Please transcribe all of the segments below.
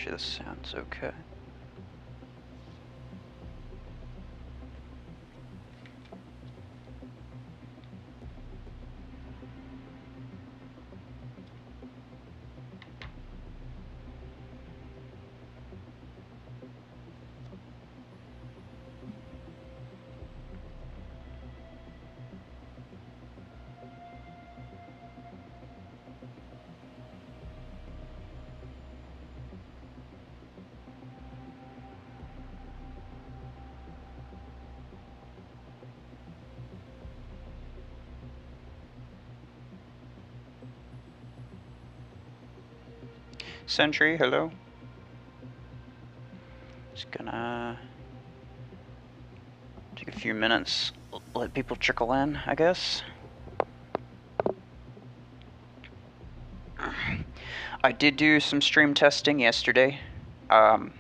sure this sounds okay. Sentry, hello. Just gonna take a few minutes, let people trickle in, I guess. I did do some stream testing yesterday, and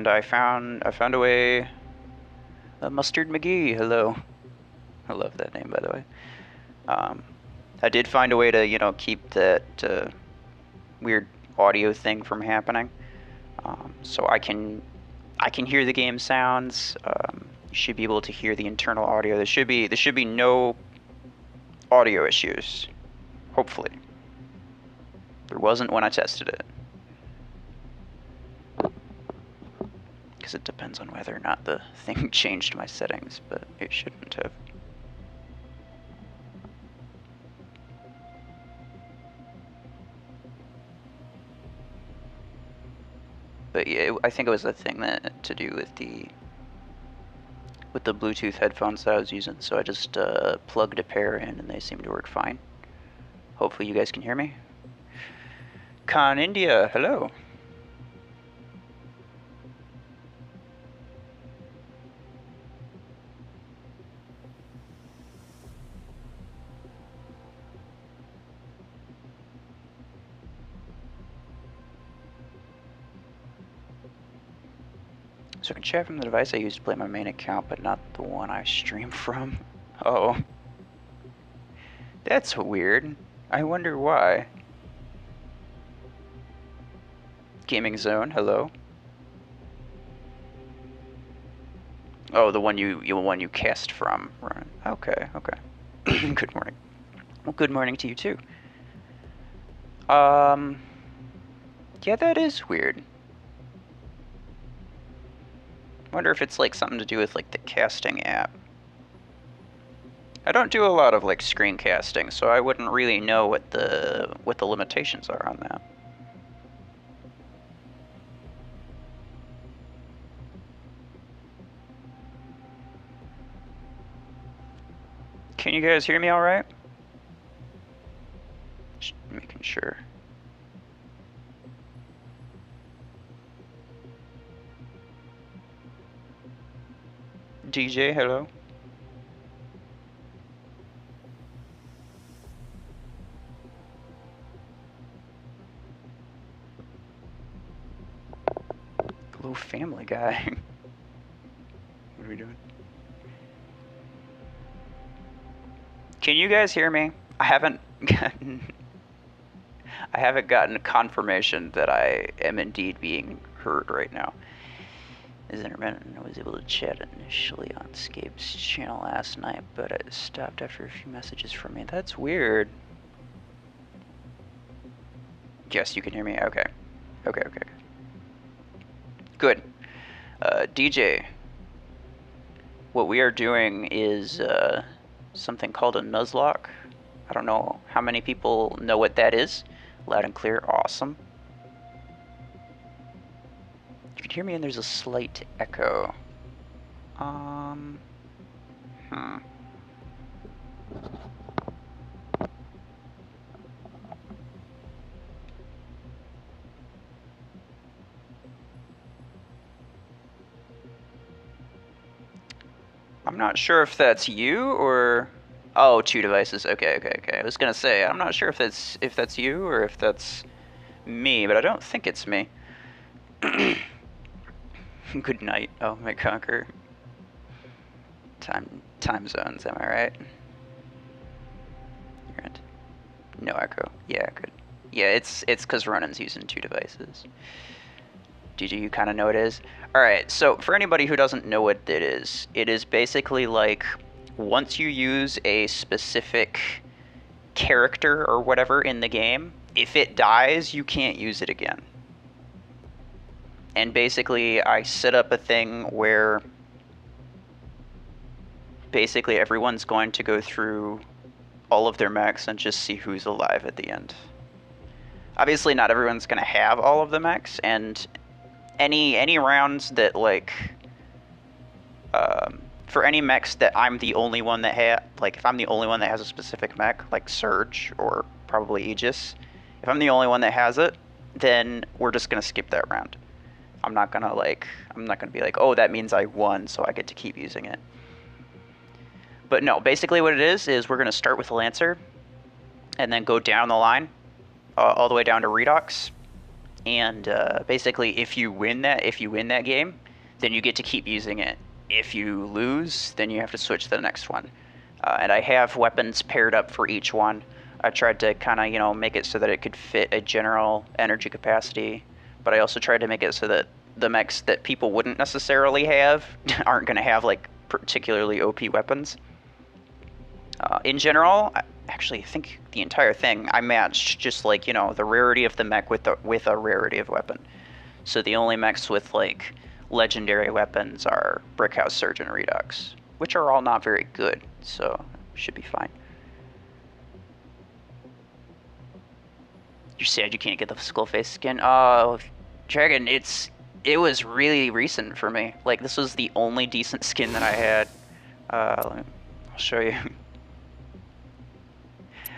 I found a way. Mustard McGee, hello. I love that name, by the way. I did find a way to, you know, keep that weird audio thing from happening. So I can hear the game sounds. You should be able to hear the internal audio. There should be no audio issues. Hopefully. There wasn't when I tested it. Because it depends on whether or not the thing changed my settings, but it shouldn't have. But yeah, I think it was the thing that to do with the Bluetooth headphones that I was using. So I just plugged a pair in, and they seem to work fine. Hopefully you guys can hear me. Khan India, hello. So I can chat from the device I use to play my main account, but not the one I stream from. Oh. That's weird. I wonder why. Gaming Zone, hello. Oh, the one you cast from. Right. Okay, okay. Good morning. Well, good morning to you too. Yeah, that is weird. Wonder if it's like something to do with like the casting app. I don't do a lot of like screen casting, so I wouldn't really know what the limitations are on that. Can you guys hear me all right? Just making sure. DJ, hello. Hello, Family Guy. What are we doing? Can you guys hear me? I haven't gotten confirmation that I am indeed being heard right now. Is intermittent, and I was able to chat initially on Scape's channel last night, but it stopped after a few messages from me. That's weird. Yes, you can hear me? Okay. Okay. Good. DJ, what we are doing is something called a Nuzlocke. I don't know how many people know what that is. Loud and clear, awesome. You can hear me and there's a slight echo. I'm not sure if that's you or... Oh, two devices. Okay. I was gonna say, I'm not sure if that's you or if that's me, but I don't think it's me. Good night. Oh, my conquer. Time zones, am I right? You're right. No echo. Yeah, good. Yeah, it's because Ronan's using 2 devices. Did you kind of know what it is? Alright, so for anybody who doesn't know what it is basically like once you use a specific character or whatever in the game, if it dies, you can't use it again. And basically, I set up a thing where basically everyone's going to go through all of their mechs and just see who's alive at the end. Obviously, not everyone's going to have all of the mechs, and any rounds that, like, for any mechs that I'm the only one that like, if I'm the only one that has a specific mech, like Surge or probably Aegis, if I'm the only one that has it, then we're just going to skip that round. I'm not going to be like, oh, that means I won, so I get to keep using it. But no, basically what it is we're going to start with Lancer, and then go down the line, all the way down to Redox. And basically, if you win that game, then you get to keep using it. If you lose, then you have to switch to the next one. And I have weapons paired up for each one. I tried to kind of, you know, make it so that it could fit a general energy capacity, but I also tried to make it so that the mechs that people wouldn't necessarily have aren't going to have, like, particularly OP weapons. In general, actually, I think the entire thing, I matched just, like, you know, the rarity of the mech with a rarity of weapon. So the only mechs with, like, legendary weapons are Brickhouse, Surge, and Redux, which are all not very good, so should be fine. You're sad you can't get the Skullface skin? Oh, Dragon, it was really recent for me. Like, this was the only decent skin that I had. I'll show you.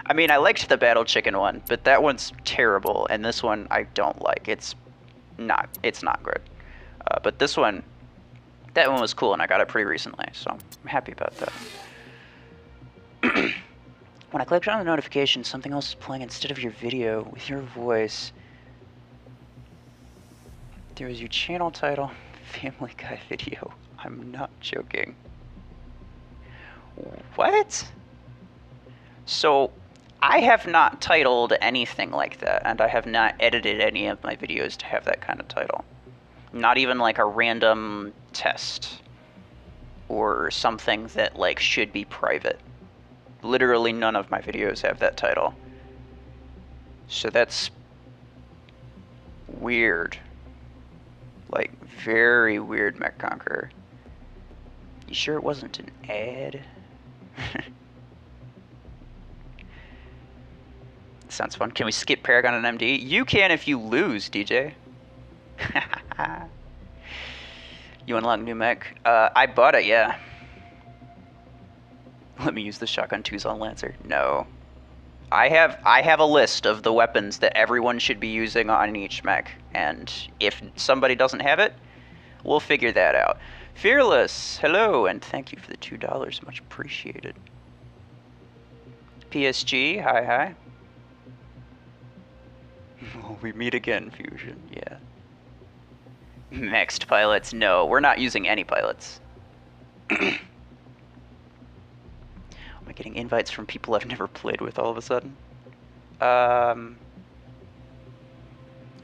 I mean, I liked the Battle Chicken one, but that one's terrible, and this one I don't like. It's not good. But this one, that one was cool, and I got it pretty recently, so I'm happy about that. When I clicked on the notification, something else is playing instead of your video with your voice. There was your channel title, Family Guy video. I'm not joking. What? So, I have not titled anything like that, and I have not edited any of my videos to have that kind of title. Not even like a random test or something that, like, should be private. Literally none of my videos have that title. So that's weird. Like, very weird, Mech Conqueror. You sure it wasn't an ad? Sounds fun. Can we skip Paragon and MD? You can if you lose, DJ. You unlock new mech? I bought it, yeah. Let me use the shotgun 2s on Lancer. No. I have a list of the weapons that everyone should be using on each mech, and if somebody doesn't have it, we'll figure that out. Fearless, hello, and thank you for the $2. Much appreciated. PSG, hi. We meet again, Fusion, yeah. Next pilots, no, we're not using any pilots. Am I getting invites from people I've never played with all of a sudden?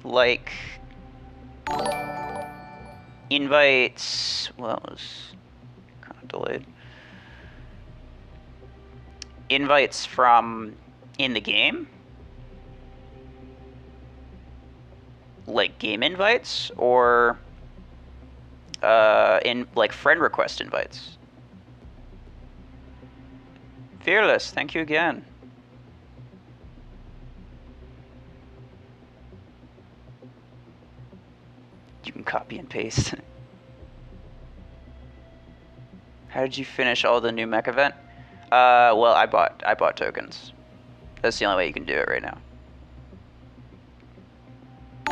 Like, invites, well, that was kind of delayed. Invites from in the game? Like game invites, or in like friend request invites? Fearless, thank you again. You can copy and paste. How did you finish all the new mech event? Well, I bought tokens. That's the only way you can do it right now.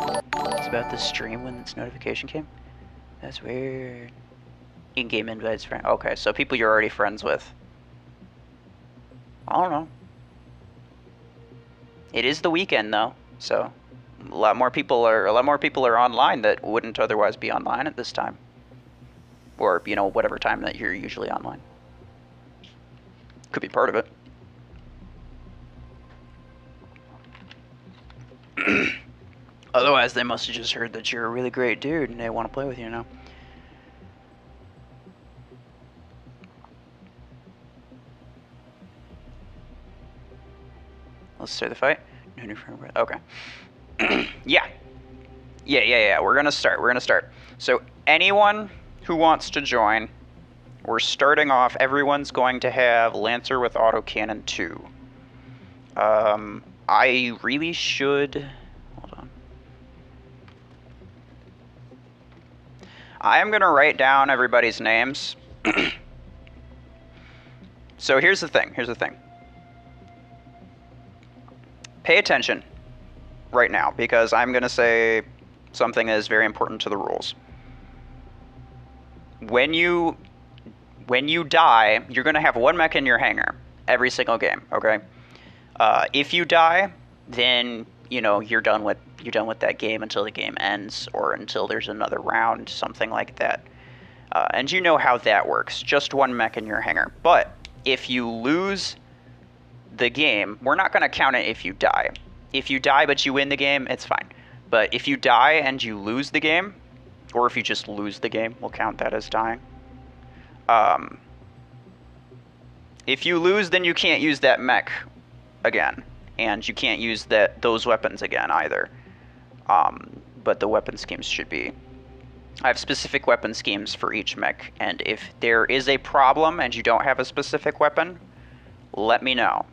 It's about the stream when this notification came? That's weird. In-game invites, friend. Okay, so people you're already friends with. I don't know. It is the weekend though, so a lot more people are online that wouldn't otherwise be online at this time. Or, you know, whatever time that you're usually online. Could be part of it. Otherwise, they must have just heard that you're a really great dude and they want to play with you now. Let's start the fight. No new frame rate. Okay. Yeah. We're gonna start. So anyone who wants to join, we're starting off. Everyone's going to have Lancer with autocannon 2. I really should. Hold on. I am gonna write down everybody's names. So here's the thing. Pay attention right now, because I'm going to say something that is very important to the rules. When you die, you're going to have one mech in your hangar every single game, okay? If you die, then you're done with that game until the game ends, or until there's another round, something like that. And you know how that works. Just one mech in your hangar. But if you lose the game, we're not going to count it if you die. If you die but you win the game, it's fine. But if you die and you lose the game, or if you just lose the game, we'll count that as dying. If you lose, then you can't use that mech again, and you can't use those weapons again either. But the weapon schemes should be... I have specific weapon schemes for each mech, and if there is a problem and you don't have a specific weapon, let me know.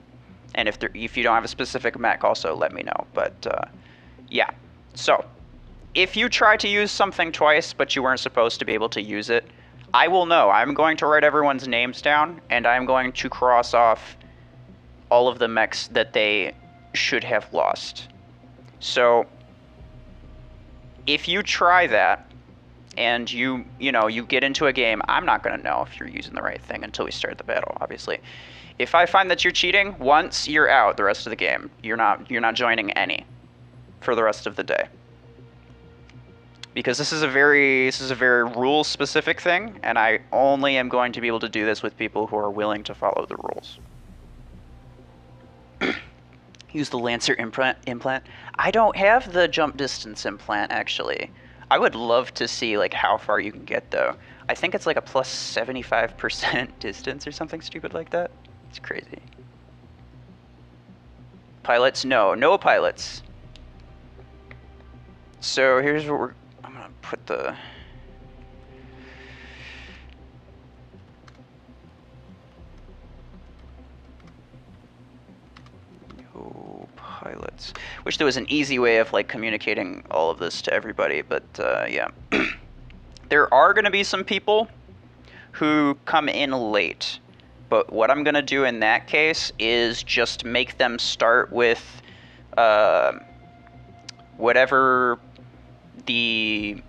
And if you don't have a specific mech, also let me know. But yeah, so if you try to use something twice but you weren't supposed to be able to use it, I will know. I'm going to write everyone's names down, and I'm going to cross off all of the mechs that they should have lost. So if you try that and you get into a game, I'm not going to know if you're using the right thing until we start the battle, obviously. If I find that you're cheating once, you're out the rest of the game. You're not joining any for the rest of the day. Because this is a very rule specific thing, and I only am going to be able to do this with people who are willing to follow the rules. Use the Lancer implant. I don't have the jump distance implant, actually. I would love to see like how far you can get, though. I think it's like a plus 75% distance or something stupid like that. It's crazy. Pilots? No pilots. So here's what I'm gonna put the... No pilots. Wish there was an easy way of like communicating all of this to everybody, but yeah. There are gonna be some people who come in late. But what I'm going to do in that case is just make them start with whatever the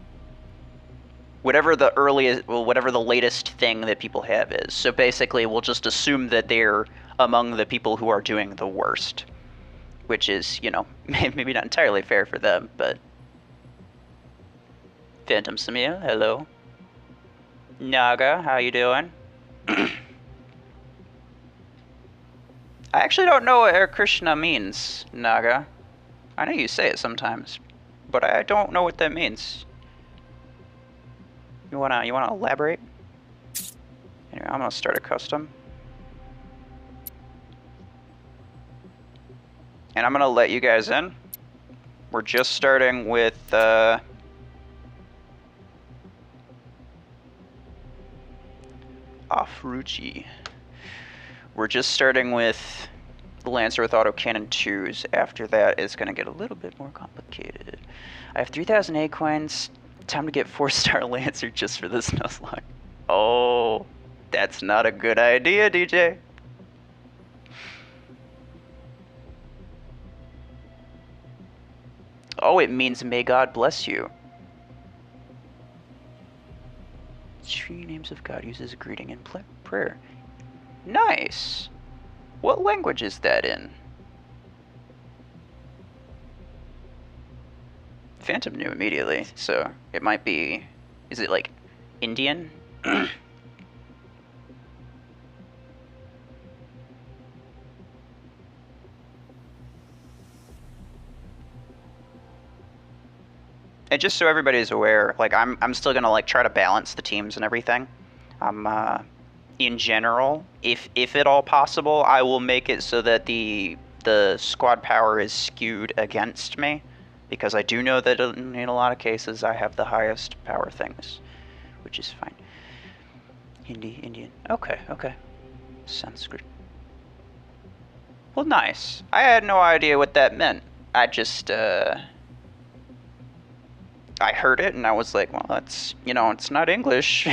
latest thing that people have is. So basically, we'll just assume that they're among the people who are doing the worst, which is, maybe not entirely fair for them, but... Phantom Samia, hello. Naga, how you doing? I actually don't know what Hare Krishna means, Naga. I know you say it sometimes, but I don't know what that means. You wanna elaborate? Anyway, I'm gonna start a custom. And I'm gonna let you guys in. We're just starting with Afruchi. We're just starting with the Lancer with autocannon 2s. After that, it's going to get a little bit more complicated. I have 3,000 A coins. Time to get 4-star Lancer just for this Nuzlocke. Oh, that's not a good idea, DJ. Oh, it means may God bless you. 3 names of God uses a greeting and prayer. Nice. What language is that in? Phantom knew immediately, so it might be... Is it like Indian? And just so everybody's aware, like I'm still gonna like try to balance the teams and everything. I'm in general, if at all possible, I will make it so that the squad power is skewed against me, because I do know that in a lot of cases I have the highest power things, which is fine. Indian. Okay, okay. Sanskrit. Well, nice. I had no idea what that meant. I just I heard it and I was like, well, that's, you know, it's not English.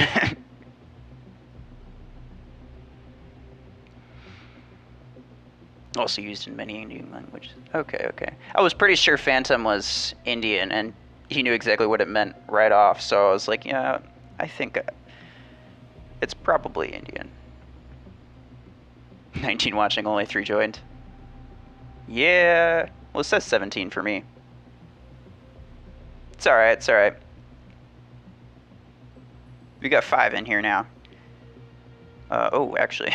Also used in many Indian languages. Okay, okay. I was pretty sure Phantom was Indian and he knew exactly what it meant right off, so I was like, yeah, I think it's probably Indian. 19 watching, only 3 joined. Yeah, well, it says 17 for me. It's alright, it's alright. We got 5 in here now. Oh, actually,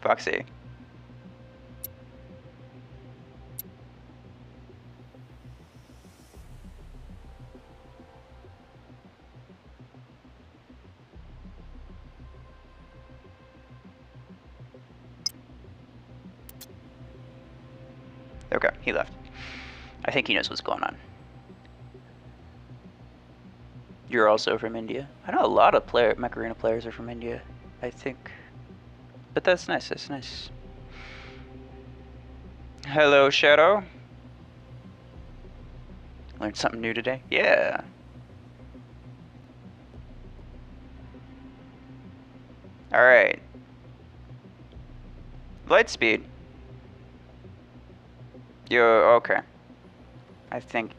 Foxy. Okay, he left. I think he knows what's going on. You're also from India? I know a lot of Mech Arena players are from India, I think. But that's nice, that's nice. Hello, Shadow. Learned something new today? Yeah. Alright. Light speed. Yo, okay. I think...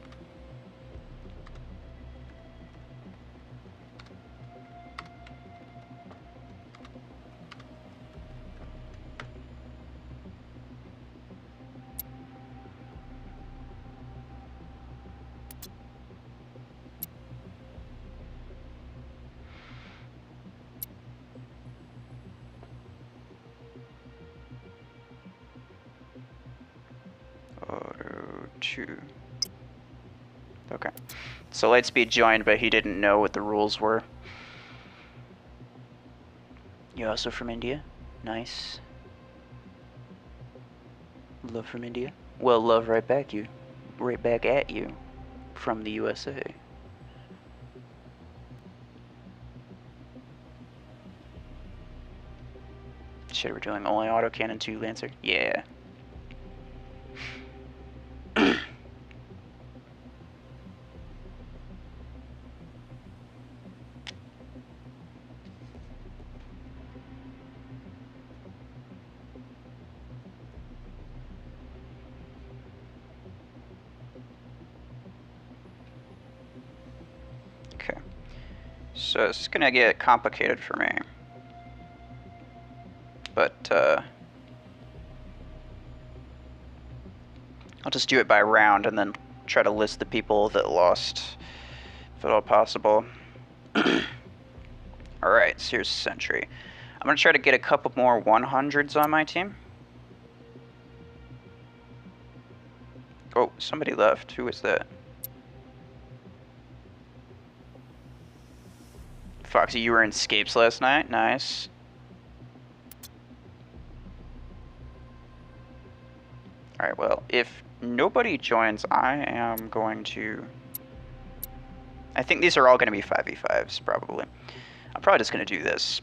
Auto 2. Okay. So Lightspeed joined, but he didn't know what the rules were. You also from India? Nice. Love from India? Well, love right back you. Right back at you. From the USA. Shit, we're doing only autocannon 2 Lancer? Yeah. Okay. So this is gonna get complicated for me. But I'll just do it by round and then try to list the people that lost, if at all possible. Alright, so here's Sentry. I'm going to try to get a couple more 100s on my team. Oh, somebody left. Who was that? Foxy, you were in Scapes last night? Nice. Alright, well, if nobody joins, I am going to... I think these are all going to be 5v5s, probably. I'm probably just going to do this.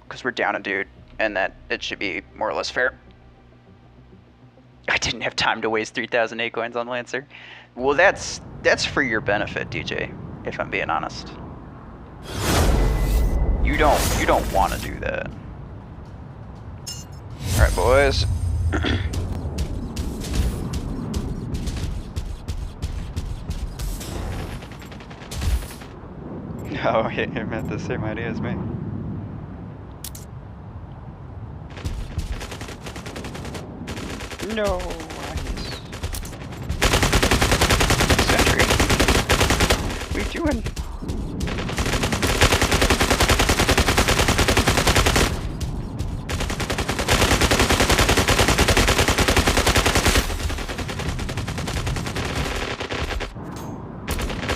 Because we're down a dude, and that it should be more or less fair. I didn't have time to waste 3,000 A coins on Lancer. Well, that's for your benefit, DJ, if I'm being honest. You don't want to do that. Alright, boys. Oh, he had the same idea as me. No, Sentry. What are you doing?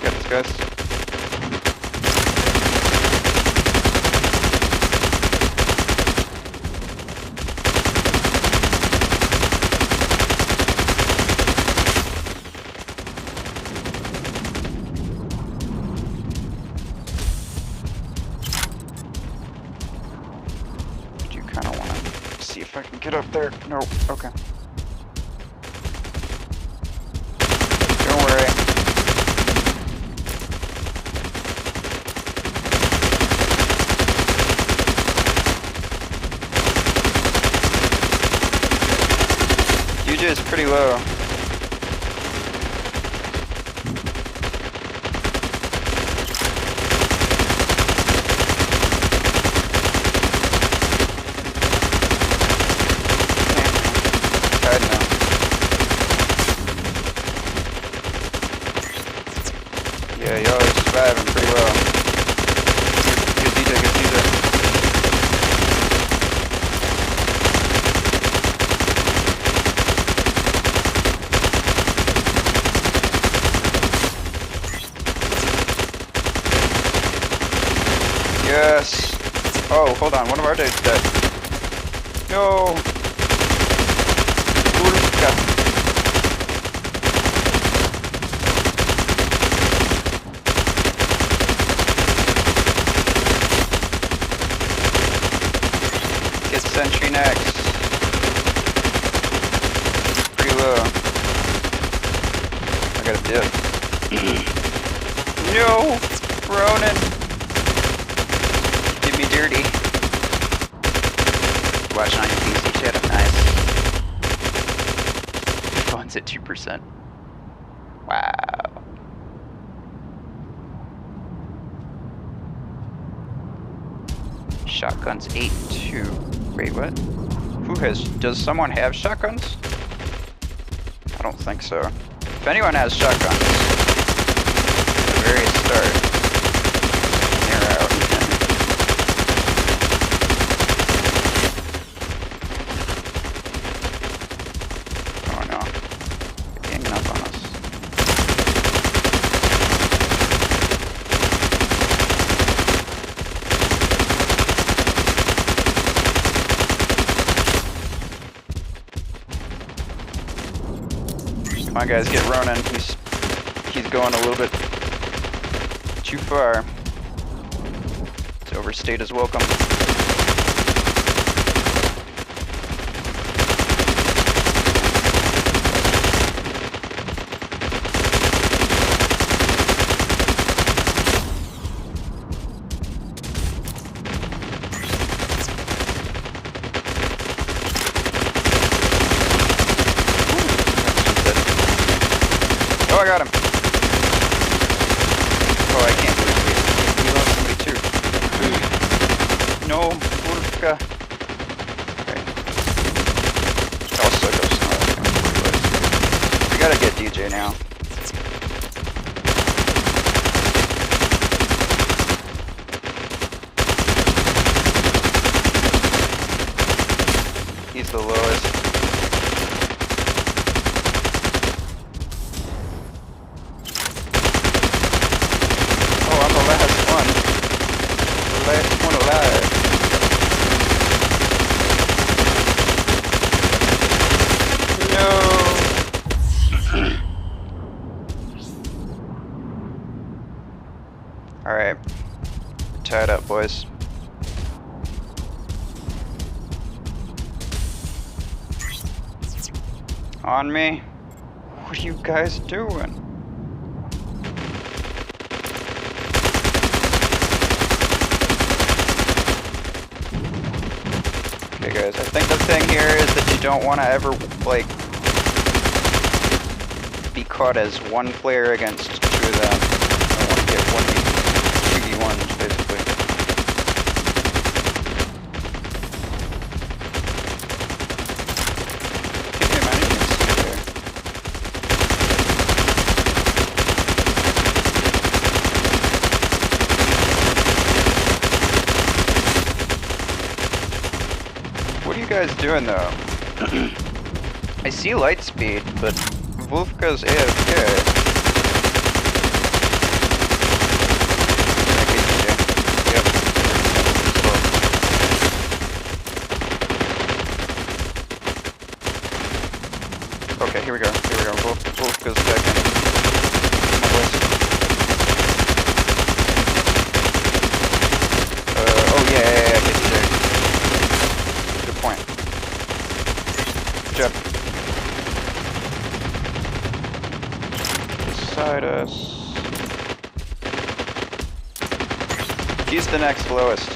Got see if I can get up there. No, okay. Don't worry. DJ is pretty low. Yeah, y'all are surviving pretty well. Good DJ, good DJ. Yes. Oh, hold on, one of our dudes dead. No. Ulka. Sentry next. Pretty low. I got a dip. No! Ronan! Did me dirty. Watching on your PC chat, nice. Phone's at 2%. Wow. Shotguns 8-2. Wait, what? Does someone have shotguns? I don't think so. If anyone has shotguns, at the very start, they're out. Oh no. They're ganging up on us. Come on guys, get Ronan. He's going a little bit too far. To overstate his welcome. Oh, I got him. Oh, I can't believe we lost somebody too. No, Urka. Okay. Also go snow. We gotta get DJ now. He's the lowest. Last one alive. No. All right, tied up, boys. On me. What are you guys doing? Okay guys, I think the thing here is that you don't want to ever, like, be caught as one player against two of them. I want to get 2v1s, basically. Keep him out of here. What are you guys doing though? I see light speed, but Wolfka's AFK. Yep. Okay, here we go. Wolfka's back in. Oh yeah, good point. job. Beside us. He's the next lowest.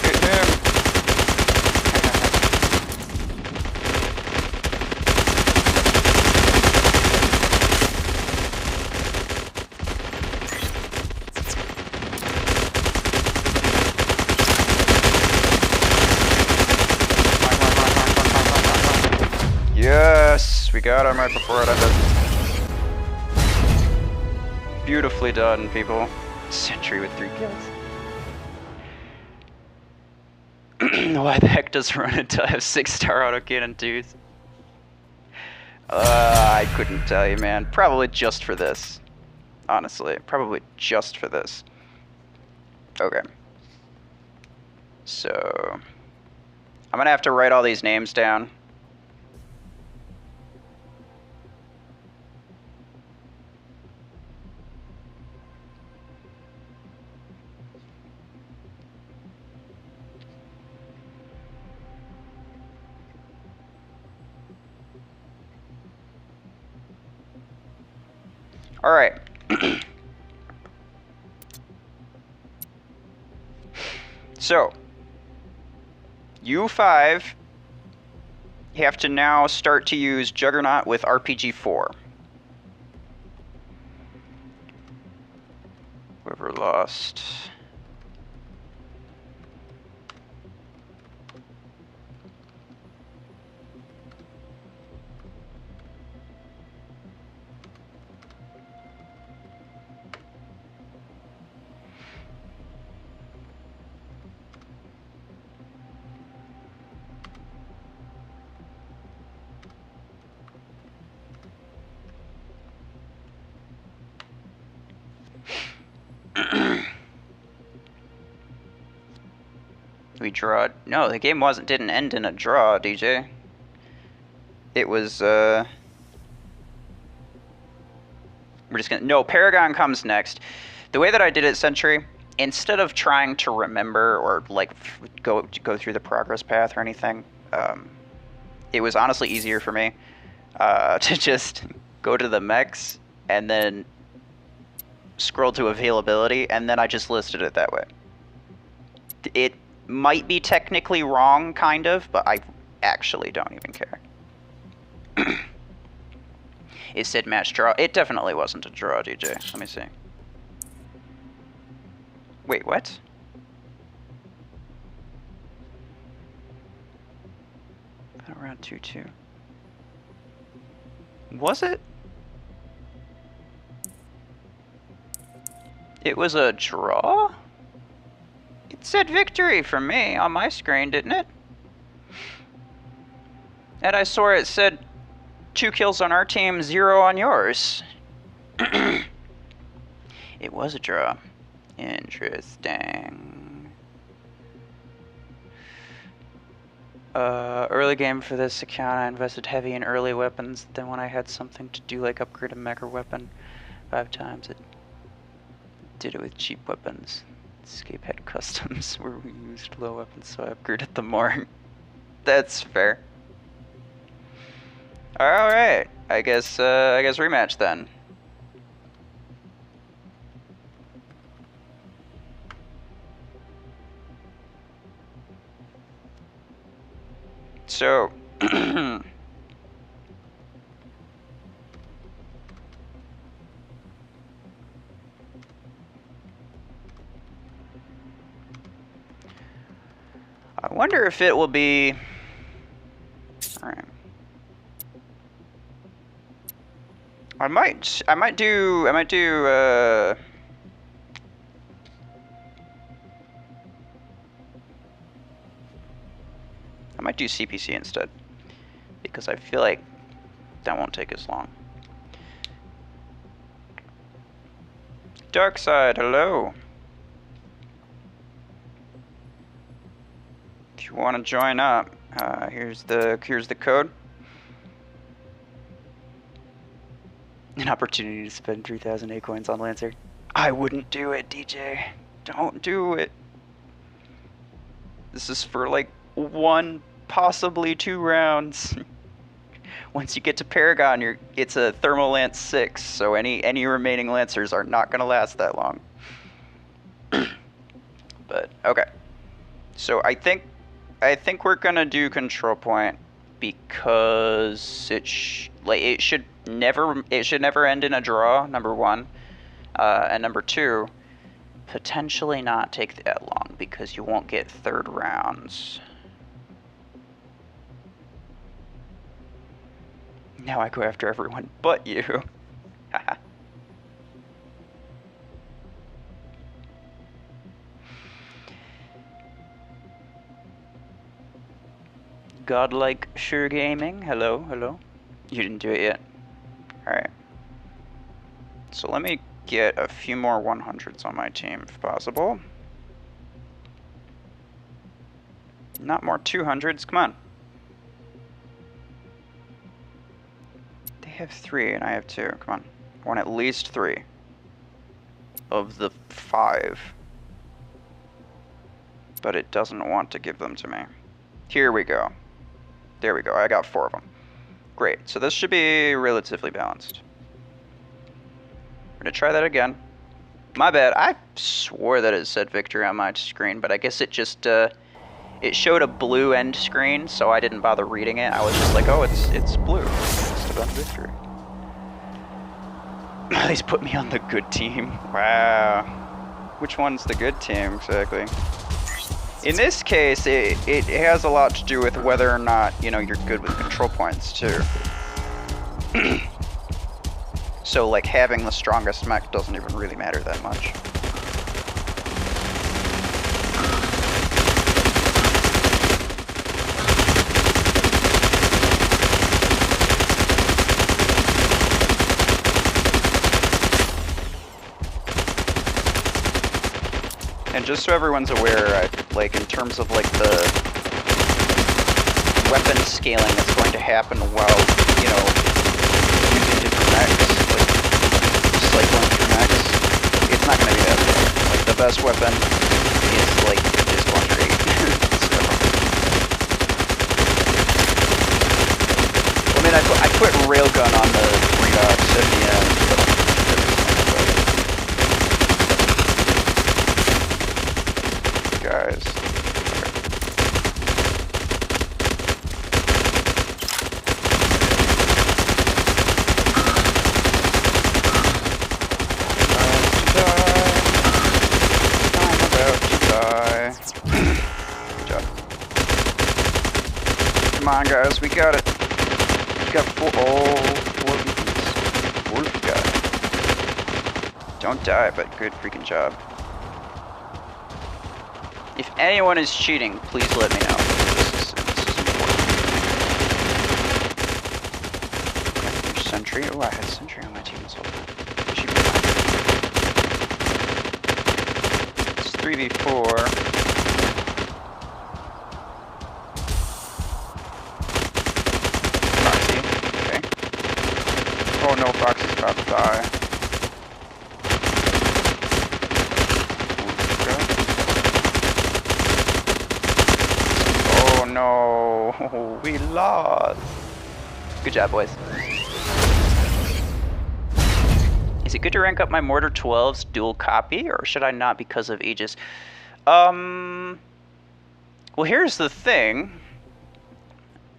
Hit him. Yes, we got him right before it ended. Beautifully done, people. Sentry with 3 kills. Why the heck does run until I have 6-star autocannon twos? I couldn't tell you, man. Probably just for this. Honestly, probably just for this. Okay. So, I'm gonna have to write all these names down. All right. So, U5 have to now start to use Juggernaut with RPG-4. Whoever lost. We draw. No, the game didn't end in a draw, DJ. It was we're just gonna. No, Paragon comes next. The way that I did it, Sentry, instead of trying to remember or like go through the progress path or anything, it was honestly easier for me to just go to the mechs and then scroll to availability, and then I just listed it that way. It might be technically wrong, kind of, but I actually don't even care. It said match draw. It definitely wasn't a draw, DJ. Let me see. Wait, what? Around 2-2. Was it? It was a draw? It said victory for me on my screen, didn't it? And I saw it said 2 kills on our team, 0 on yours. It was a draw. Interesting. Early game for this account, I invested heavy in early weapons. Then when I had something to do, like upgrade a mech or weapon 5 times, it did it with cheap weapons. Escape had customs where we used low weapons, so I upgraded them more. That's fair. Alright, I guess rematch then. So I wonder if it will be. All right. I might do CPC instead, because I feel like that won't take as long. Dark side, hello. If you want to join up, here's the code. An opportunity to spend 3,000 A coins on Lancer. I wouldn't do it, DJ. Don't do it. This is for like 1, possibly 2 rounds. Once you get to Paragon, it's a thermal lance 6, so any remaining lancers are not going to last that long. But okay, so I think we're gonna do control point because it should never end in a draw. Number 1, and number 2, potentially not take that long because you won't get 3rd rounds. Now I go after everyone but you. Godlike Sure Gaming, hello, hello. You didn't do it yet. Alright. So let me get a few more 100s on my team if possible. Not more 200s, come on. They have 3 and I have 2, come on. I want at least 3 of the 5. But it doesn't want to give them to me. Here we go. There we go, I got 4 of them. Great, so this should be relatively balanced. We're gonna try that again. My bad, I swore that it said victory on my screen, but I guess it just, it showed a blue end screen, so I didn't bother reading it. I was just like, oh, it's blue. It's about victory. He's put me on the good team. Wow. Which one's the good team, exactly? In this case, it has a lot to do with whether or not, you know, you're good with control points, too. So, like, having the strongest mech doesn't even really matter that much. And just so everyone's aware, like, in terms of, like, the weapon scaling that's going to happen while, you know, using different mechs, like, cycling through mechs, it's not going to be that bad. Like, the best weapon is, like, just 108. So. I mean, I put railgun on the redox at the end, but guys. I'm about to die. Good job. Come on, guys, we got it. We got 4 beacons. 4 we got. Don't die, but good freaking job. If anyone is cheating, please let me know. This is important. Okay, there's sentry. Oh, I had sentry on my team as well. Should be fine. It's 3v4. Foxy. Okay. Oh no, Foxy's about to die. No, we lost. Good job, boys. Is it good to rank up my Mortar 12's dual copy, or should I not because of Aegis? Well, here's the thing,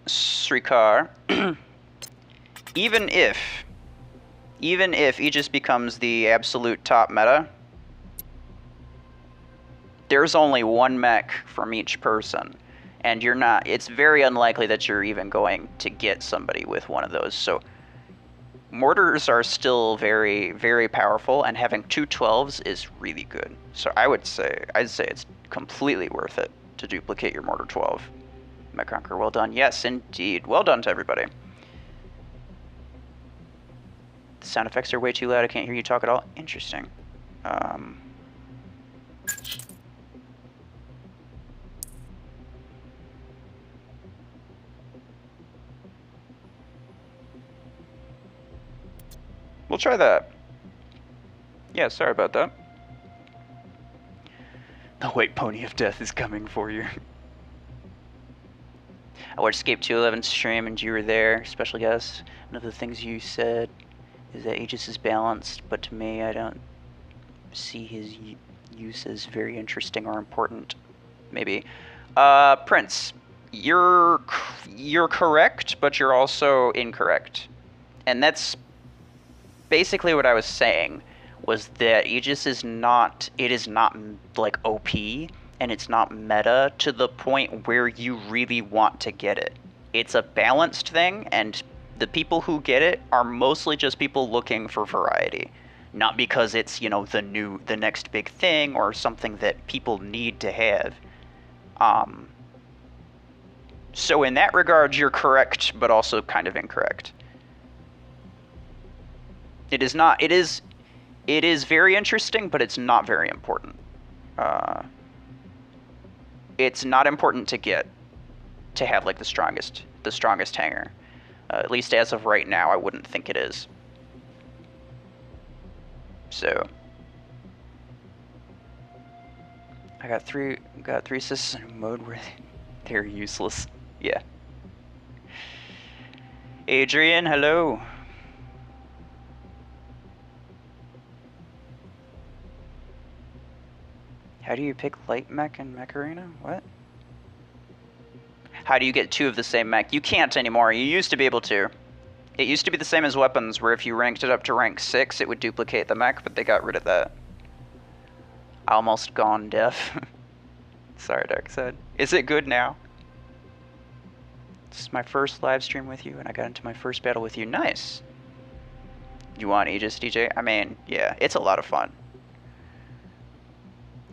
Srikar. even if Aegis becomes the absolute top meta, there's only 1 mech from each person. And it's very unlikely that you're even going to get somebody with one of those. So mortars are still very, very powerful, and having 2 12s is really good. So I'd say it's completely worth it to duplicate your mortar 12. Mech Conqueror, well done. Yes, indeed. Well done to everybody. The sound effects are way too loud. I can't hear you talk at all. Interesting. We'll try that. Yeah, sorry about that. The white pony of death is coming for you. I watched Escape 211's stream and you were there, special guest. One of the things you said is that Aegis is balanced, but to me, I don't see his use as very interesting or important. Maybe. Prince, you're correct, but you're also incorrect. And that's basically what I was saying, was that Aegis is not, it is not like OP, and it's not meta to the point where you really want to get it. It's a balanced thing, and the people who get it are mostly just people looking for variety. Not because it's, you know, the next big thing or something that people need to have. So in that regard, you're correct, but also kind of incorrect. It is not, it is very interesting, but it's not very important. It's not important to get, to have like the strongest hanger. At least as of right now, I wouldn't think it is. So I got three assists in a mode where they're useless. Yeah. Adrian, hello. How do you pick light mech and mech arena? What? How do you get two of the same mech? You can't anymore. You used to be able to. It used to be the same as weapons, where if you ranked it up to rank 6, it would duplicate the mech, but they got rid of that. Almost gone deaf. Sorry, Darkseid. Is it good now? This is my first live stream with you, and I got into my first battle with you. Nice. You want Aegis, DJ? I mean, yeah, it's a lot of fun.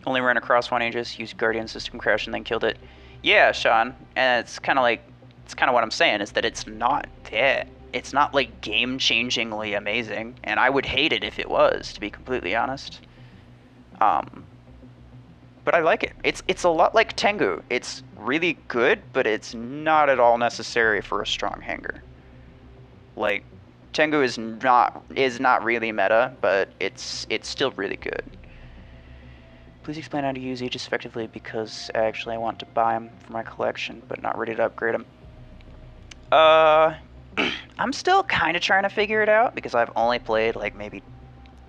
Only ran across one Aegis, used Guardian System Crash, and then killed it. Yeah, Sean, and it's kind of what I'm saying, is that it's not that. It's not like game-changingly amazing, and I would hate it if it was, to be completely honest. But I like it. It's a lot like Tengu. It's really good, but it's not at all necessary for a strong hanger. Like, Tengu is not really meta, but it's still really good. Please explain how to use Aegis effectively, because actually I want to buy them for my collection, but not ready to upgrade them. I'm still kind of trying to figure it out, because I've only played like maybe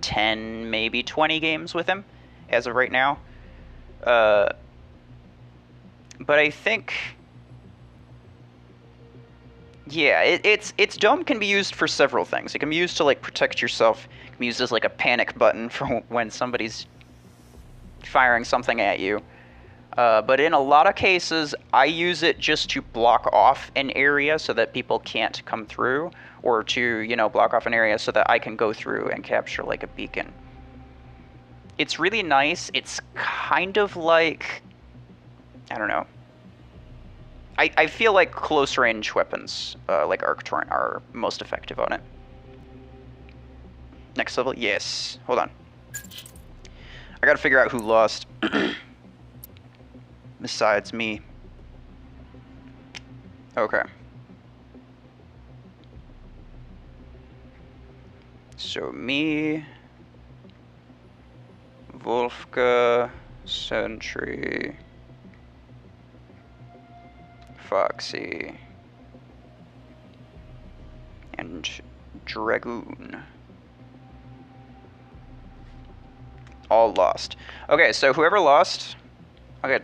10, maybe 20 games with him as of right now. But I think, yeah, its dome can be used for several things. It can be used to like protect yourself. It can be used as like a panic button for when somebody's firing something at you. But in a lot of cases, I use it just to block off an area so that people can't come through, or to, you know, block off an area so that I can go through and capture like a beacon. It's really nice. It's kind of like, I don't know. I feel like close range weapons, like Arctorrent, are most effective on it. Next level? Yes. Hold on. I gotta figure out who lost. Besides me. Okay. So me, Wolfka, Sentry, Foxy, and Dragoon. All lost. Okay, so whoever lost, okay.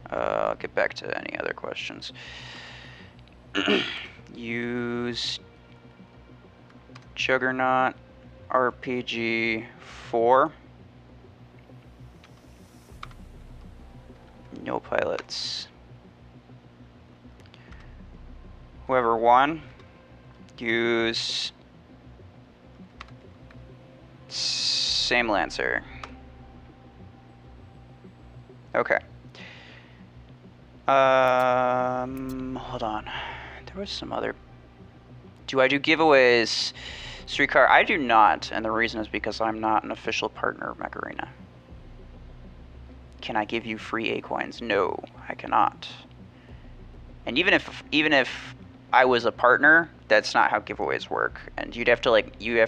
I'll get back to any other questions. Use Juggernaut RPG 4. No pilots. Whoever won, use same Lancer. Okay. Hold on. There was some other. Do I do giveaways? Streetcar? I do not, and the reason is because I'm not an official partner of Mech Arena. Can I give you free A-coins? No, I cannot. And even if I was a partner, that's not how giveaways work. And you have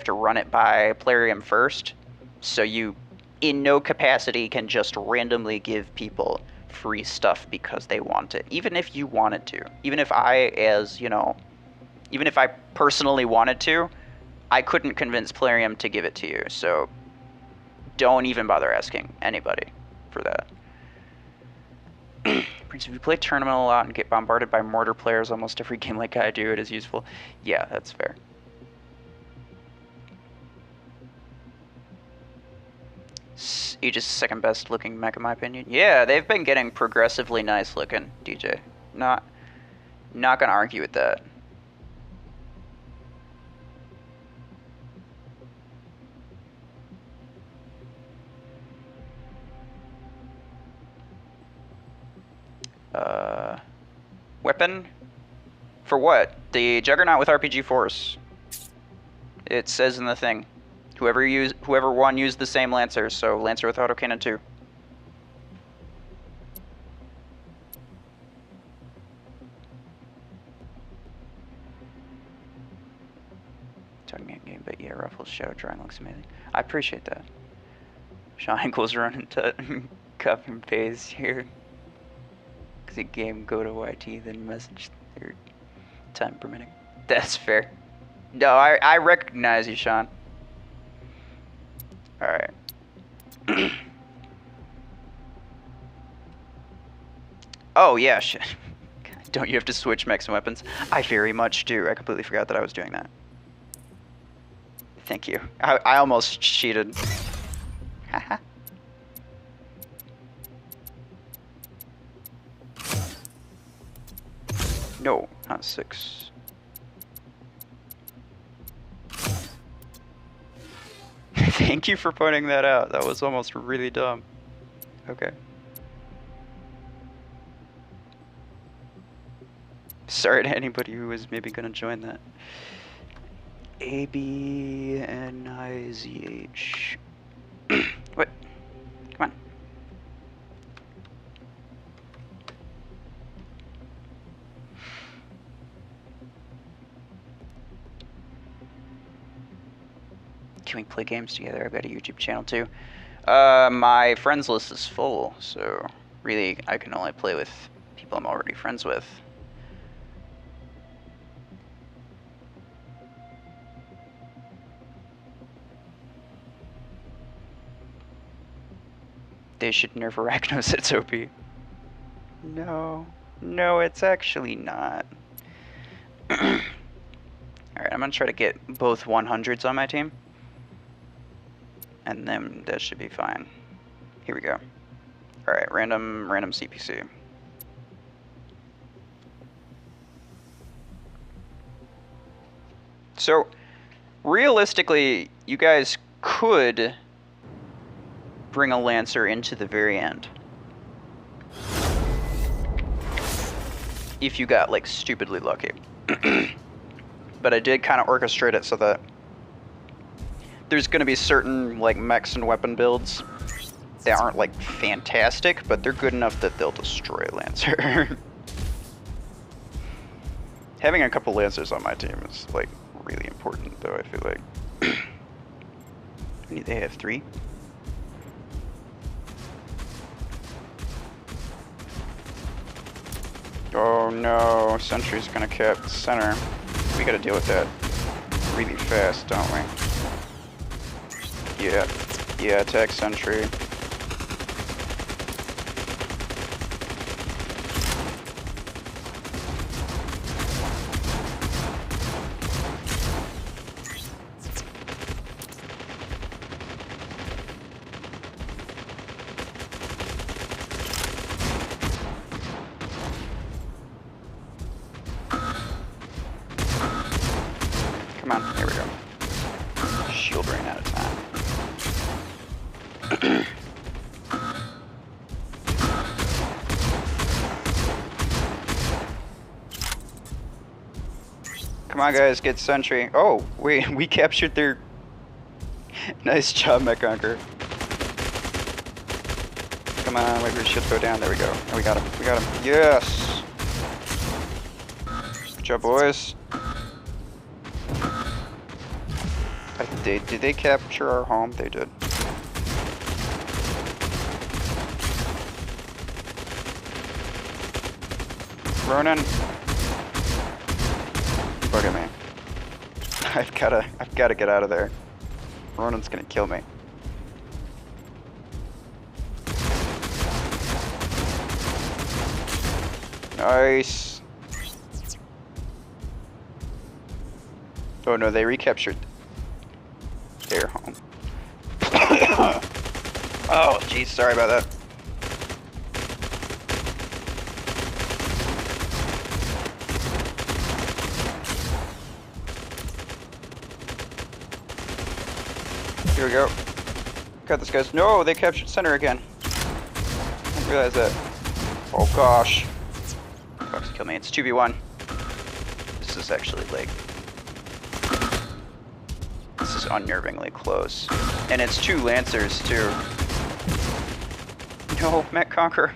to run it by Plarium first, so you in no capacity can just randomly give people free stuff because they want it. Even if you wanted to. Even if I, as, you know, even if I personally wanted to, I couldn't convince Plarium to give it to you. So don't even bother asking anybody for that. Prince, if you play tournament a lot and get bombarded by mortar players almost every game like I do, it is useful. Yeah, that's fair. Aegis second best looking mech in my opinion. Yeah, they've been getting progressively nice looking, DJ. Not gonna argue with that. Weapon? For what? The Juggernaut with RPG Force. It says in the thing. Whoever won used the same Lancer, so Lancer with autocannon 2. Talking game, but yeah, Ruffles shadow drawing looks amazing. I appreciate that. Sean Ankles running to cup and pays here. Cause a game go to YT then message their time permitting. That's fair. No, I recognize you, Sean. Alright. Oh, yeah, shit. Don't you have to switch mechs and weapons? I very much do. I completely forgot that I was doing that. Thank you. I almost cheated. Haha. No, not 6. Thank you for pointing that out. That was almost really dumb. Okay. Sorry to anybody who was maybe gonna join that. ABNIZH. What? Come on. Can we play games together? I've got a YouTube channel too. My friends list is full, so really I can only play with people I'm already friends with. They should nerf Arachnos, it's OP. No, it's actually not. Alright, I'm gonna try to get both 100s on my team. And then that should be fine. Here we go. Alright, random CPC. So, realistically, you guys could bring a Lancer into the very end. If you got, like, stupidly lucky. But I did kind of orchestrate it so that there's going to be certain, like, mechs and weapon builds that aren't, like, fantastic, but they're good enough that they'll destroy a Lancer. Having a couple Lancers on my team is, like, really important, though, I feel like. They have 3. Oh no, Sentry's gonna cap the center. We gotta deal with that really fast, don't we? Yeah, attack Sentry. Come on, here we go. Shield ran out of time. Come on, guys, get Sentry. Oh, wait, we captured their... Nice job, Mech Conqueror. Come on, wait for the shield to go down. There we go. Oh, we got him. Yes! Good job, boys. Did they capture our home? They did. Ronan. Look at me. I've gotta get out of there. Ronan's gonna kill me. Nice. Oh no, they recaptured their home. Oh, jeez, sorry about that. Here we go. Got this, guys. No, they captured center again. Didn't realize that. Oh gosh. Fox, kill me. It's 2v1. This is actually like... This is unnervingly close. And it's 2 Lancers too. No, Mech Conquer.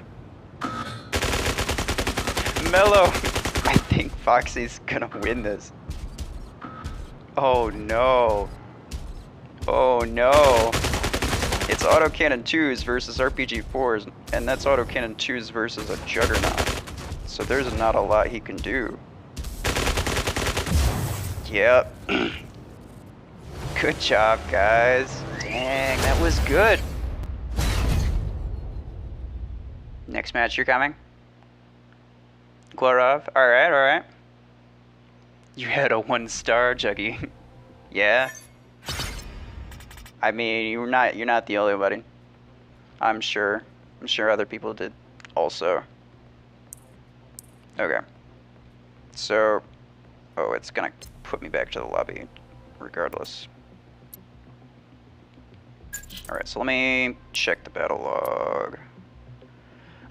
Mellow. I think Foxy's gonna win this. Oh no. Oh no. It's autocannon 2s versus RPG 4s, and that's autocannon 2s versus a Juggernaut. So there's not a lot he can do. Yep. Good job, guys. Dang, that was good. Next match, you're coming? Glorov? Alright, alright. You had a 1-star, Juggy. Yeah. I mean, you're not the only one. I'm sure other people did also. Okay. So, oh, it's gonna put me back to the lobby regardless. Alright, so let me check the battle log.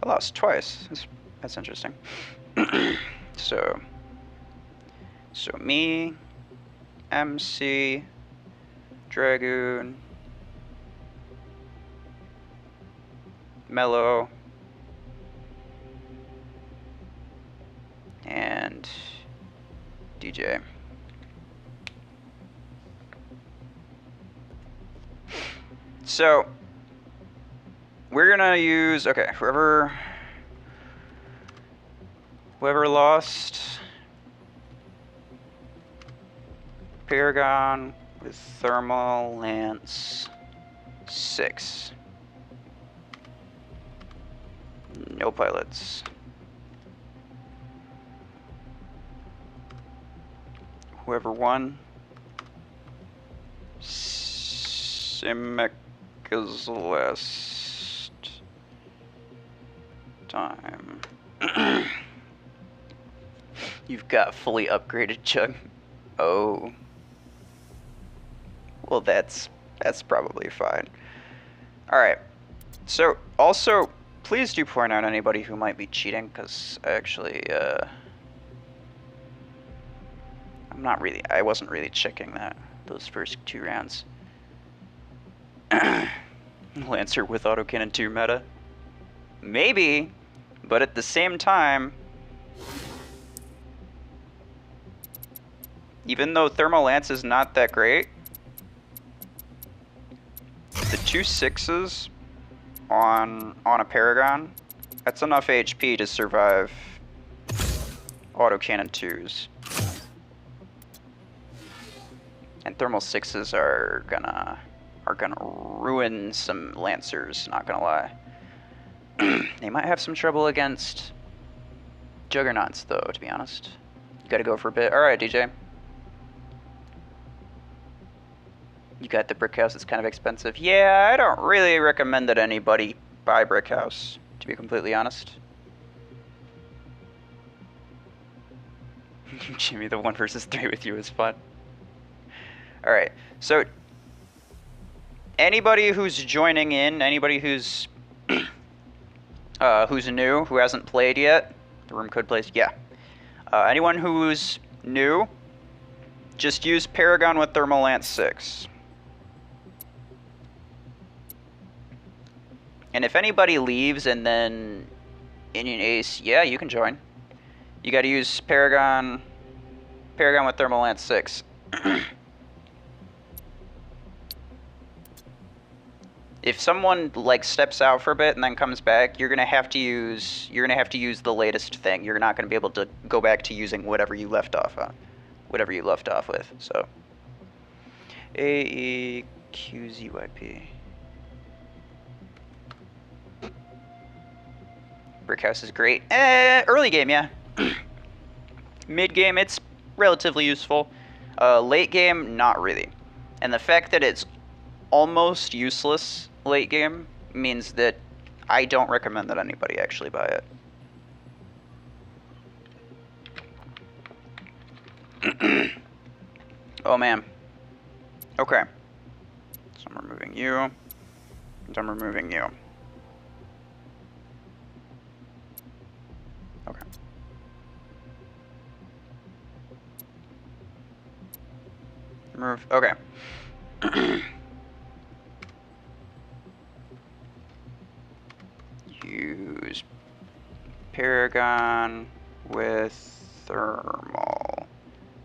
I lost twice. That's interesting. So me, MC, Dragoon, Mellow, and DJ. So we're gonna use, okay, whoever lost Paragon with Thermal Lance 6. No pilots. Whoever won, Simic is last time. You've got fully upgraded Chug. Oh. Well, that's probably fine. Alright. So, also, please do point out anybody who might be cheating, because actually, I wasn't really checking those first 2 rounds. Lancer with autocannon 2 meta? Maybe, but at the same time, even though Thermal Lance is not that great, the 2 6s on a Paragon, that's enough HP to survive autocannon 2s. And Thermal 6s are gonna ruin some Lancers, not gonna lie. They might have some trouble against Juggernauts though, to be honest. You gotta go for a bit. Alright, DJ. You got the brick house, it's kind of expensive. Yeah, I don't really recommend that anybody buy brick house, to be completely honest. Jimmy, the 1 versus 3 with you is fun. Alright, so anybody who's joining in, anybody who's who's new, who hasn't played yet, the room code plays, yeah. Anyone who's new, just use Paragon with Thermal Lance 6. And if anybody leaves and then Indian Ace, yeah, you can join. You gotta use Paragon with Thermal Lance 6. if someone like steps out for a bit and then comes back, you're gonna have to use the latest thing. You're not gonna be able to go back to using whatever you left off on, whatever you left off with. So AEQZYP. Brickhouse is great. Early game, yeah. Mid game, it's relatively useful. Late game, not really. And the fact that it's almost useless late game means that I don't recommend that anybody actually buy it. Oh man. Okay. So I'm removing you. And I'm removing you. Okay. Remove. Okay. Use Paragon with Thermal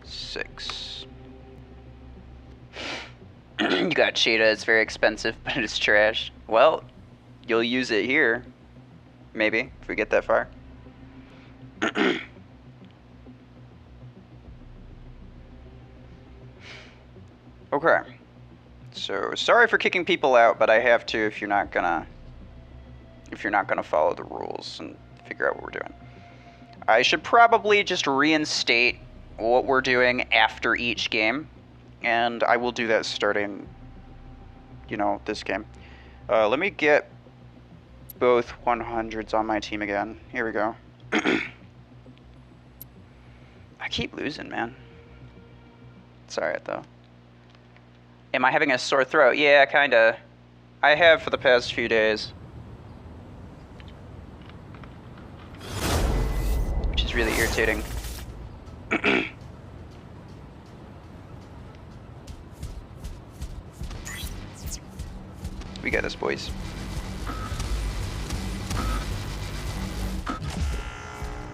6. You got Cheetah, it's very expensive, but it's trash. Well, you'll use it here. Maybe, if we get that far. Okay. So, sorry for kicking people out, but I have to if you're not gonna follow the rules and figure out what we're doing. I should probably just reinstate what we're doing after each game, and I will do that starting, you know, this game. Let me get both 100s on my team again. Here we go. I keep losing, man. It's alright, though. Am I having a sore throat? Yeah, kinda. I have for the past few days. Which is really irritating. We got this, boys.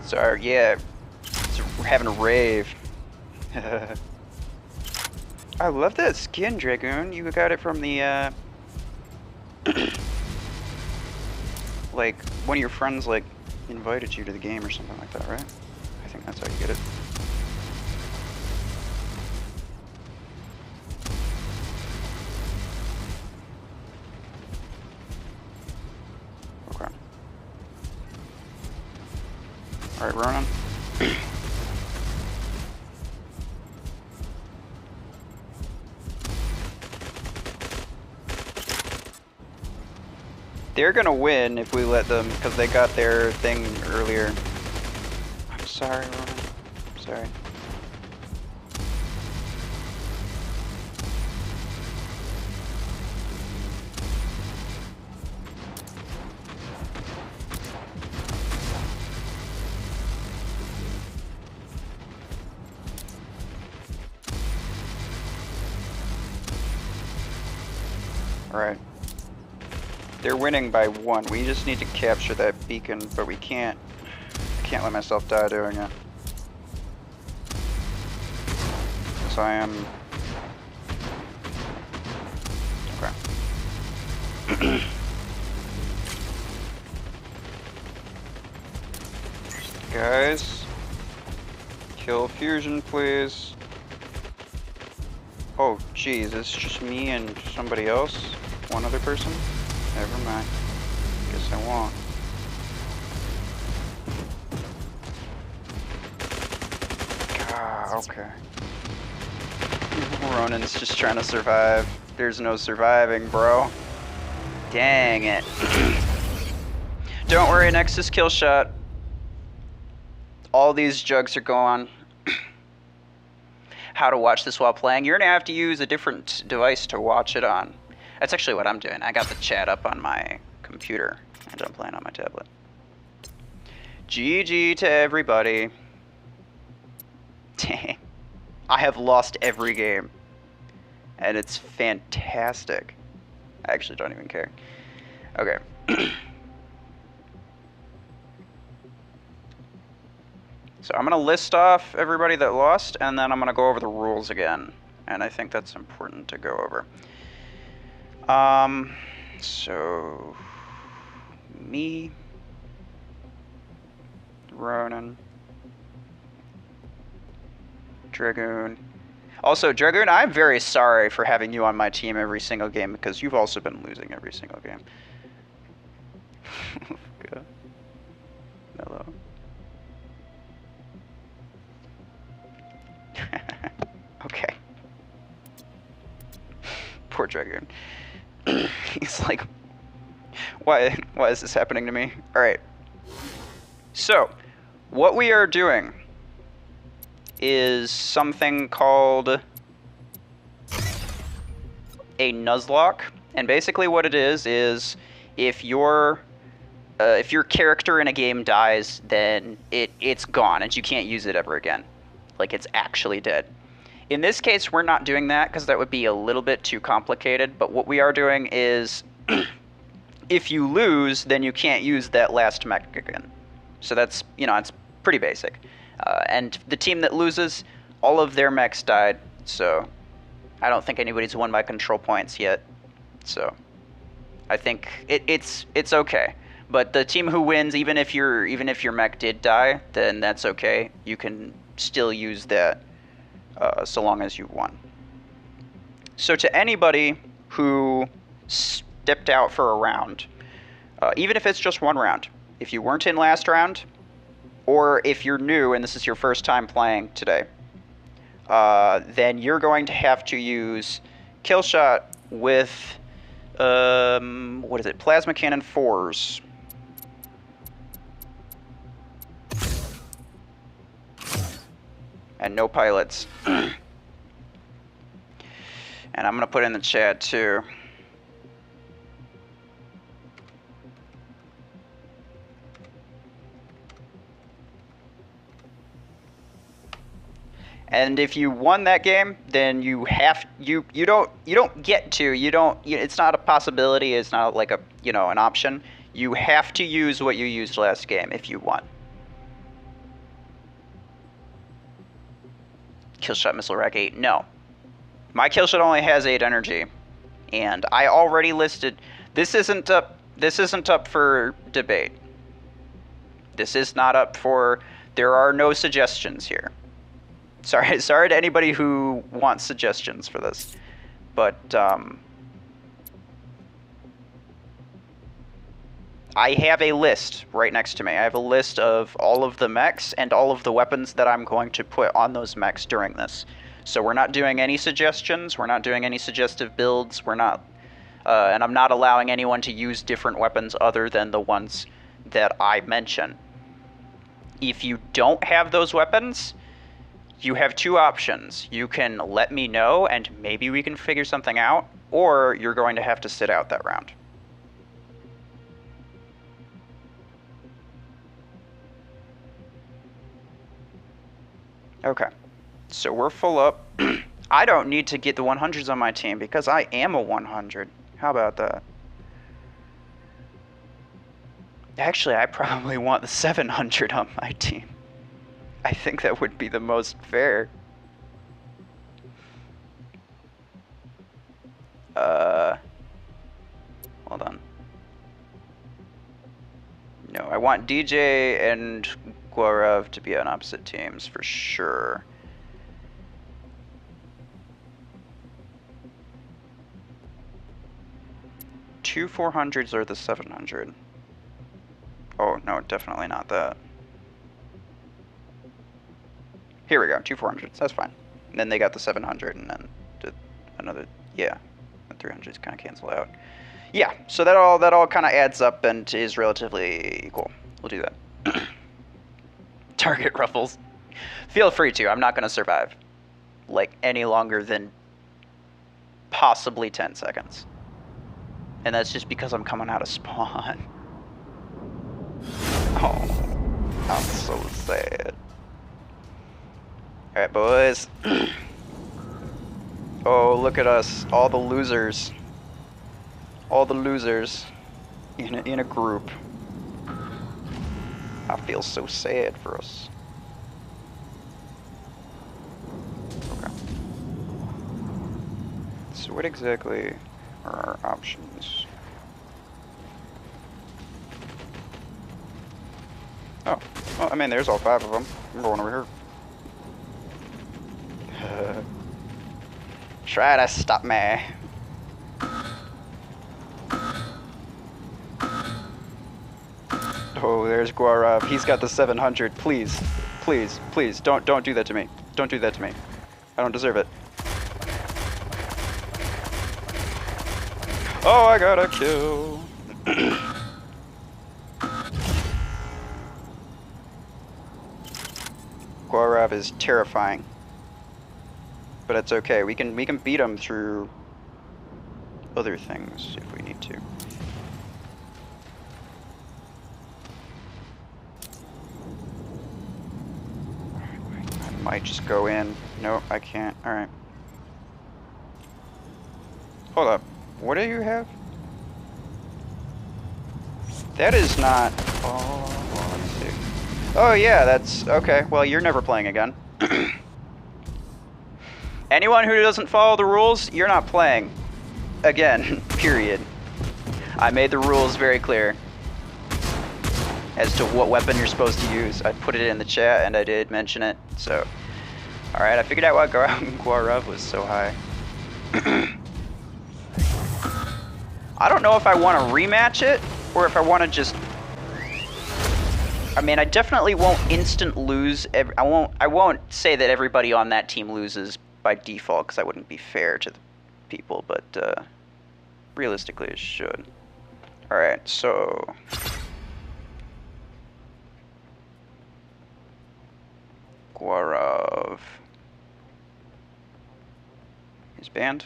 Sorry, yeah. We're having a rave. I love that skin, Dragoon. You got it from the, like, one of your friends, like, invited you to the game or something like that, right? I think that's how you get it. Okay. Alright, Ronan. They're gonna win if we let them, because they got their thing earlier. I'm sorry, Ronan. I'm sorry. Alright. They're winning by 1. We just need to capture that beacon, but we can't. I can't let myself die doing it. So I am. Okay. Guys, kill fusion, please. Oh, geez, it's just me and somebody else? One other person? Never mind. Guess I won't. Ah, okay. Ronan's just trying to survive. There's no surviving, bro. Dang it. Don't worry, Nexus kill shot. All these jugs are gone. How to watch this while playing? You're gonna have to use a different device to watch it on. That's actually what I'm doing. I got the chat up on my computer, and I'm playing on my tablet. GG to everybody. Dang. I have lost every game, and it's fantastic. I actually don't even care. Okay. So I'm going to list off everybody that lost, and then I'm going to go over the rules again. And I think that's important to go over. So, me, Ronan, Dragoon. Also, Dragoon, I'm very sorry for having you on my team every single game because you've also been losing every single game. Good. Hello. Okay. Poor Dragoon. He's like, why is this happening to me? Alright. So, what we are doing is something called a Nuzlocke. And basically what it is if your character in a game dies, then it's gone and you can't use it ever again. Like, it's actually dead. In this case, we're not doing that because that would be a little bit too complicated, but what we are doing is if you lose, then you can't use that last mech again. So that's, it's pretty basic. And the team that loses, all of their mechs died, so I don't think anybody's won by control points yet. So I think it's okay. But the team who wins, even if your mech did die, then that's okay. You can still use that so long as you won. So to anybody who stepped out for a round, even if it's just one round, if you weren't in last round, or if you're new and this is your first time playing today, then you're going to have to use kill shot with what is it? Plasma cannon 4s. And no pilots. And I'm going to put in the chat too. And if you won that game, then it's not a possibility, it's not like an option. You have to use what you used last game if you won. Killshot missile rack 8. No. My killshot only has 8 energy. And I already listed this isn't up for debate. This is not up for there are no suggestions here. Sorry to anybody who wants suggestions for this. But I have a list right next to me. I have a list of all of the mechs and all of the weapons that I'm going to put on those mechs during this. So we're not doing any suggestions. We're not doing any suggestive builds. We're not, and I'm not allowing anyone to use different weapons other than the ones that I mention. If you don't have those weapons, you have two options. You can let me know and maybe we can figure something out, or you're going to have to sit out that round. Okay, so we're full up. I don't need to get the 100s on my team because I am a 100. How about that? Actually, I probably want the 700 on my team. I think that would be the most fair. Hold on. No, I want DJ and Guarev to be on opposite teams for sure. Two 400s or the 700? Oh, no, definitely not that. Here we go, two 400s, that's fine. And then they got the 700 and then another, yeah, the 300s kind of cancel out. Yeah, so that all kind of adds up and is relatively equal. We'll do that. Target Ruffles. Feel free to, I'm not going to survive like any longer than possibly 10 seconds. And that's just because I'm coming out of spawn. Oh, I'm so sad. Alright, boys. Oh, look at us. All the losers. All the losers in a group. I feel so sad for us. Okay. So what exactly are our options? Oh, well, I mean, there's all 5 of them. I'm going over here. Try to stop me. Oh, there's Guarav. He's got the 700. Please, please, please, don't do that to me. Don't do that to me. I don't deserve it. Oh, I got a kill. Guarav is terrifying, but it's okay. We can beat him through other things if we need to. I might just go in. Nope, I can't. All right. Hold up. What do you have? That is not. Oh, well, let's see. Oh yeah, that's okay. Well, you're never playing again. Anyone who doesn't follow the rules, you're not playing again. Period. I made the rules very clear as to what weapon you're supposed to use. I put it in the chat and I did mention it. So, all right, I figured out why Guarav was so high. I don't know if I want to rematch it or if I want to just. I mean, I definitely won't instant lose. I won't say that everybody on that team loses by default because that wouldn't be fair to the people. But realistically, it should. All right, so. Guarav is banned.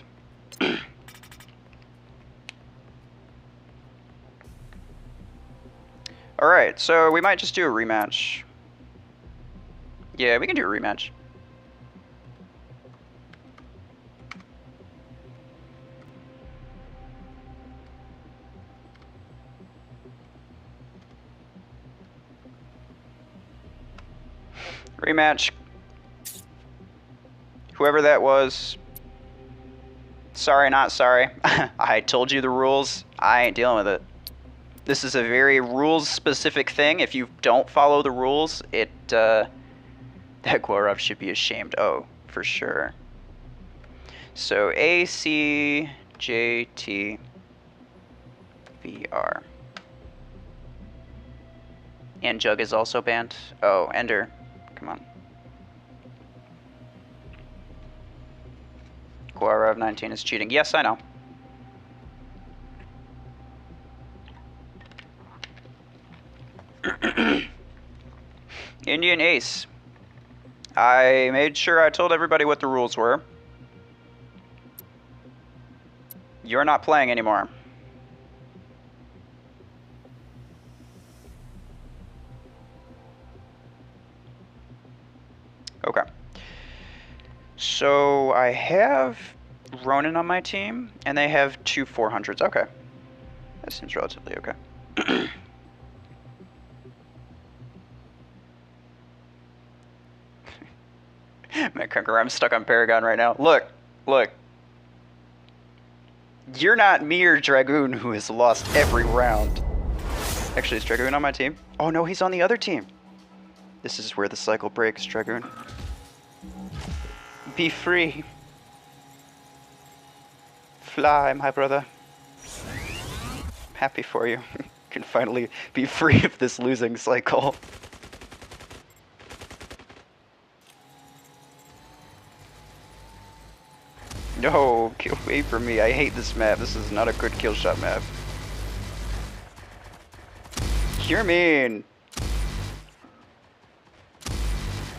Alright, so we might just do a rematch. Yeah, we can do a rematch. Rematch. Whoever that was. Sorry, not sorry. I told you the rules. I ain't dealing with it. This is a very rules-specific thing. If you don't follow the rules, that Guarav should be ashamed. Oh, for sure. So A, C, J, T, V, R. And Jug is also banned. Oh, Ender. Come on. Guarav 19 is cheating. Yes, I know. Indian Ace. I made sure I told everybody what the rules were. You're not playing anymore. Okay. So I have Ronin on my team, and they have 2 400s. Okay. That seems relatively okay. Mech, I'm stuck on Paragon right now. Look, look. You're not me or Dragoon, who has lost every round. Actually, is Dragoon on my team? Oh no, he's on the other team. This is where the cycle breaks, Dragoon. Be free. Fly, my brother. Happy for you. You can finally be free of this losing cycle. No, get away from me. I hate this map. This is not a good kill shot map. You're mean.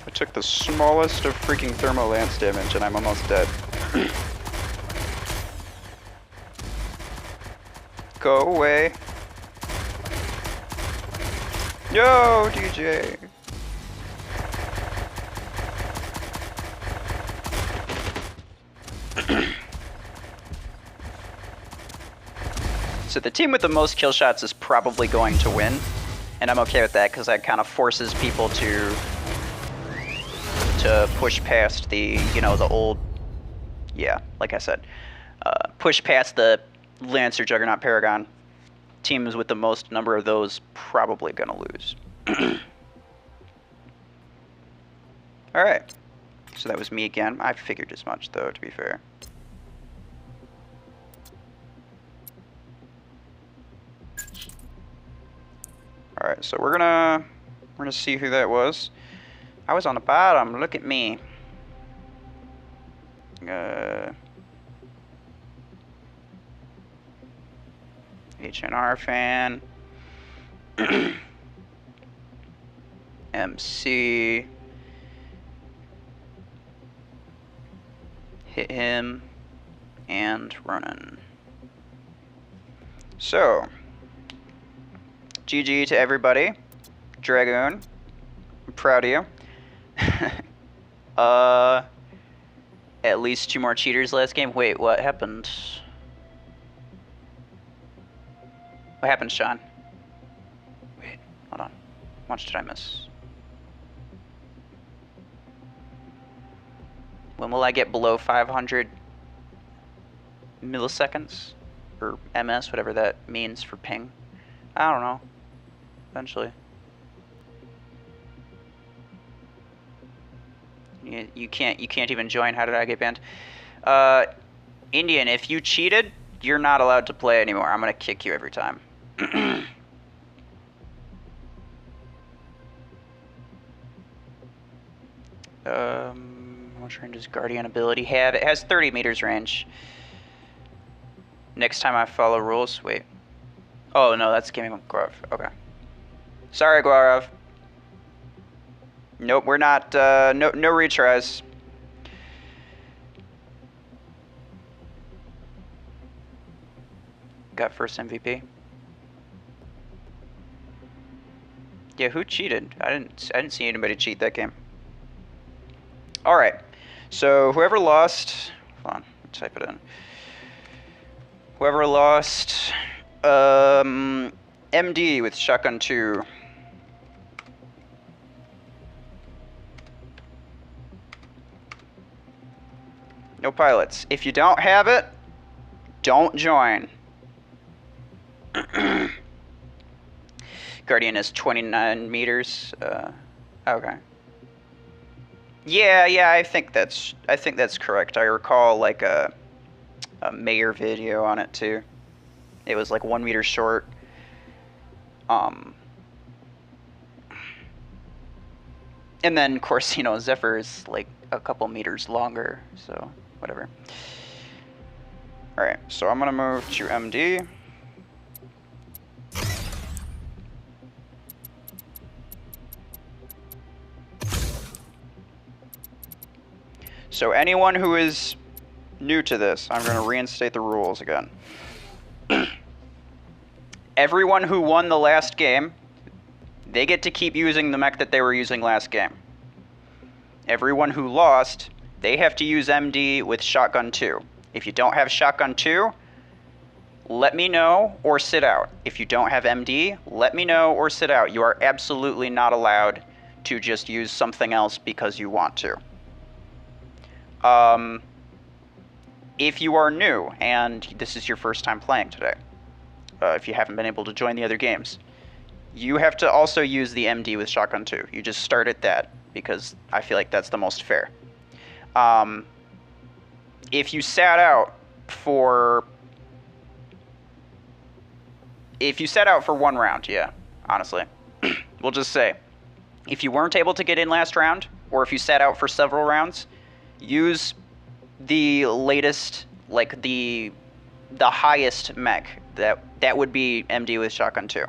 I took the smallest of freaking thermal lance damage and I'm almost dead. Go away. Yo, DJ. So the team with the most kill shots is probably going to win, and I'm okay with that because that kind of forces people to push past the, you know, the old, yeah, like I said, push past the Lancer, Juggernaut, Paragon. Teams with the most number of those probably gonna lose. Alright. So that was me again. I figured as much, though, to be fair. Alright, so we're gonna see who that was. I was on the bottom. Look at me. HNR fan. MC. Hit him. And Ronan. So, GG to everybody. Dragoon, I'm proud of you. At least 2 more cheaters last game. Wait, what happened? What happened, Sean? Wait, hold on. How much did I miss? When will I get below 500 milliseconds? Or ms, whatever that means for ping. I don't know. Eventually. You can't even join. How did I get banned? Indian, if you cheated, you're not allowed to play anymore. I'm gonna kick you every time. How much range does Guardian ability have? It has 30 meters range. Next time I follow rules. Wait. Oh no, that's gaming with Gaurav. Okay. Sorry, Gaurav. Nope, we're not. No retries. Got first MVP. Yeah, who cheated? I didn't see anybody cheat that game. All right. So whoever lost, hold on, type it in. Whoever lost, MD with shotgun 2. No pilots. If you don't have it, don't join. Guardian is 29 meters. Okay. Yeah, I think that's correct. I recall like a mayor video on it too. It was like 1 meter short. And then of course, Zephyr is like a couple meters longer, so whatever. Alright, so I'm gonna move to MD. So anyone who is new to this, I'm going to reinstate the rules again. Everyone who won the last game, they get to keep using the mech that they were using last game. Everyone who lost, they have to use MD with shotgun 2. If you don't have shotgun 2, let me know or sit out. If you don't have MD, let me know or sit out. You are absolutely not allowed to just use something else because you want to. If you are new and this is your first time playing today, if you haven't been able to join the other games, you have to also use the MD with shotgun 2. You just start at that because I feel like that's the most fair. If you sat out for 1 round, yeah, honestly, we'll just say, if you weren't able to get in last round, or if you sat out for several rounds, use the latest, like the highest mech. That would be MD with shotgun 2,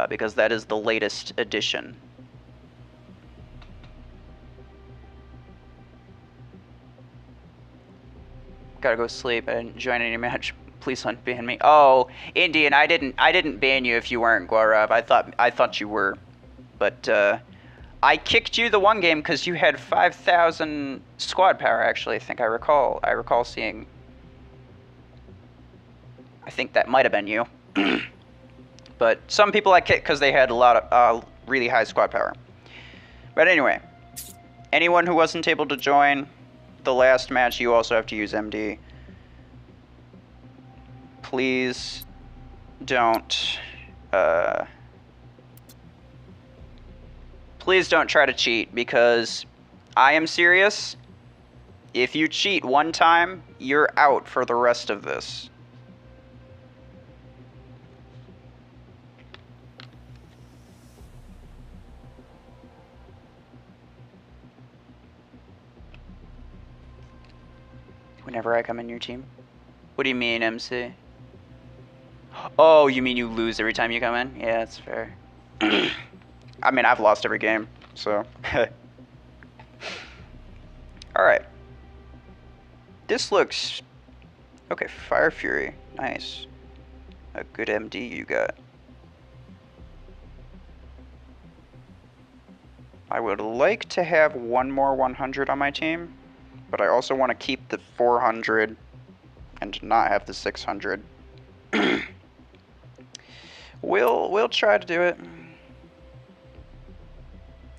because that is the latest edition. Gotta go sleep. I didn't join any match. Please unban me. Oh, Indian, I didn't ban you if you weren't, Gaurav. I thought you were, but I kicked you the one game because you had 5,000 squad power. Actually, I recall seeing. I think that might have been you. But some people I kicked because they had a lot of really high squad power. But anyway, anyone who wasn't able to join the last match, you also have to use MD. Please don't. Please don't try to cheat, because I am serious. If you cheat one time, you're out for the rest of this. Whenever I come in your team? What do you mean, MC? Oh, you mean you lose every time you come in? Yeah, that's fair. I mean, I've lost every game, so. Alright. This looks... Okay, Fire Fury. Nice. A good MD you got. I would like to have one more 100 on my team, but I also want to keep the 400 and not have the 600. We'll try to do it.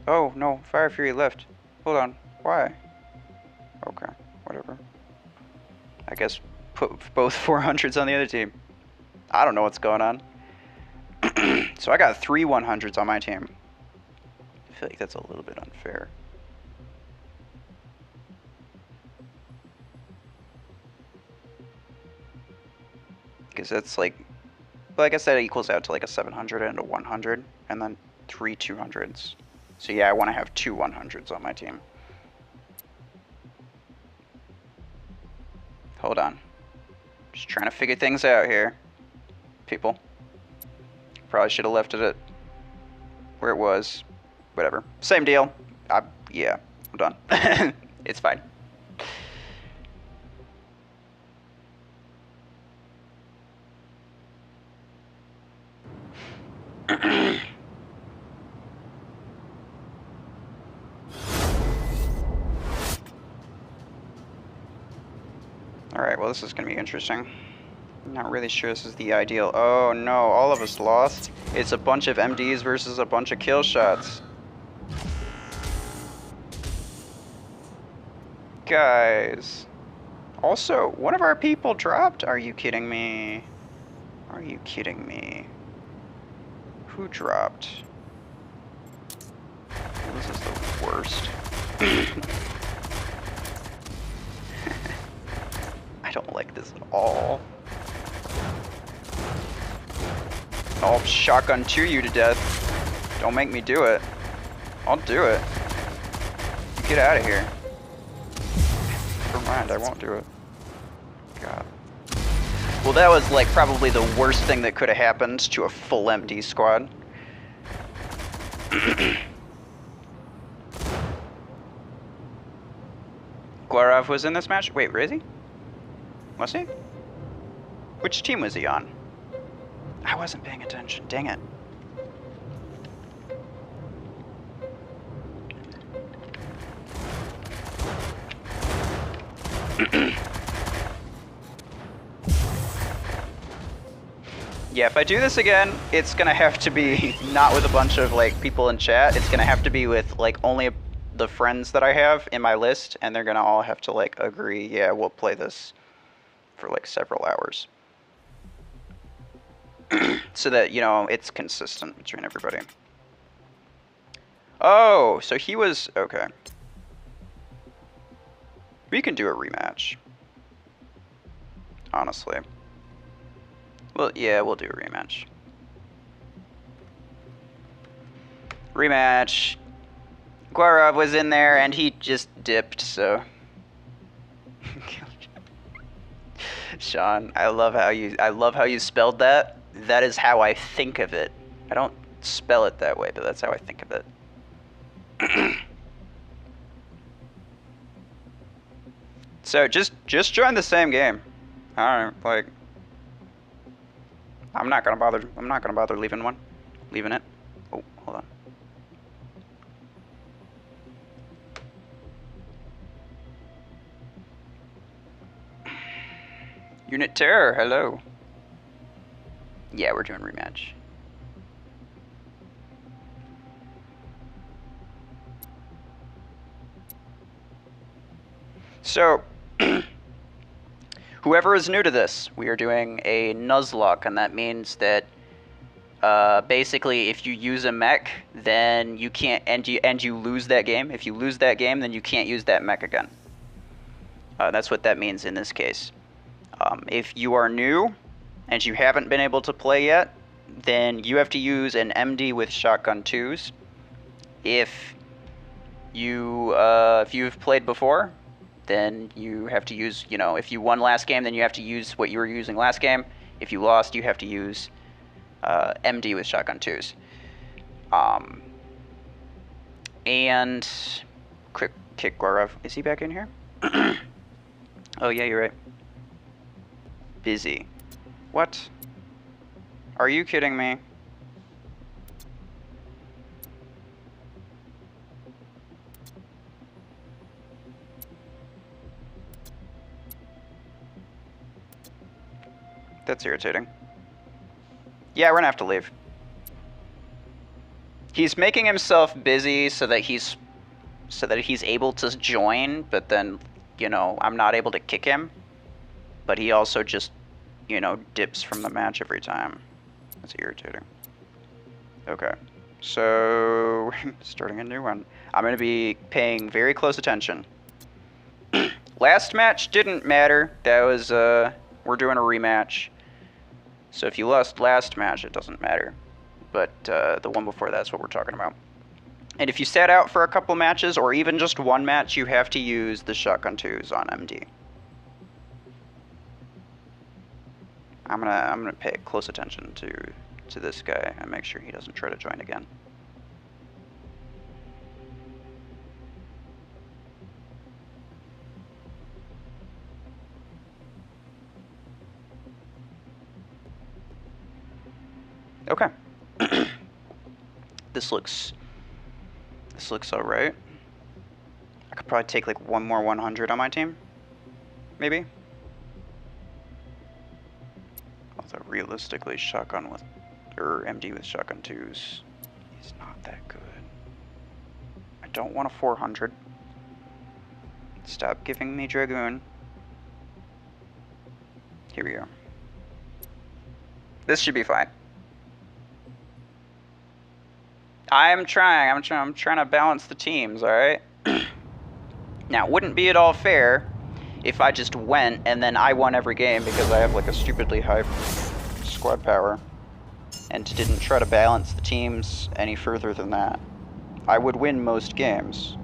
Oh, no. Fire Fury left. Hold on. Why? Okay. Whatever. I guess put both 400s on the other team. I don't know what's going on. So I got 3 100s on my team. I feel like that's a little bit unfair. Because that's like I guess that equals out to like a 700 and a 100, and then 3 200s. So yeah, I want to have 2 100s on my team. Hold on. Just trying to figure things out here, people. Probably should have left it at where it was. Whatever. Same deal. Yeah, I'm done. It's fine. Alright, well this is going to be interesting. I'm not really sure this is the ideal. Oh no, all of us lost. It's a bunch of MDs versus a bunch of kill shots. Guys. Also, one of our people dropped? Are you kidding me? Are you kidding me? Who dropped? This is the worst. I don't like this at all. I'll shotgun to you to death. Don't make me do it. I'll do it. Get out of here. Never mind, I won't do it. God. Well, that was like probably the worst thing that could have happened to a full MD squad. Guarav was in this match? Wait, is he? Was he? Which team was he on? I wasn't paying attention. Dang it. Yeah, if I do this again, it's gonna have to be not with a bunch of like people in chat. It's gonna have to be with like only the friends that I have in my list, and they're gonna all have to like agree, yeah, we'll play this for like several hours. So that, you know, it's consistent between everybody. Oh, so he was... Okay. We can do a rematch. Honestly. Well, yeah, we'll do a rematch. Rematch. Guarav was in there and he just dipped, so... Sean, I love how you spelled that. That is how I think of it. I don't spell it that way, but that's how I think of it. So just join the same game. I don't know, like I'm not gonna bother leaving it. Oh, hold on. Unit Terror, hello. Yeah, we're doing rematch. So, whoever is new to this, we are doing a Nuzlocke, and that means that Basically, if you use a mech, then you can't, and you lose that game. If you lose that game, then you can't use that mech again. That's what that means in this case. If you are new and you haven't been able to play yet, then you have to use an MD with shotgun 2s. If you've played before, then you have to use, if you won last game, then you have to use what you were using last game. If you lost, you have to use MD with shotgun 2s. And quick kick Gorov. Is he back in here? Oh yeah, you're right. Busy. What? Are you kidding me? That's irritating. Yeah, we're gonna have to leave. He's making himself busy so that he's able to join, but then, I'm not able to kick him. But he also just, dips from the match every time. That's irritating. Okay. So, starting a new one. I'm gonna be paying very close attention. Last match didn't matter. That was, we're doing a rematch. So if you lost last match, it doesn't matter. But the one before that's what we're talking about. And if you sat out for a couple matches, or even just one match, you have to use the shotgun 2s on MD. I'm gonna pay close attention to this guy and make sure he doesn't try to join again. Okay. This looks all right. I could probably take like one more 100 on my team, maybe. Although realistically, shotgun with or MD with shotgun 2s is not that good. I don't want a 400. Stop giving me Dragoon. Here we go. This should be fine. I'm trying to balance the teams, alright? Now, it wouldn't be at all fair if I just went and then I won every game because I have like a stupidly high squad power and didn't try to balance the teams any further than that. I would win most games.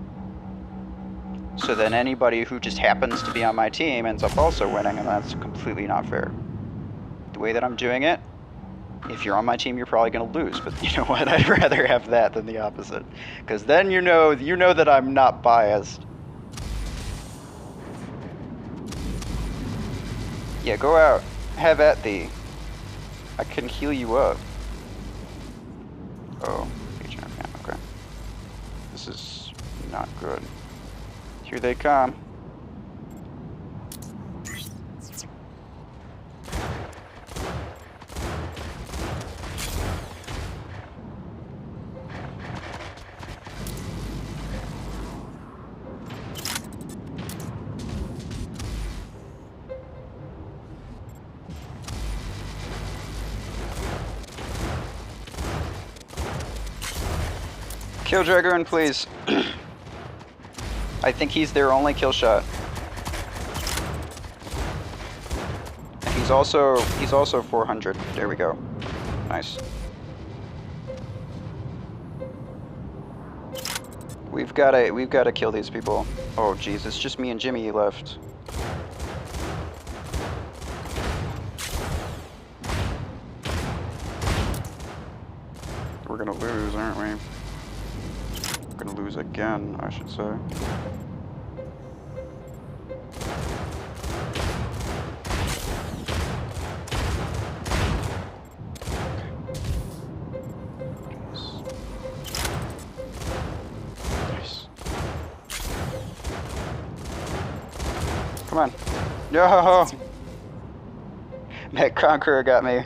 So then anybody who just happens to be on my team ends up also winning, and that's completely not fair. The way that I'm doing it, if you're on my team, you're probably going to lose. But you know what? I'd rather have that than the opposite. Because then you know that I'm not biased. Yeah, go out. Have at thee. I can heal you up. Oh, okay. This is not good. Here they come. Kill Dragoon, please. I think he's their only kill shot. He's also 400. There we go. Nice. We've gotta kill these people. Oh jeez, it's just me and Jimmy left. We're gonna lose, aren't we? Gonna lose again, I should say. Nice. Come on. Yo! Mech Conqueror got me.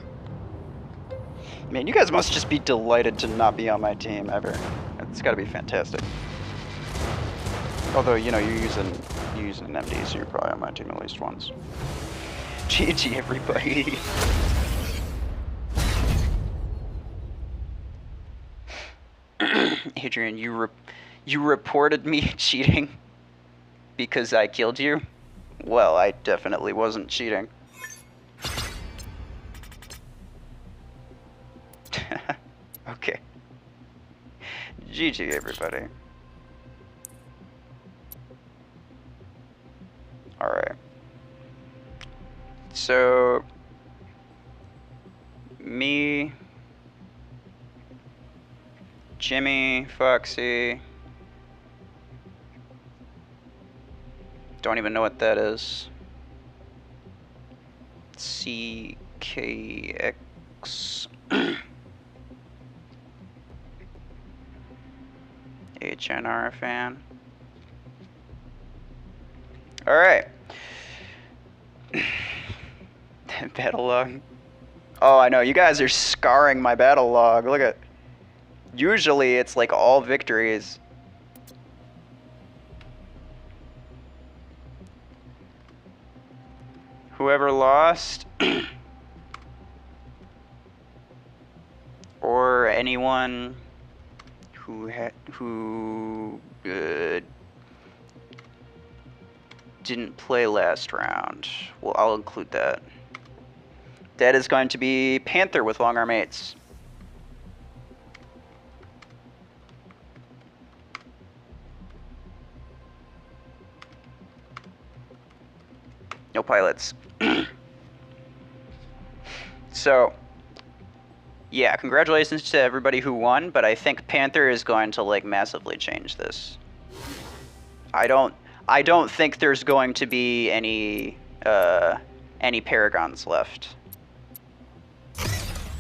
Man, you guys must just be delighted to not be on my team ever. It's gotta be fantastic. Although, you know, you're using an MD, so you're probably on my team at least once. GG, everybody. Adrian, you reported me cheating because I killed you? Well, I definitely wasn't cheating. Okay. GG, everybody. Alright. So, me, Jimmy, Foxy, don't even know what that is. CKX. HNR fan. Alright. Battle log. Oh, I know. You guys are scarring my battle log. Look at. Usually it's like all victories. Whoever lost. Or anyone who didn't play last round. Well, I'll include that. That is going to be Panther with long arm 8s. No pilots. So, yeah, congratulations to everybody who won, but I think Panther is going to like massively change this. I don't think there's going to be any Paragons left.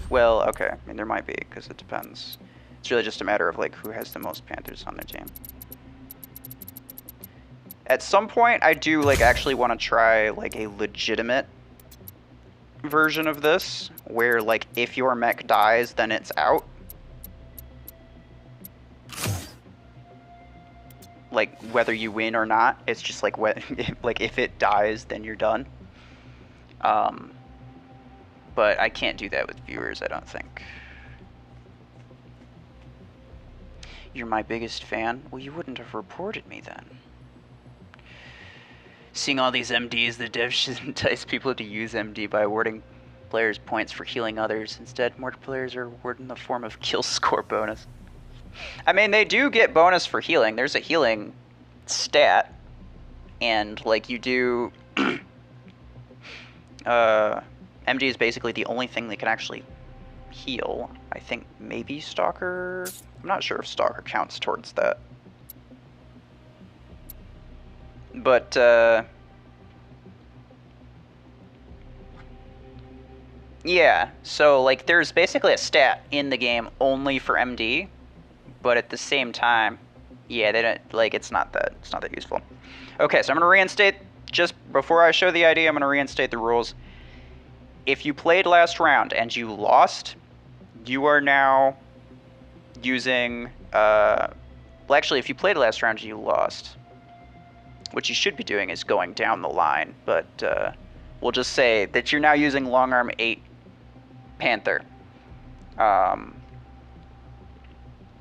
Well, okay. I mean, there might be, because it depends. It's really just a matter of, like, who has the most Panthers on their team. At some point, I do, like, actually want to try, like, a legitimate version of this, where, like, if your mech dies, then it's out. Like, whether you win or not, it's just, like, like, if it dies, then you're done. But I can't do that with viewers, I don't think. You're my biggest fan? Well, you wouldn't have reported me then. Seeing all these MDs, the devs should entice people to use MD by awarding players points for healing others. Instead, more players are awarded in the form of kill score bonus. I mean, they do get bonus for healing. There's a healing stat. And, like, you do... MD is basically the only thing that can actually heal. I think maybe Stalker... I'm not sure if Stalker counts towards that. But, yeah, so, like, there's basically a stat in the game only for MD, but at the same time, yeah, they don't, like, it's not that useful. Okay, so I'm going to reinstate, just before I show the ID, I'm going to reinstate the rules. If you played last round and you lost, you are now using, well, actually, if you played last round and you lost, what you should be doing is going down the line, but we'll just say that you're now using long arm 8 Panther.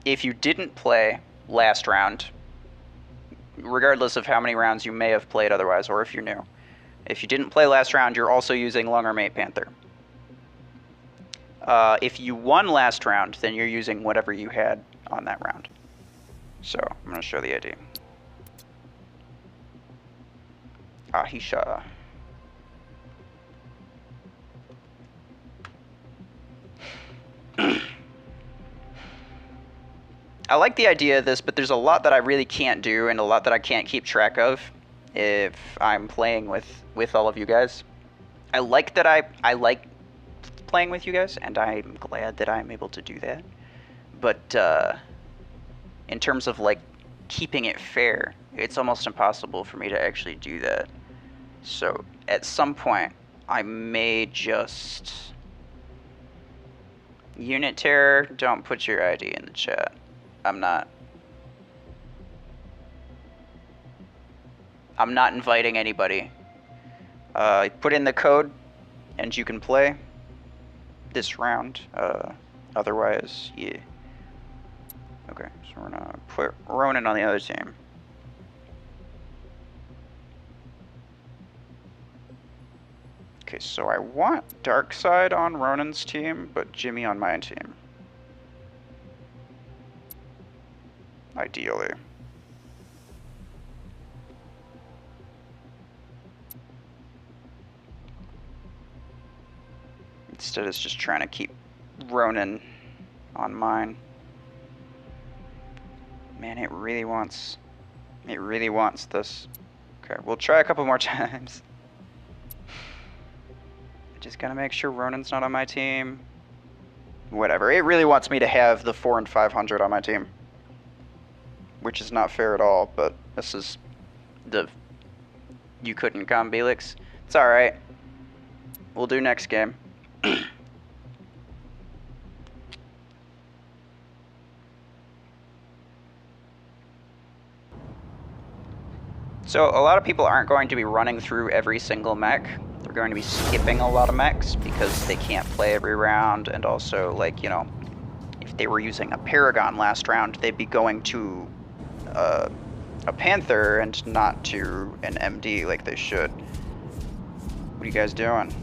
If you didn't play last round, regardless of how many rounds you may have played otherwise, or if you're new, if you didn't play last round, you're also using long arm 8 Panther. If you won last round, then you're using whatever you had on that round. So I'm going to show the ID. Ahisha. I like the idea of this, but there's a lot that I really can't do and a lot that I can't keep track of if I'm playing with all of you guys. I like that I like playing with you guys, and I'm glad that I'm able to do that. But in terms of like keeping it fair, it's almost impossible for me to actually do that. So at some point, I may just... Unit Terror, don't put your ID in the chat. I'm not inviting anybody. Put in the code, and you can play this round. Otherwise, yeah. Okay, so we're gonna put Ronan on the other team. Okay, so I want Darkseid on Ronan's team, but Jimmy on my team. Ideally. Instead, it's just trying to keep Ronan on mine. Man, it really wants this. Okay, we'll try a couple more times. Just gotta make sure Ronan's not on my team. Whatever, it really wants me to have the 4 and 500 on my team. Which is not fair at all, but this is the... You couldn't come, Belix. It's alright. We'll do next game. So a lot of people aren't going to be running through every single mech. They're going to be skipping a lot of mechs because they can't play every round, and also, like, you know, if they were using a Paragon last round, they'd be going to a Panther and not to an MD like they should. What are you guys doing?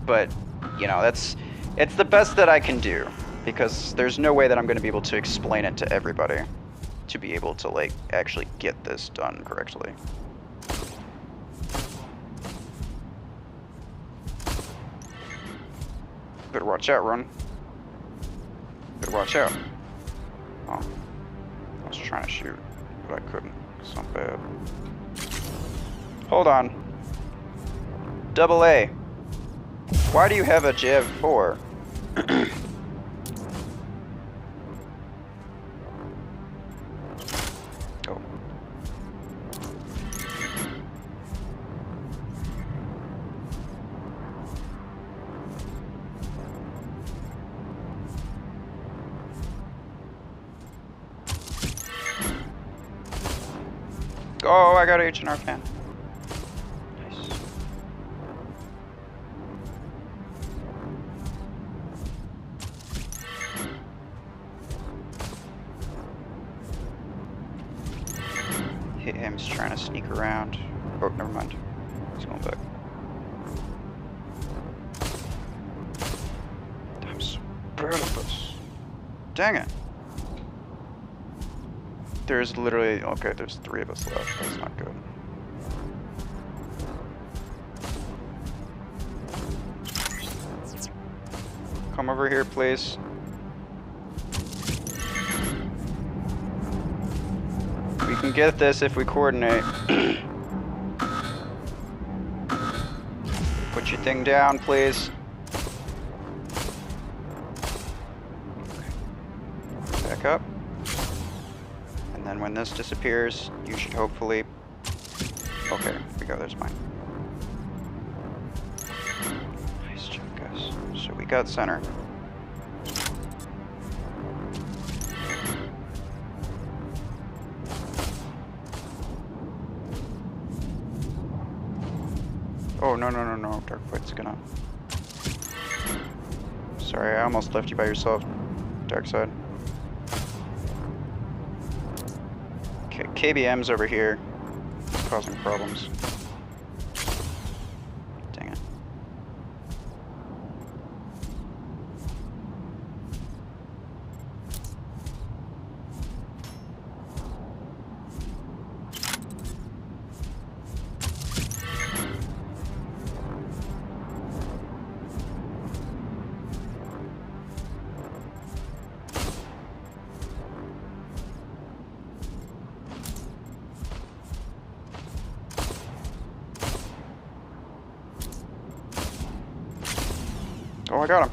But, you know, it's the best that I can do, because there's no way that I'm going to be able to explain it to everybody to be able to, like, actually get this done correctly. Better watch out, Ron. Better watch out. Oh. I was trying to shoot, but I couldn't. It's not bad. Hold on. Double A. Why do you have a Jav 4? Oh. Oh, I got a H&R fan. Nice. Hit him, he's trying to sneak around. Oh, never mind. He's going back. I'm so bad at this. Dang it. There's literally, okay, there's 3 of us left. That's not good. Come over here, please. We can get this if we coordinate. Put your thing down, please. Back up. And then when this disappears, you should hopefully... Okay, here we go, there's mine. Nice job, guys. So we got center. Oh, no, no, no, no. Darkfight's gonna... Sorry, I almost left you by yourself, Darkseid. KBM's over here, causing problems. Dang it. Oh, I got him.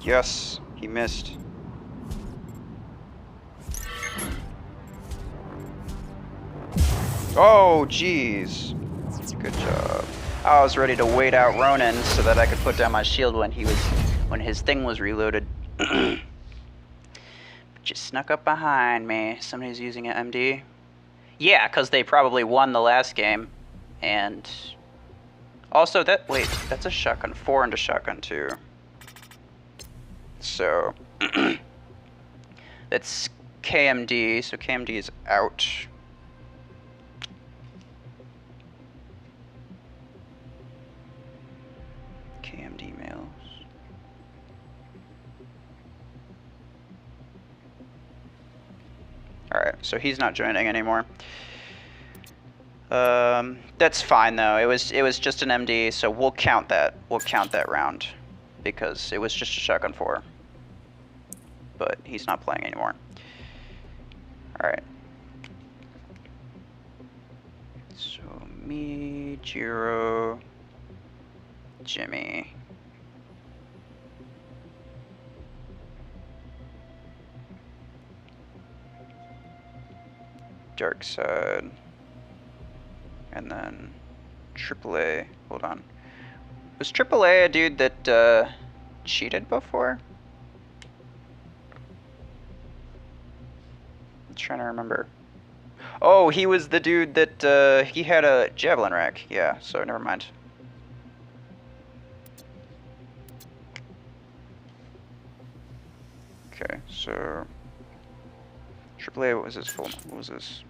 Yes, he missed. Oh, jeez. Good job. I was ready to wait out Ronan so that I could put down my shield when his thing was reloaded. Just snuck up behind me. Somebody's using an MD. Yeah, because they probably won the last game. And also wait, that's a shotgun. 4 into shotgun too. So that's KMD. So KMD is out. KMD males. Alright, so he's not joining anymore. That's fine though. It was just an MD, so we'll count that. We'll count that round because it was just a shotgun 4. But he's not playing anymore. Alright. So me, Jiro, Jimmy. Dark Side. And then AAA. Hold on. Was AAA a dude that cheated before? I'm trying to remember. Oh, he was the dude that he had a javelin rack. Yeah, so never mind. Okay, so AAA, what was his full? What was this?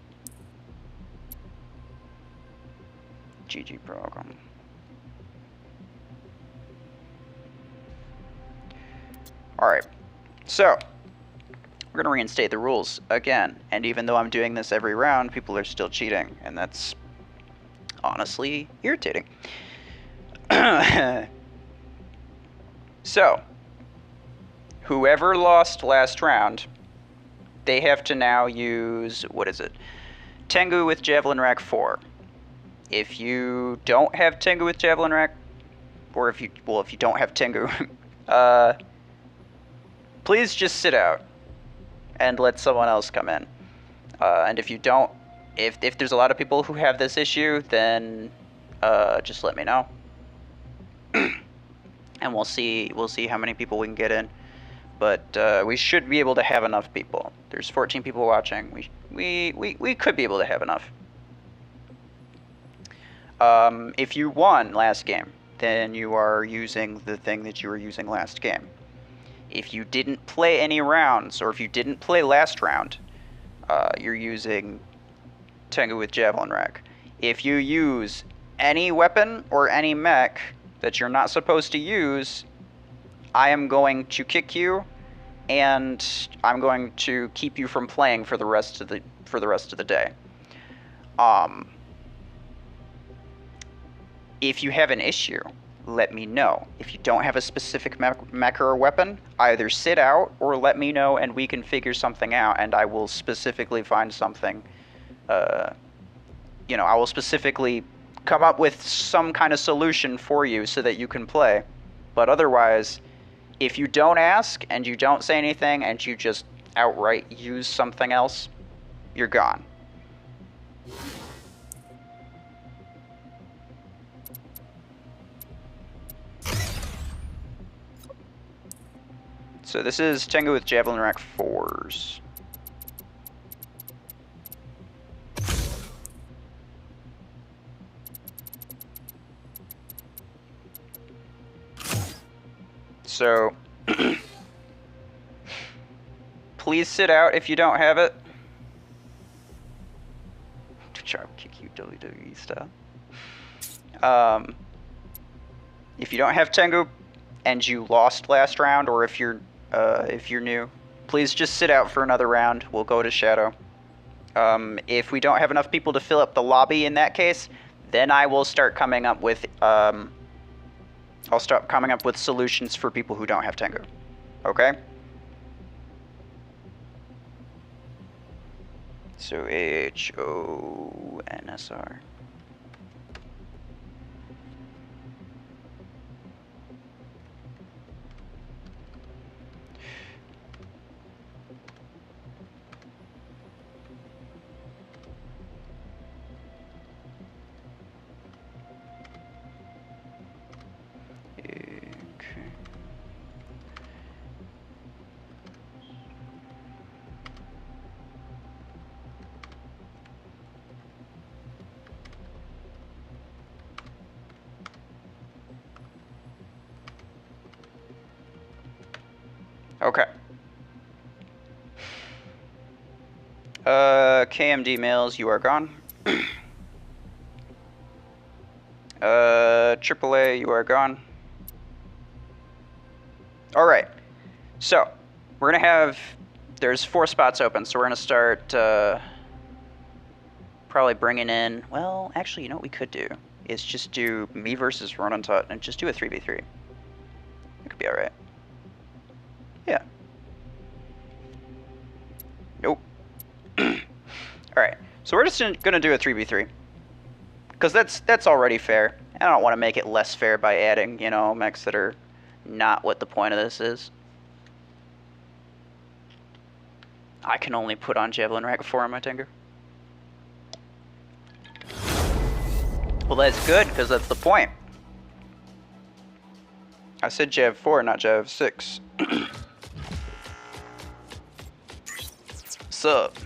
GG program. Alright, so we're gonna reinstate the rules again, and even though I'm doing this every round, people are still cheating, and that's honestly irritating. So, whoever lost last round, they have to now use, what is it? Tengu with Javelin Rack 4. If you don't have Tengu with Javelin Rack, or if you don't have Tengu, please just sit out and let someone else come in. And if you don't, if there's a lot of people who have this issue, then just let me know. And we'll see how many people we can get in. But we should be able to have enough people. There's 14 people watching. We could be able to have enough. If you won last game, then you are using the thing that you were using last game. If you didn't play any rounds, or if you didn't play last round, you're using Tengu with Javelin Rack. If you use any weapon or any mech that you're not supposed to use, I am going to kick you, and I'm going to keep you from playing for the rest of the day. If you have an issue, let me know. If you don't have a specific mech or weapon, either sit out or let me know and we can figure something out, and I will specifically find something. I will specifically come up with some kind of solution for you so that you can play. But otherwise, if you don't ask and you don't say anything and you just outright use something else, you're gone. So this is Tengu with Javelin Rack 4s. So please sit out if you don't have it. To try to kick you WWE style. If you don't have Tengu and you lost last round, or if you're new, please just sit out for another round. We'll go to Shadow. If we don't have enough people to fill up the lobby in that case, then I will start coming up with solutions for people who don't have Tengu. Okay? So HONSR. Okay. KMD males, you are gone. AAA, you are gone. All right. So we're gonna have. There's 4 spots open, so we're gonna start probably bringing in. Well, actually, you know what we could do is just do me versus Run Untaught and just do a 3v3. It could be all right. Yeah. Nope. All right. So we're just gonna do a 3v3 because that's already fair. I don't want to make it less fair by adding, you know, mechs that are not what the point of this is. I can only put on Javelin rank 4 on my Tengu. Well, that's good, because that's the point. I said Jav 4, not Jav 6. Sup?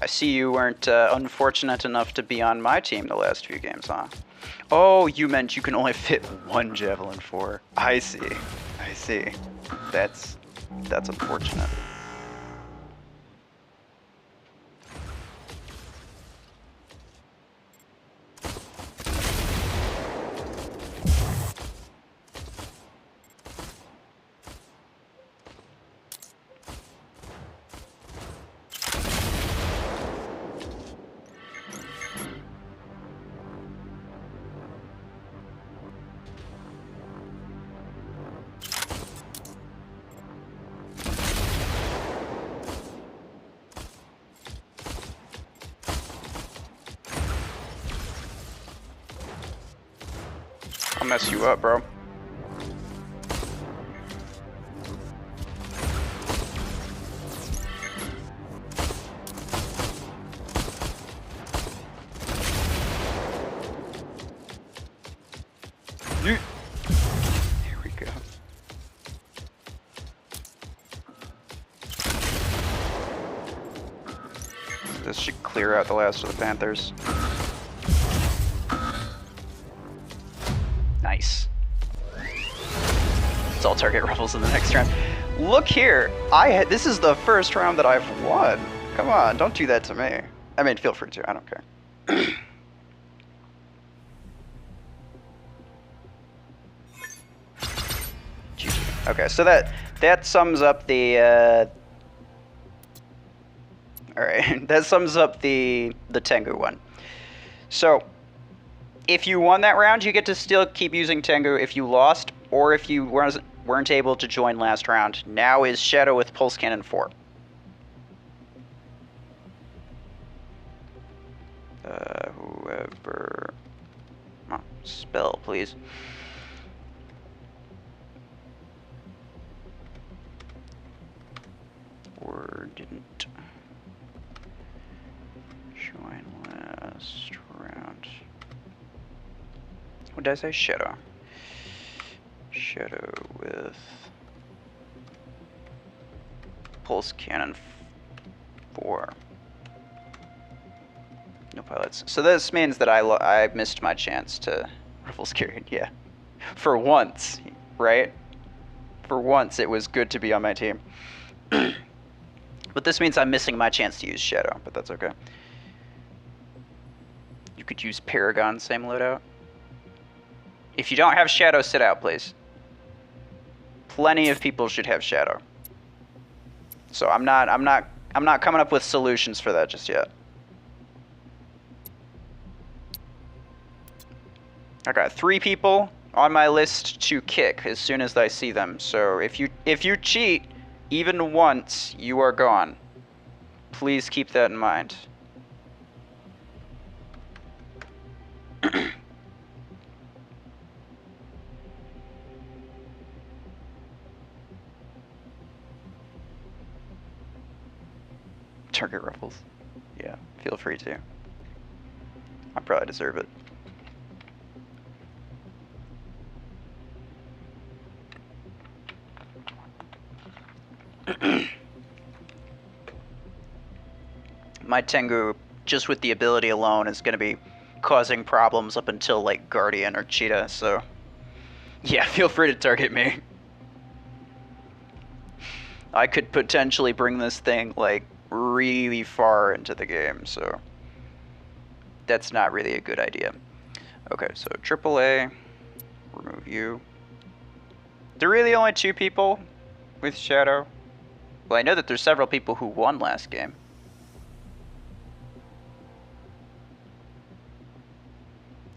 I see you weren't unfortunate enough to be on my team the last few games, huh? Oh, you meant you can only fit 1 Javelin 4. I see. I see. That's unfortunate. I'll mess you up, bro. Here we go. This should clear out the last of the Panthers. Nice. Let's all target Ruffles in the next round. Look here! This is the first round that I've won. Come on, don't do that to me. I mean, feel free to. I don't care. Okay, so that sums up the. All right, that sums up the Tengu one. So, if you won that round, you get to still keep using Tengu. If you lost, or if you weren't able to join last round, now is Shadow with Pulse Cannon 4. Whoever... Oh, spell, please. Or didn't join last round. What did I say? Shadow. Shadow with Pulse Cannon 4. No pilots. So this means that I missed my chance to Ruffles carried. Yeah. For once, right? For once, it was good to be on my team. But this means I'm missing my chance to use Shadow, but that's okay. You could use Paragon, same loadout. If you don't have Shadow, sit out, please. Plenty of people should have Shadow. So I'm not coming up with solutions for that just yet. I got 3 people on my list to kick as soon as I see them. So if you cheat even once, you are gone. Please keep that in mind. Target Ruffles. Yeah, feel free to. I probably deserve it. My Tengu, just with the ability alone, is going to be causing problems up until, like, Guardian or Cheetah, so... Yeah, feel free to target me. I could potentially bring this thing, like, really far into the game, so that's not really a good idea. Okay, so AAA, remove you. There are really only 2 people with Shadow. Well, I know that there's several people who won last game.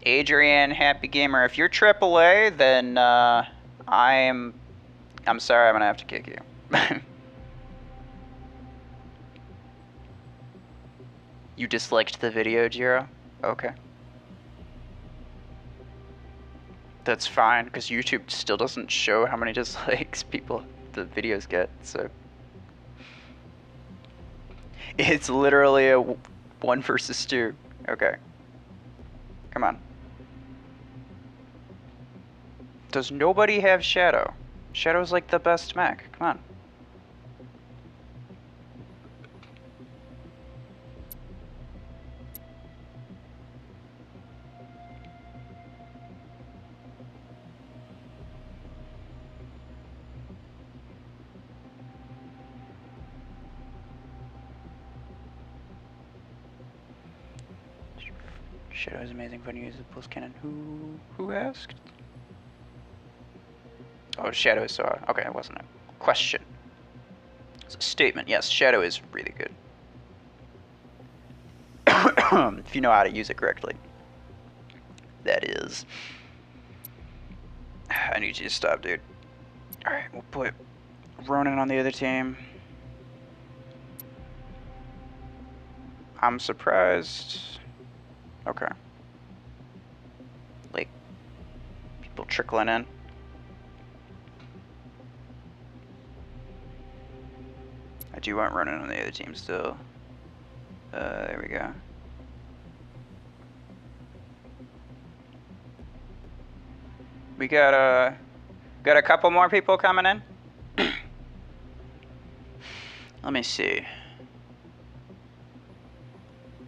Adrian, Happy Gamer, if you're AAA, then I'm sorry, I'm gonna have to kick you. You disliked the video, Jiro? Okay. That's fine, because YouTube still doesn't show how many dislikes the videos get, so. It's literally a 1 versus 2. Okay. Come on. Does nobody have Shadow? Shadow's like the best mech. Come on. Shadow is amazing when you use the pulse cannon. Who asked? Oh, Shadow is so... Okay, it wasn't a question. It's a statement. Yes, Shadow is really good. If you know how to use it correctly. That is. I need you to stop, dude. Alright, we'll put Ronan on the other team. I'm surprised. Okay. Like, people trickling in. I do want Ronan on the other team still. There we go. We got a couple more people coming in. Let me see.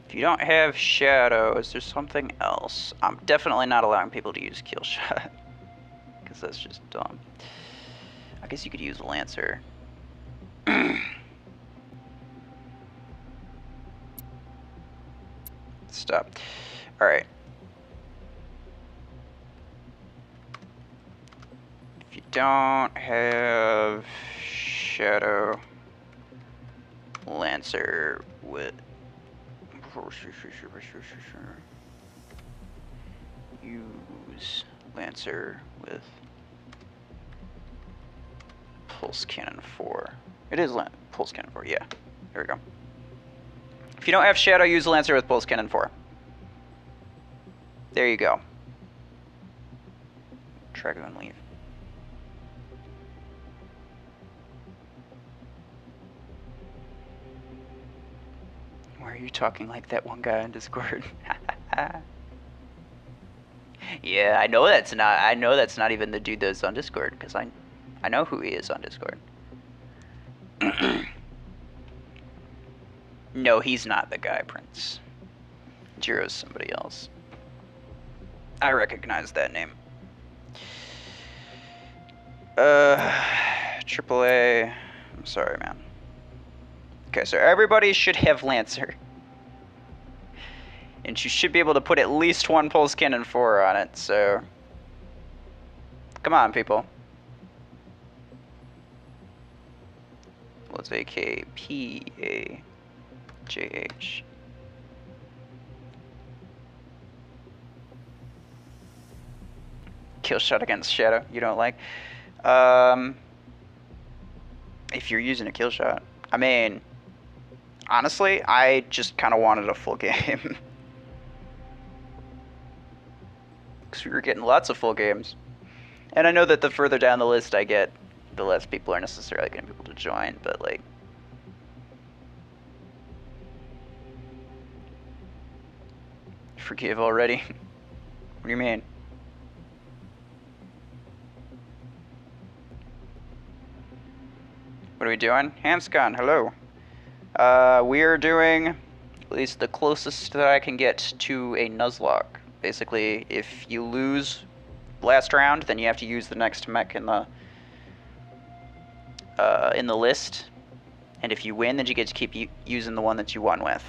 If you don't have Shadow, is there something else? I'm definitely not allowing people to use Kill Shot. Because that's just dumb. I guess you could use Lancer. Stop. Alright. If you don't have Shadow, Lancer with... Use Lancer with Pulse Cannon 4. It is Pulse Cannon 4, yeah. There we go. If you don't have Shadow, use Lancer with Pulse Cannon 4. There you go. Try to leave. Why are you talking like that one guy on Discord? Yeah, I know that's not even the dude that's on Discord, because I know who he is on Discord. No, he's not the guy, Prince. Jiro's somebody else. I recognize that name. AAA. I'm sorry, man. Okay, so everybody should have Lancer. And you should be able to put at least 1 Pulse Cannon 4 on it, so... Come on, people. What's AKPAJH? Kill shot against Shadow, you don't like? If you're using a kill shot. I mean, honestly, I just kind of wanted a full game. Because we were getting lots of full games. And I know that the further down the list I get, the less people are necessarily going to be able to join, but like... Forgive already? What do you mean? What are we doing? Hamscon, hello. We are doing at least the closest that I can get to a Nuzlocke. Basically, if you lose last round, then you have to use the next mech in the in the list, and if you win, then you get to keep using the one that you won with.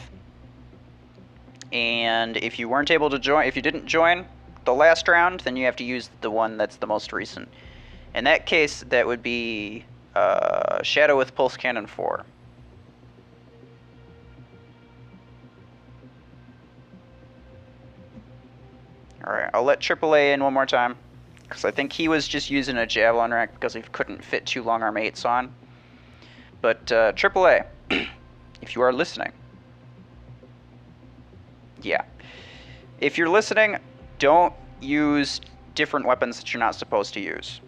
And if you weren't able to join, if you didn't join the last round, then you have to use the one that's the most recent. In that case, that would be Shadow with Pulse Cannon 4. Alright, I'll let AAA in one more time, because I think he was just using a Javelin rack because he couldn't fit 2 long arm 8s on. But AAA, if you are listening, yeah. If you're listening, don't use different weapons that you're not supposed to use.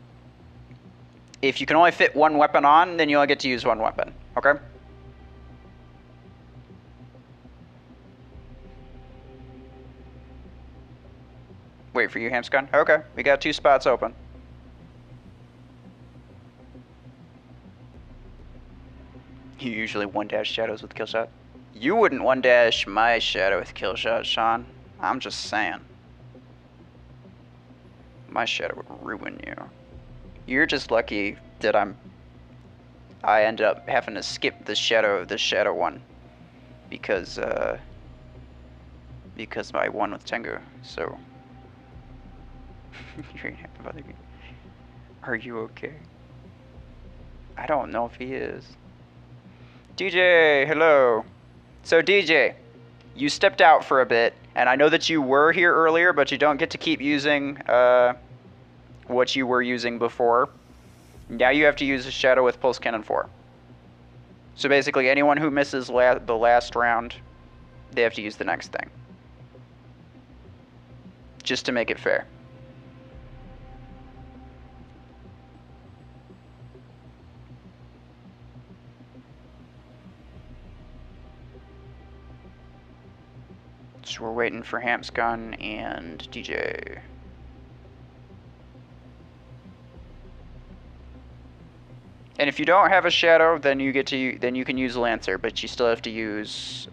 If you can only fit 1 weapon on, then you only get to use 1 weapon, okay? Wait for you, Hamscon. Okay, we got 2 spots open. You usually 1-dash shadows with Killshot. You wouldn't 1-dash my shadow with Killshot, Sean. I'm just saying. My shadow would ruin you. You're just lucky that I end up having to skip the shadow one. Because I won with Tengu, so. You're happy about the game. Are you okay? I don't know if he is. DJ, hello. So DJ, you stepped out for a bit, and I know that you were here earlier, but you don't get to keep using what you were using before. Now you have to use a Shadow with Pulse Cannon 4. So basically, anyone who misses the last round, they have to use the next thing. Just to make it fair. So we're waiting for Hamscon and DJ. And if you don't have a shadow, then you can use Lancer, but you still have to use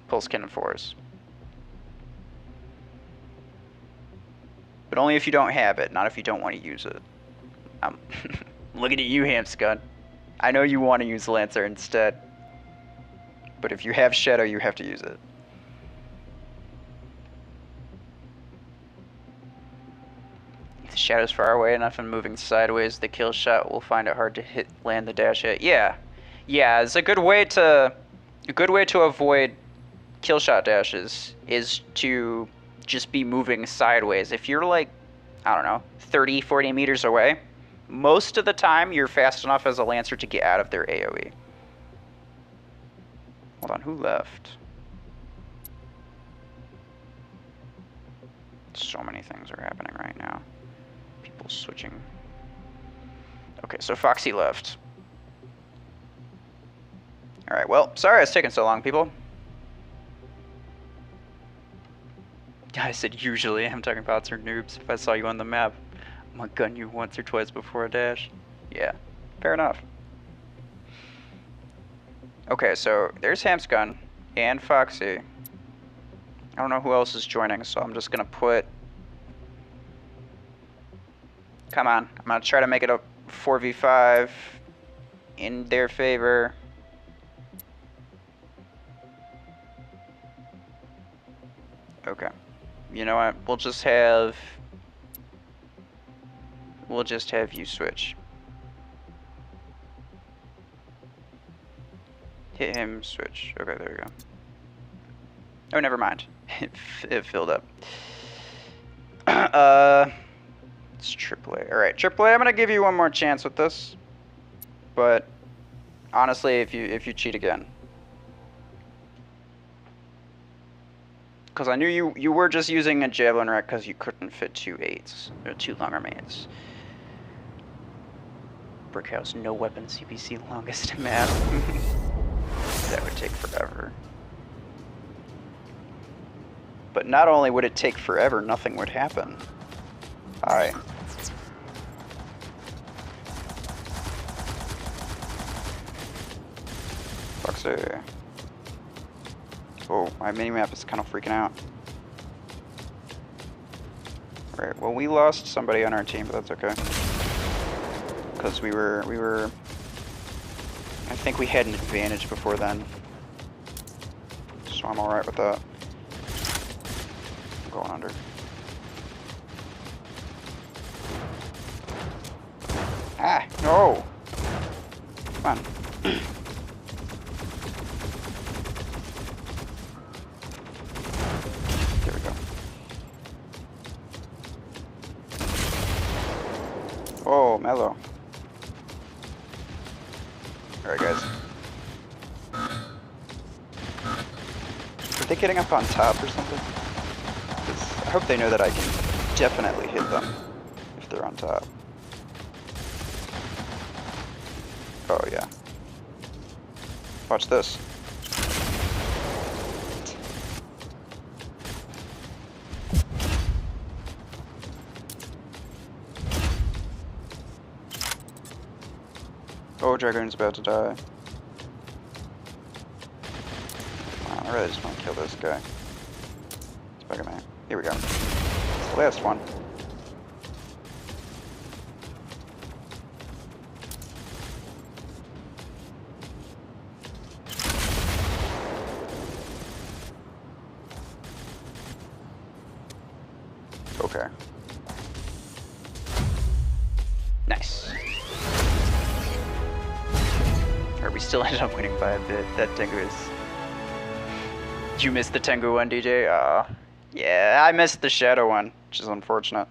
Pulse Cannon 4s. But only if you don't have it, not if you don't want to use it. I'm looking at you, Hamscon. I know you want to use Lancer instead. But if you have shadow, you have to use it. If the shadow's far away enough and moving sideways, the kill shot will find it hard to land the dash hit. Yeah, it's a good way to avoid kill shot dashes is to just be moving sideways. If you're like, I don't know, 30, 40 meters away, most of the time you're fast enough as a Lancer to get out of their AoE. Hold on, who left? So many things are happening right now. People switching. Okay, so Foxy left. Alright, well, sorry it's taking so long, people. I said usually, I'm talking bots or noobs. If I saw you on the map, I'm gonna gun you once or twice before a dash. Yeah, fair enough. Okay, so there's Hamscon and Foxy. I don't know who else is joining, so I'm just gonna put... Come on, I'm gonna try to make it a 4v5 in their favor. Okay. You know what? We'll just have you switch. Hit him, switch. Okay, there we go. Oh, never mind. It filled up. It's AAA. Alright, AAA, I'm gonna give you one more chance with this. But honestly, if you cheat again. Because I knew you were just using a Javelin rack because you couldn't fit 2 8s. Or 2 longer mains. Brickhouse, no weapon CPC longest map. That would take forever. But not only would it take forever, nothing would happen. Hi. Foxy. Oh, my minimap is kind of freaking out. Right, well we lost somebody on our team, but that's okay. Because we were I think we had an advantage before then. So I'm alright with that. I'm going under. Ah, no! Come on. There we go. Oh, mellow. Alright, guys. Are they getting up on top or something? 'Cause I hope they know that I can definitely hit them if they're on top. Oh, yeah. Watch this. Oh, Dragoon's about to die. Wow, I really just want to kill this guy. Spider-Man. Here we go. It's the last one. Okay. Nice. Or we still ended up winning by a bit. That Tengu is... Did you miss the Tengu one, DJ? Yeah, I missed the Shadow one, which is unfortunate.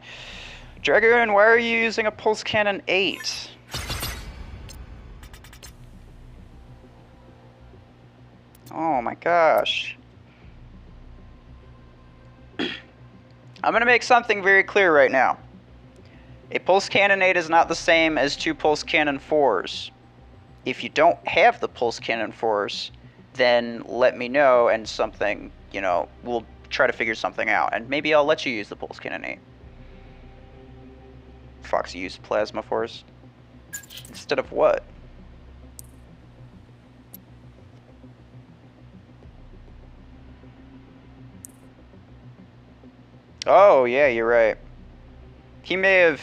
Dragoon, why are you using a Pulse Cannon 8? Oh my gosh. I'm gonna make something very clear right now. A Pulse Cannon 8 is not the same as two Pulse Cannon 4s. If you don't have the Pulse Cannon 4s, then let me know and something, you know, we'll try to figure something out. And maybe I'll let you use the Pulse Cannon 8. Foxy used Plasma Force. Instead of what? Oh, yeah, you're right. He may have...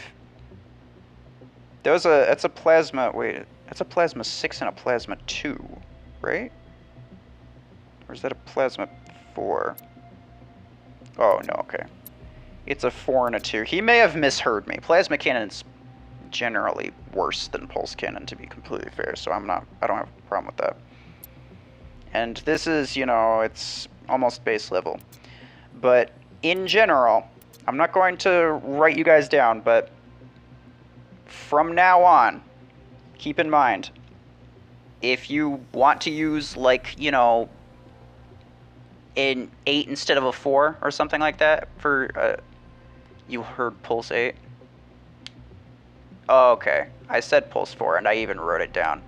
That's a Plasma... Wait, that's a Plasma 6 and a Plasma 2, right? Or is that a Plasma 4? Oh, no, okay. It's a 4 and a 2. He may have misheard me. Plasma Cannon's generally worse than Pulse Cannon, to be completely fair, so I don't have a problem with that. And this is, you know, it's almost base level. But in general, I'm not going to write you guys down, but from now on, keep in mind, if you want to use, like, you know, an 8 instead of a 4 or something like that for, you heard Pulse 8? Oh, okay. I said Pulse 4, and I even wrote it down.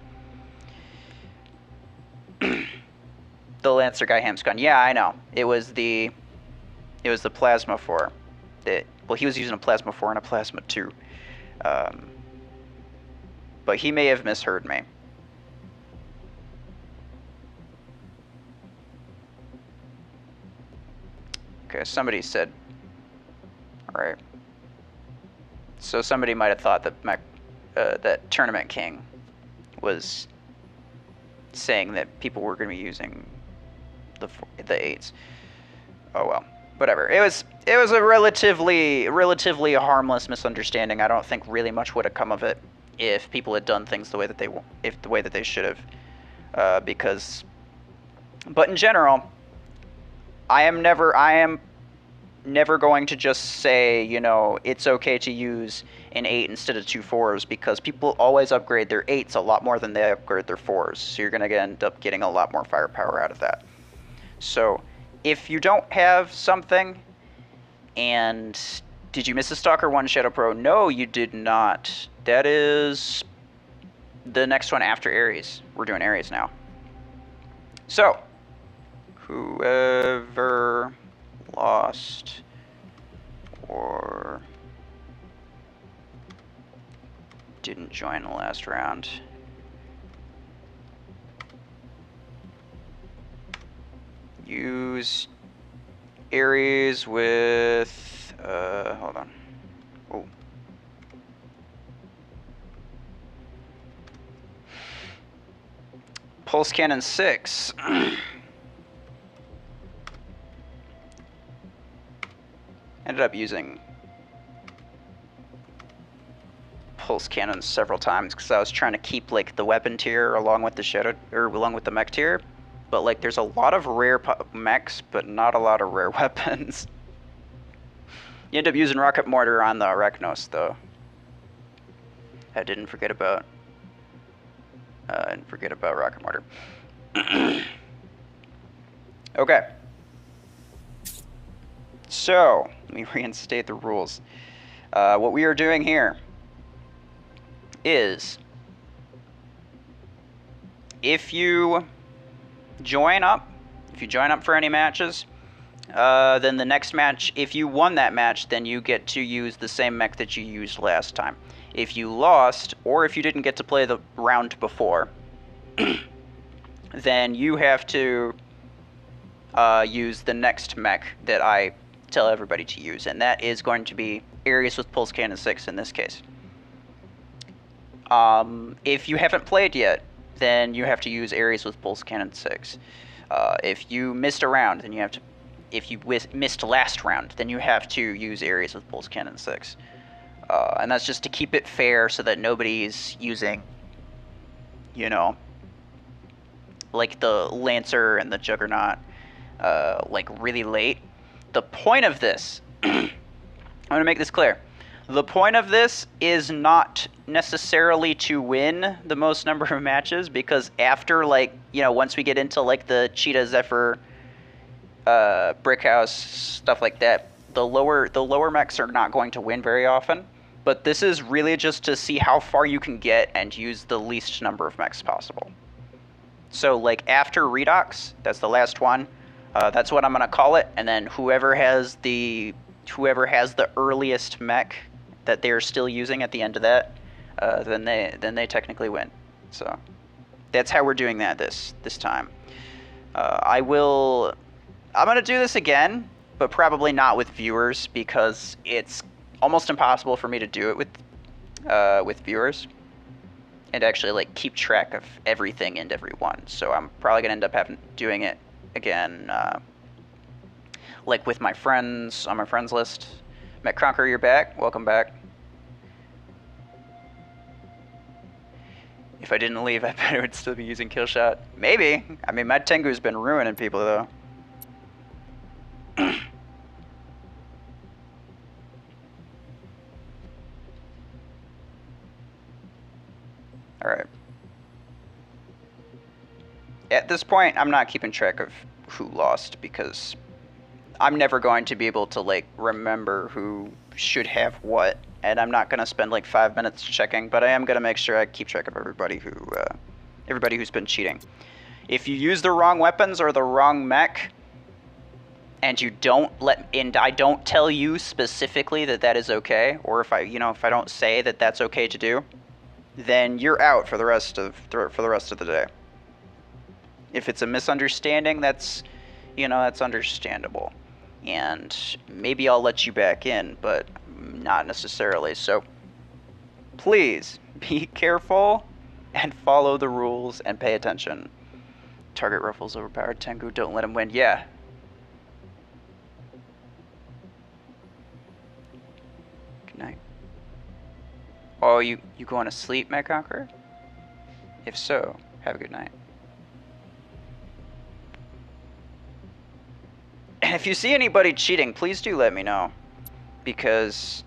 The Lancer guy Hamscon. Yeah, I know. It was the Plasma 4. Well, he was using a Plasma 4 and a Plasma 2. But he may have misheard me. Okay, somebody said... Alright. So somebody might have thought that that Tournament King was saying that people were going to be using the 8s. Oh well, whatever. It was a relatively harmless misunderstanding. I don't think really much would have come of it if people had done things the way that they should have. But in general, I am never going to just say, you know, it's okay to use an 8 instead of 2 4s, because people always upgrade their 8s a lot more than they upgrade their 4s. So you're going to end up getting a lot more firepower out of that. So if you don't have something, and did you miss a Stalker 1 Shadow Pro? No, you did not. That is the next one after Ares. We're doing Ares now. So, whoever lost or didn't join the last round, use Ares with hold on. Oh. Pulse Cannon 6. Ended up using Pulse Cannons several times because I was trying to keep like the weapon tier along with the shadow, or along with the mech tier. But like there's a lot of rare mechs, but not a lot of rare weapons. You end up using Rocket Mortar on the Arachnos though. I didn't forget about Rocket Mortar. Okay. So, let me reinstate the rules. What we are doing here is, if you join up for any matches, then the next match, if you won that match, then you get to use the same mech that you used last time. If you lost, or if you didn't get to play the round before, then you have to use the next mech that I tell everybody to use, and that is going to be Ares with Pulse Cannon 6 in this case. If you haven't played yet, then you have to use Ares with Pulse Cannon 6. If you missed a round, then you have to. If you missed last round, then you have to use Ares with Pulse Cannon 6. And that's just to keep it fair so that nobody's using, you know, like the Lancer and the Juggernaut, like really late. The point of this, I'm going to make this clear. The point of this is not necessarily to win the most number of matches, because after, like, you know, once we get into like the Cheetah, Zephyr, Brickhouse, stuff like that, the lower mechs are not going to win very often. But this is really just to see how far you can get and use the least number of mechs possible. So like after Redox, that's the last one. That's what I'm gonna call it, and then whoever has the earliest mech that they're still using at the end of that, then they technically win. So that's how we're doing that this time. I'm gonna do this again, but probably not with viewers, because it's almost impossible for me to do it with viewers and actually like keep track of everything and everyone. So I'm probably gonna end up doing it again, like with my friends on my friends list. Mech Conqueror, you're back. Welcome back. If I didn't leave, I bet I would still be using Killshot. Maybe. I mean, my Tengu's been ruining people though. Alright. At this point, I'm not keeping track of who lost, because I'm never going to be able to, like, remember who should have what, and I'm not going to spend, like, 5 minutes checking, but I am going to make sure I keep track of everybody who's been cheating. If you use the wrong weapons or the wrong mech, and I don't tell you specifically that that is okay, or if I don't say that that's okay to do, then you're out for the rest of the day. If it's a misunderstanding, that's understandable, and maybe I'll let you back in, but not necessarily. So please be careful and follow the rules and pay attention. Target ruffles overpowered. Tengu, don't let him win. Yeah. Good night. Oh, you going to sleep, Mech Conqueror? If so, have a good night. And if you see anybody cheating, please do let me know, because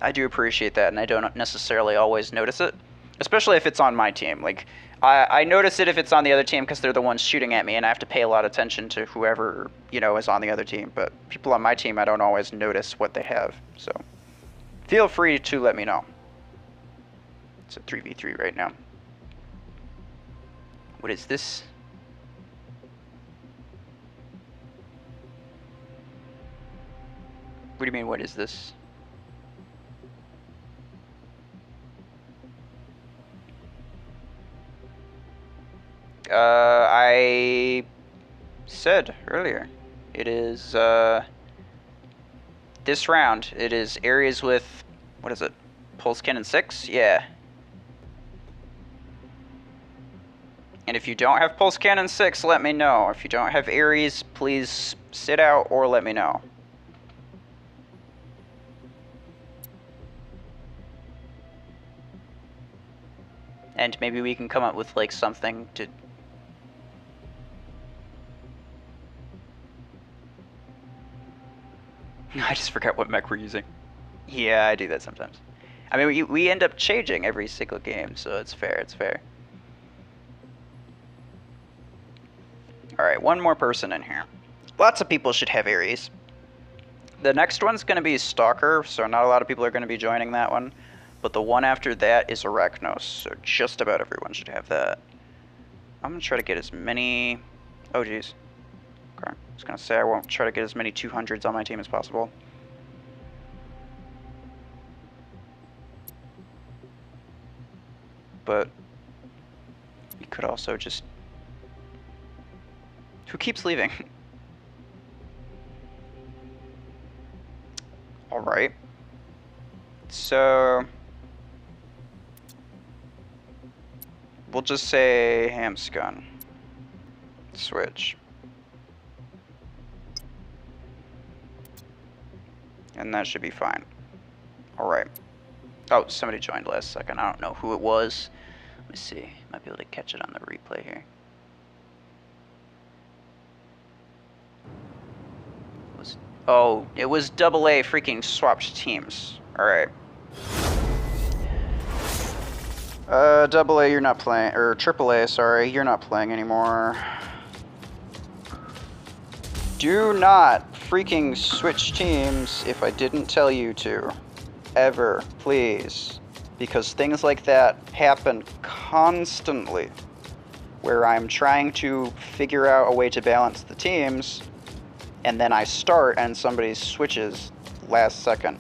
I do appreciate that, and I don't necessarily always notice it, especially if it's on my team. Like, I notice it if it's on the other team because they're the ones shooting at me, and I have to pay a lot of attention to whoever, you know, is on the other team. But people on my team, I don't always notice what they have. So feel free to let me know. It's a 3v3 right now. What is this? What do you mean, what is this? I said earlier, it is, this round, it is areas with, what is it, Pulse Cannon 6? Yeah. And if you don't have Pulse Cannon 6, let me know. If you don't have Ares, please sit out or let me know. And maybe we can come up with like something to... I just forgot what mech we're using. Yeah, I do that sometimes. I mean, we end up changing every single game, so it's fair, it's fair. Alright, one more person in here. Lots of people should have Ares. The next one's going to be Stalker, so not a lot of people are going to be joining that one. But the one after that is Arachnos, so just about everyone should have that. I'm going to try to get as many... Oh, geez. Okay. I was going to say I won't try to get as many 200s on my team as possible. But you could also just... Who keeps leaving? Alright. So... we'll just say Hamscun. Switch. And that should be fine. Alright. Oh, somebody joined last second. I don't know who it was. Let me see. Might be able to catch it on the replay here. Oh, it was AA freaking swapped teams. Alright. AA, you're not playing, or AAA, sorry, you're not playing anymore. Do not freaking switch teams if I didn't tell you to. Ever, please. Because things like that happen constantly. Where I'm trying to figure out a way to balance the teams, and then I start and somebody switches last second.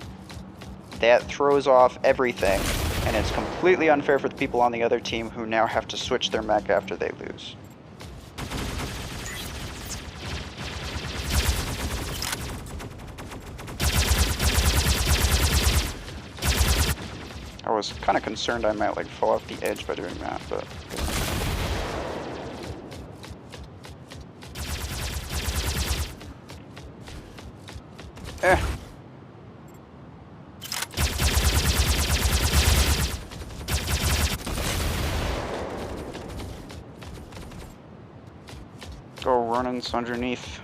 That throws off everything, and it's completely unfair for the people on the other team who now have to switch their mech after they lose. I was kind of concerned I might like fall off the edge by doing that, but... Go running underneath.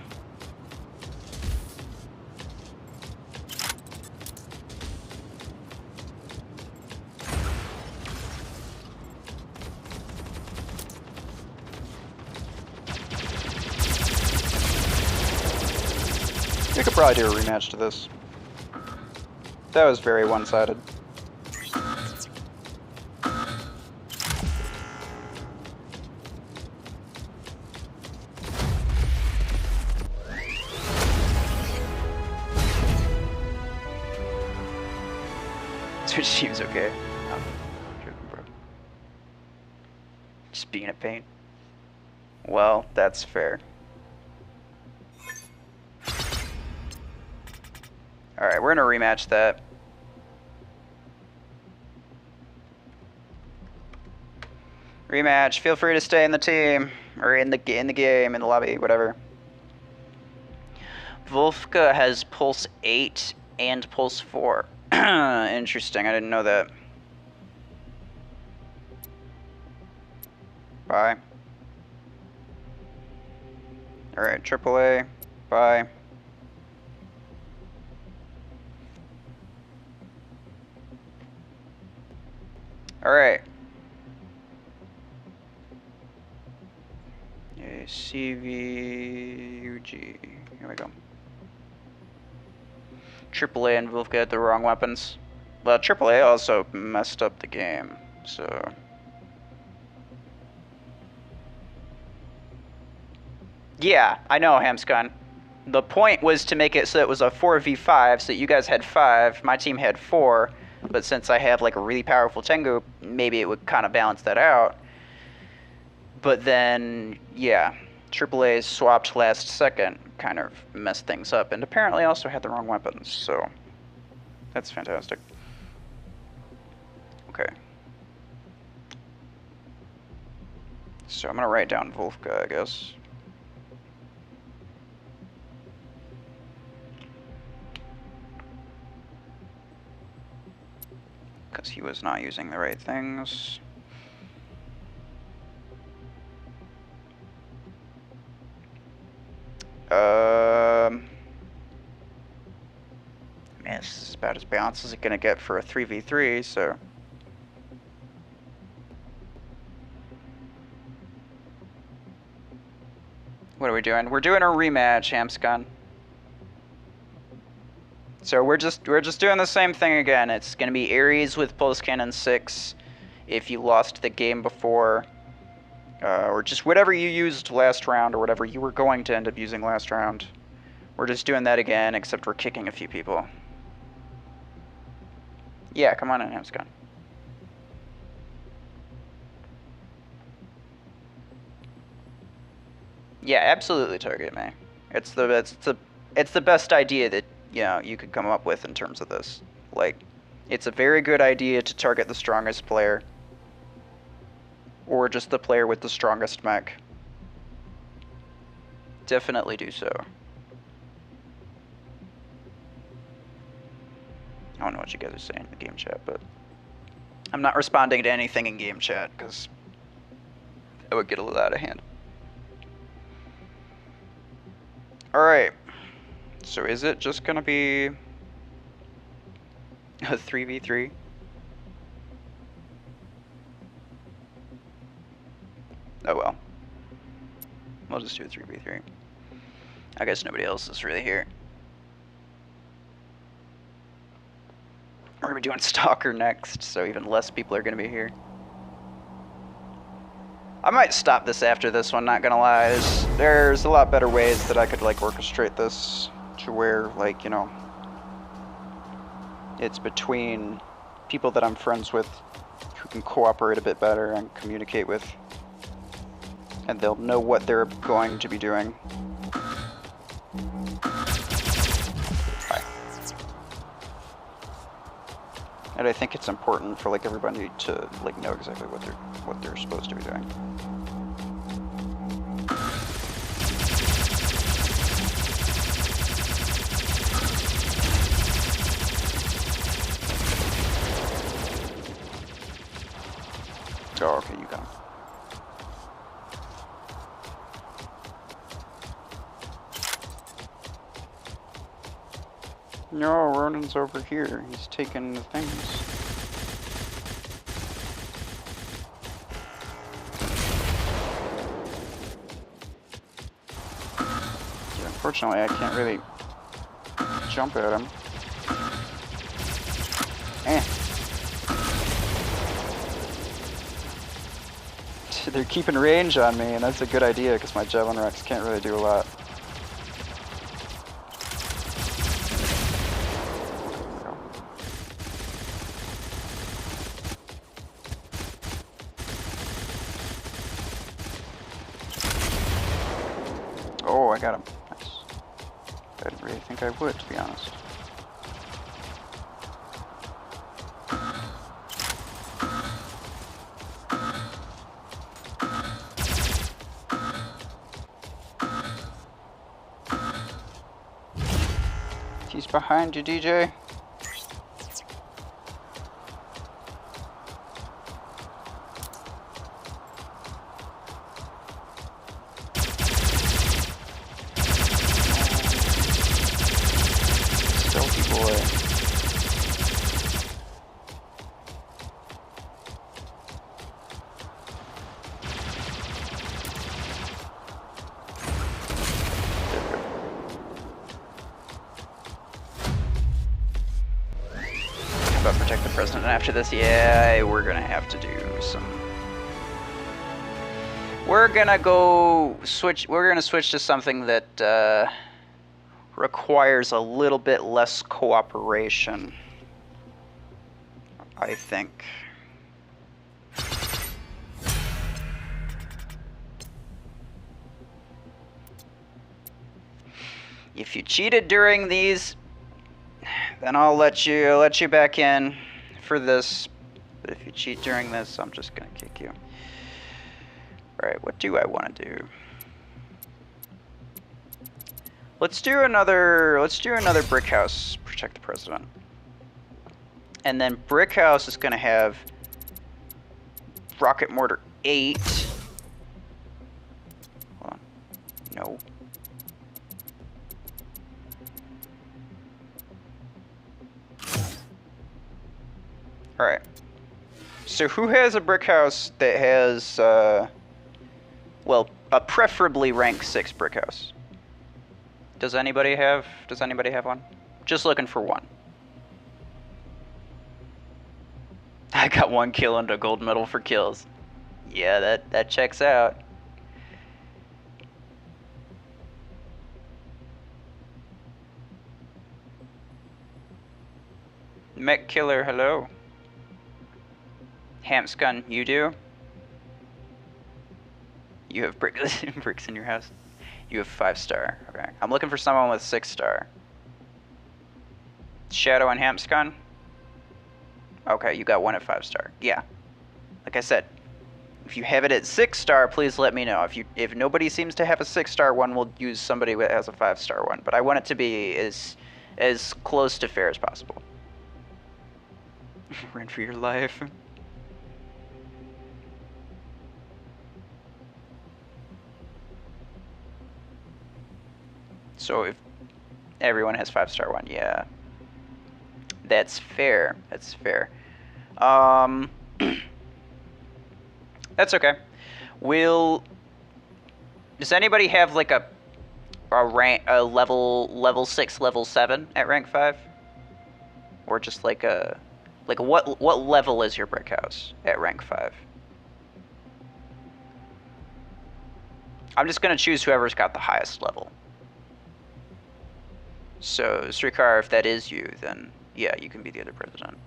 We could probably do a rematch to this. That was very one-sided. Switch team's okay. I'm joking, bro. Just being a pain. Well, that's fair. Alright, we're gonna rematch that. Rematch. Feel free to stay in the team or in the game, in the lobby, whatever. Wolfka has pulse 8 and pulse 4. Interesting. I didn't know that. Bye. Alright, AAA. Bye. Alright. CVUG. Here we go. AAA and Wolfka had the wrong weapons. Well, AAA also messed up the game, so... Yeah, I know, Hamscon. The point was to make it so it was a 4v5, so you guys had 5, my team had 4, but since I have like a really powerful Tengu, maybe it would kind of balance that out. But then, yeah, AAA swapped last second, kind of messed things up, and apparently also had the wrong weapons, so that's fantastic. Okay. So I'm gonna write down Wolfka, I guess. Because he was not using the right things. Man, this is about as balanced as it's gonna get for a 3v3, so. What are we doing? We're doing a rematch, Hamscon. So we're just doing the same thing again. It's gonna be Ares with Pulse Cannon 6 if you lost the game before. Or just whatever you used last round, or whatever you were going to end up using last round. We're just doing that again, except we're kicking a few people. Yeah, come on in, Hamscon. Yeah, absolutely target me. It's the best idea that, you know, you could come up with in terms of this. Like, it's a very good idea to target the strongest player. Or just the player with the strongest mech. Definitely do so. I don't know what you guys are saying in the game chat, but I'm not responding to anything in game chat because it would get a little out of hand. Alright, so is it just gonna be a 3v3? Oh well. We'll just do a 3v3. I guess nobody else is really here. We're gonna be doing Stalker next, so even less people are gonna be here. I might stop this after this one, not gonna lie. There's a lot better ways that I could like orchestrate this to where, like, you know, it's between people that I'm friends with who can cooperate a bit better and communicate with, and they'll know what they're going to be doing. Hi. And I think it's important for like everybody to like know exactly what they're supposed to be doing. Oh, okay, you got him. No, Ronan's over here. He's taking the things. Yeah, unfortunately, I can't really jump at him. They're keeping range on me, and that's a good idea because my Javelin Rex can't really do a lot. Oh, I got him. Nice. I didn't really think I would, to be honest. He's behind you, DJ. Stealthy boy. About protect the president after this? Yeah, we're gonna have to do some. We're gonna switch to something that requires a little bit less cooperation, I think. If you cheated during these, then I'll let you back in for this. But if you cheat during this, I'm just gonna kick you. Alright, what do I want to do? Let's do another brick house, protect the president. And then brick house is gonna have rocket mortar 8. Hold on. No. Alright. So who has a brick house that has, well, a preferably rank 6 brick house? Does anybody have one? Just looking for one. I got 1 kill and a gold medal for kills. Yeah, that checks out. Mech killer, hello. Hamsgun, you do? You have bricks in your house? You have 5-star. Okay. I'm looking for someone with 6-star. Shadow and Hamsgun? Okay, you got 1 at 5-star. Yeah. Like I said, if you have it at 6-star, please let me know. If nobody seems to have a 6-star one, we'll use somebody that has a 5-star one. But I want it to be as close to fair as possible. Run for your life. So if everyone has 5-star one, yeah. That's fair. That's fair. That's okay. Does anybody have like a level 6, level 7 at rank 5? Or just like what level is your brick house at rank 5? I'm just gonna choose whoever's got the highest level. So, Srikar, if that is you, then yeah, you can be the other president.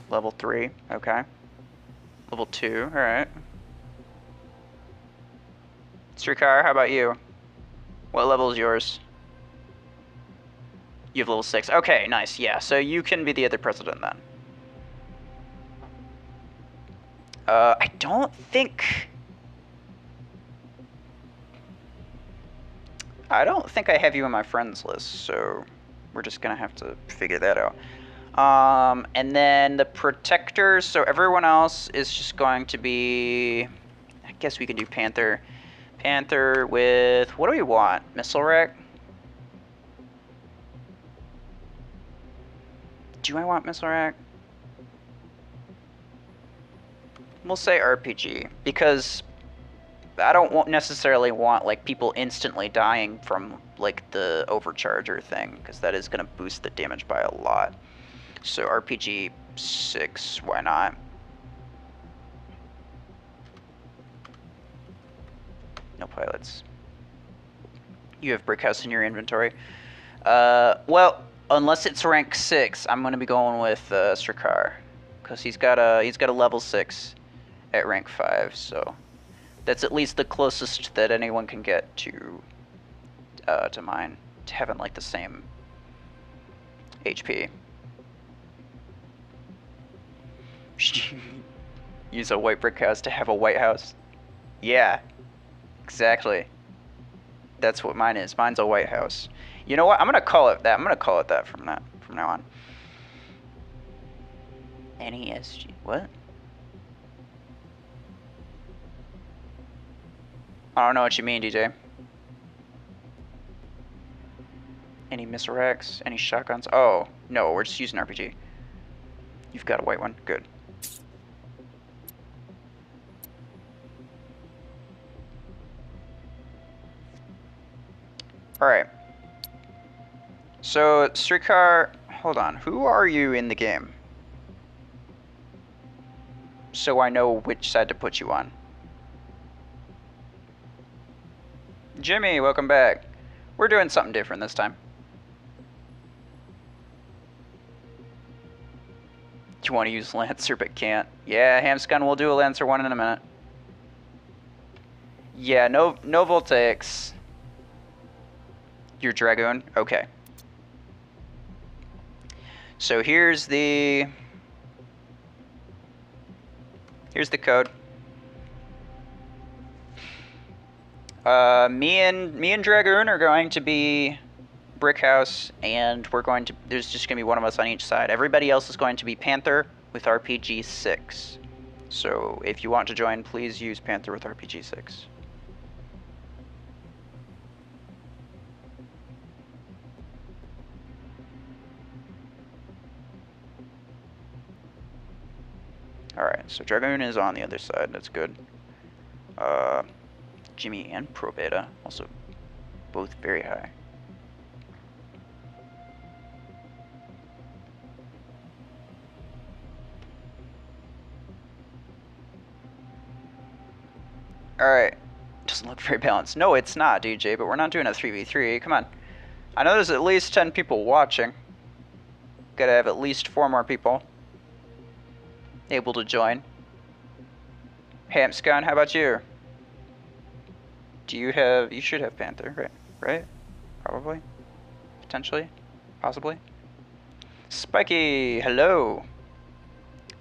Level 3, okay. Level 2, alright. Srikar, how about you? What level is yours? You have level 6. Okay, nice, yeah. So you can be the other president then. I don't think I have you on my friends list, so we're just gonna have to figure that out. And then the protectors, so everyone else is just going to be, I guess we can do Panther. Panther with, what do we want? Missile rack? Do I want missile rack? We'll say RPG, because I don't necessarily want like people instantly dying from like the overcharger thing, because that is going to boost the damage by a lot. So RPG 6, why not? No pilots. You have brick house in your inventory. Well, unless it's rank 6, I'm going to be going with Srikar, because he's got a level 6 at rank 5, so that's at least the closest that anyone can get to mine, to having like the same HP. Use a white brick house to have a white house. Yeah, exactly. That's what mine is. Mine's a white house. You know what? I'm gonna call it that. I'm gonna call it that from now on. NESG. What? I don't know what you mean, DJ. Any missile racks? Any shotguns? Oh, no, we're just using RPG. You've got a white one. Good. Alright. So, Srikar, hold on. Who are you in the game? So I know which side to put you on. Jimmy, welcome back. We're doing something different this time. Do you want to use Lancer but can't? Yeah, Hamsgun, we'll do a Lancer one in a minute. Yeah, no voltaics. Your Dragoon? Okay. So here's the code. Me and Dragoon are going to be Brick House, and there's just going to be one of us on each side. Everybody else is going to be Panther with RPG 6. So if you want to join, please use Panther with RPG 6. Alright, so Dragoon is on the other side, that's good. Jimmy and Pro Beta, also both very high. Alright, doesn't look very balanced. No, it's not, DJ, but we're not doing a 3v3, come on. I know there's at least 10 people watching. Gotta have at least 4 more people able to join. Hamscon, how about you? You should have Panther, right? Right? Probably? Potentially? Possibly? Spiky, hello!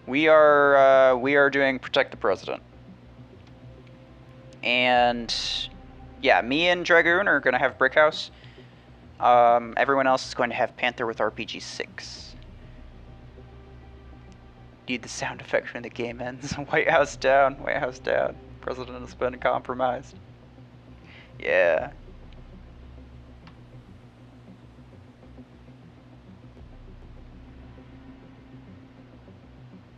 We are doing Protect the President. And yeah, me and Dragoon are gonna have Brick House. Everyone else is going to have Panther with RPG 6. Need the sound effect when the game ends. White House down, White House down. President has been compromised. Yeah.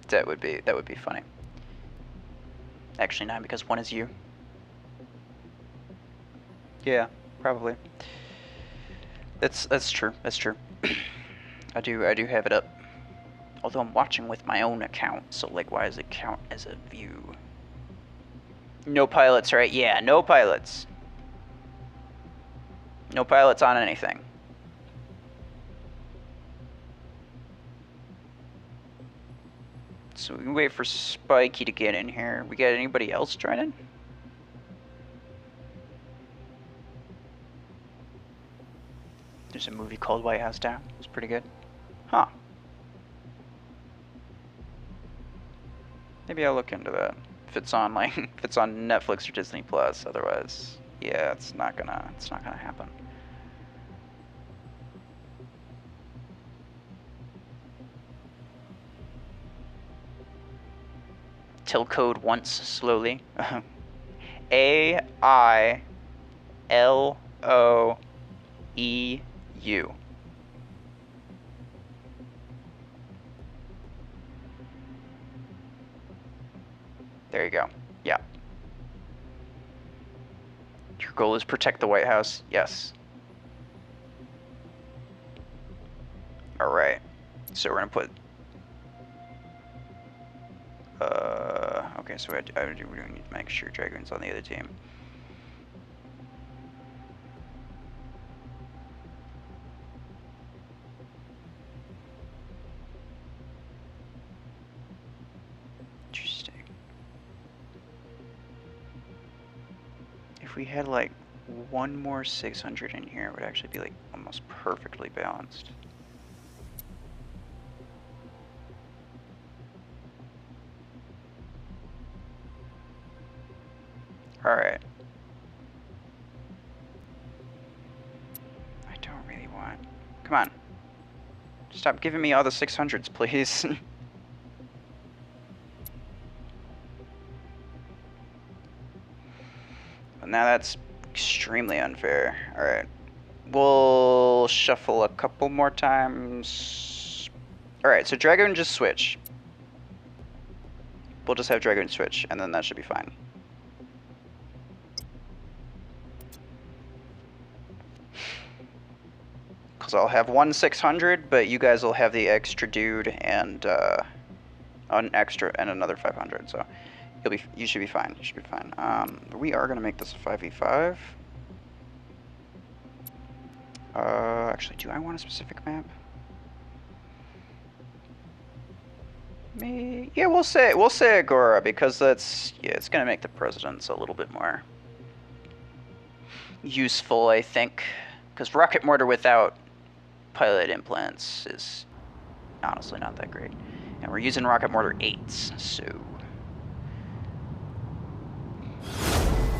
That would be funny. Actually, not, because one is you. Yeah, probably. That's true. That's true. I do have it up. Although I'm watching with my own account, so like, why does it count as a view? No pilots, right? Yeah, no pilots. No pilots on anything. So we can wait for Spiky to get in here. We got anybody else joining? There's a movie called White House Down. It's pretty good. Huh. Maybe I'll look into that. If it's on if it's on Netflix or Disney Plus. Otherwise, yeah, it's not gonna happen. Till code once slowly. AILOEU. There you go. Yeah. Your goal is protect the White House. Yes. All right. So we're gonna put. Okay. So we need to make sure Dragoon's on the other team. If we had like one more 600 in here, it would actually be like almost perfectly balanced. Alright. I don't really want... Come on. Stop giving me all the 600s, please. Now that's extremely unfair. Alright. We'll shuffle a couple more times. Alright, so Dragoon just switch. We'll just have Dragoon switch, and then that should be fine. Because I'll have one 600, but you guys will have the extra dude and an extra and another 500, so... You should be fine. You should be fine. We are gonna make this a 5v5. Actually, do I want a specific map? Yeah, we'll say Agora, because it's gonna make the presidents a little bit more useful, I think. Because rocket mortar without pilot implants is honestly not that great. And we're using rocket mortar 8s, so...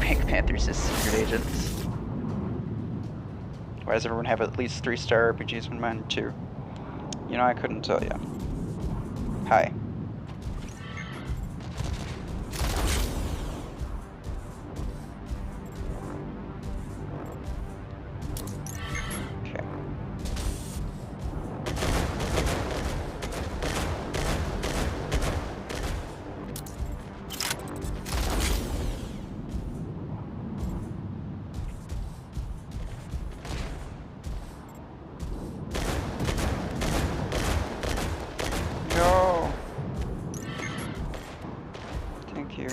Pink Panthers is secret agents. Why does everyone have at least 3-star RPGs when mine are 2? You know, I couldn't tell you. Hi. No. Thank you.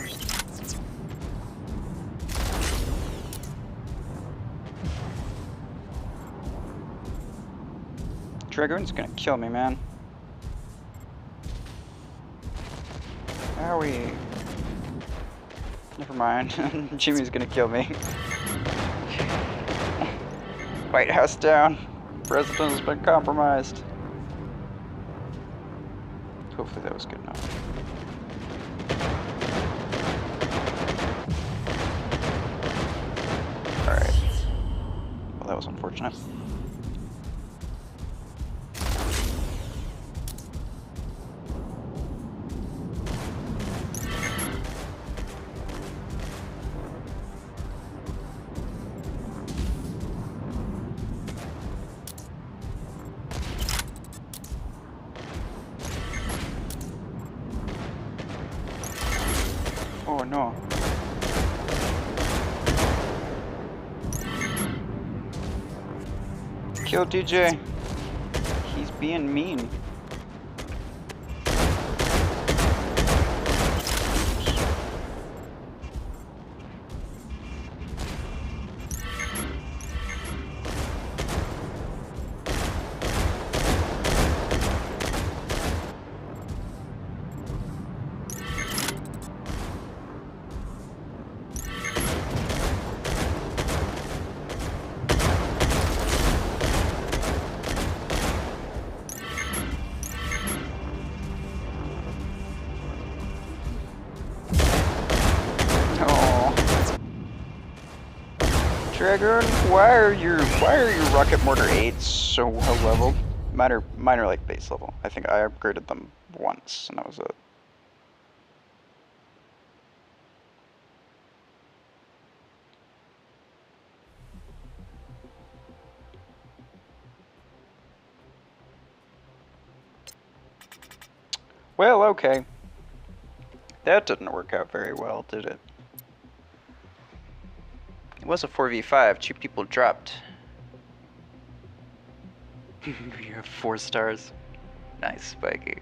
Dragoon's gonna kill me, man. Owie. Never mind. Jimmy's gonna kill me. White House down. President has been compromised. Hopefully that was good enough. Alright. Well, that was unfortunate. Oh no. Kill DJ. He's being mean. Dragoon, why are your rocket mortar 8s so well leveled? Mine are like base level. I think I upgraded them once, and that was it. Well, okay. That didn't work out very well, did it? It was a 4v5. 2 people dropped. You have 4 stars. Nice, Spiky.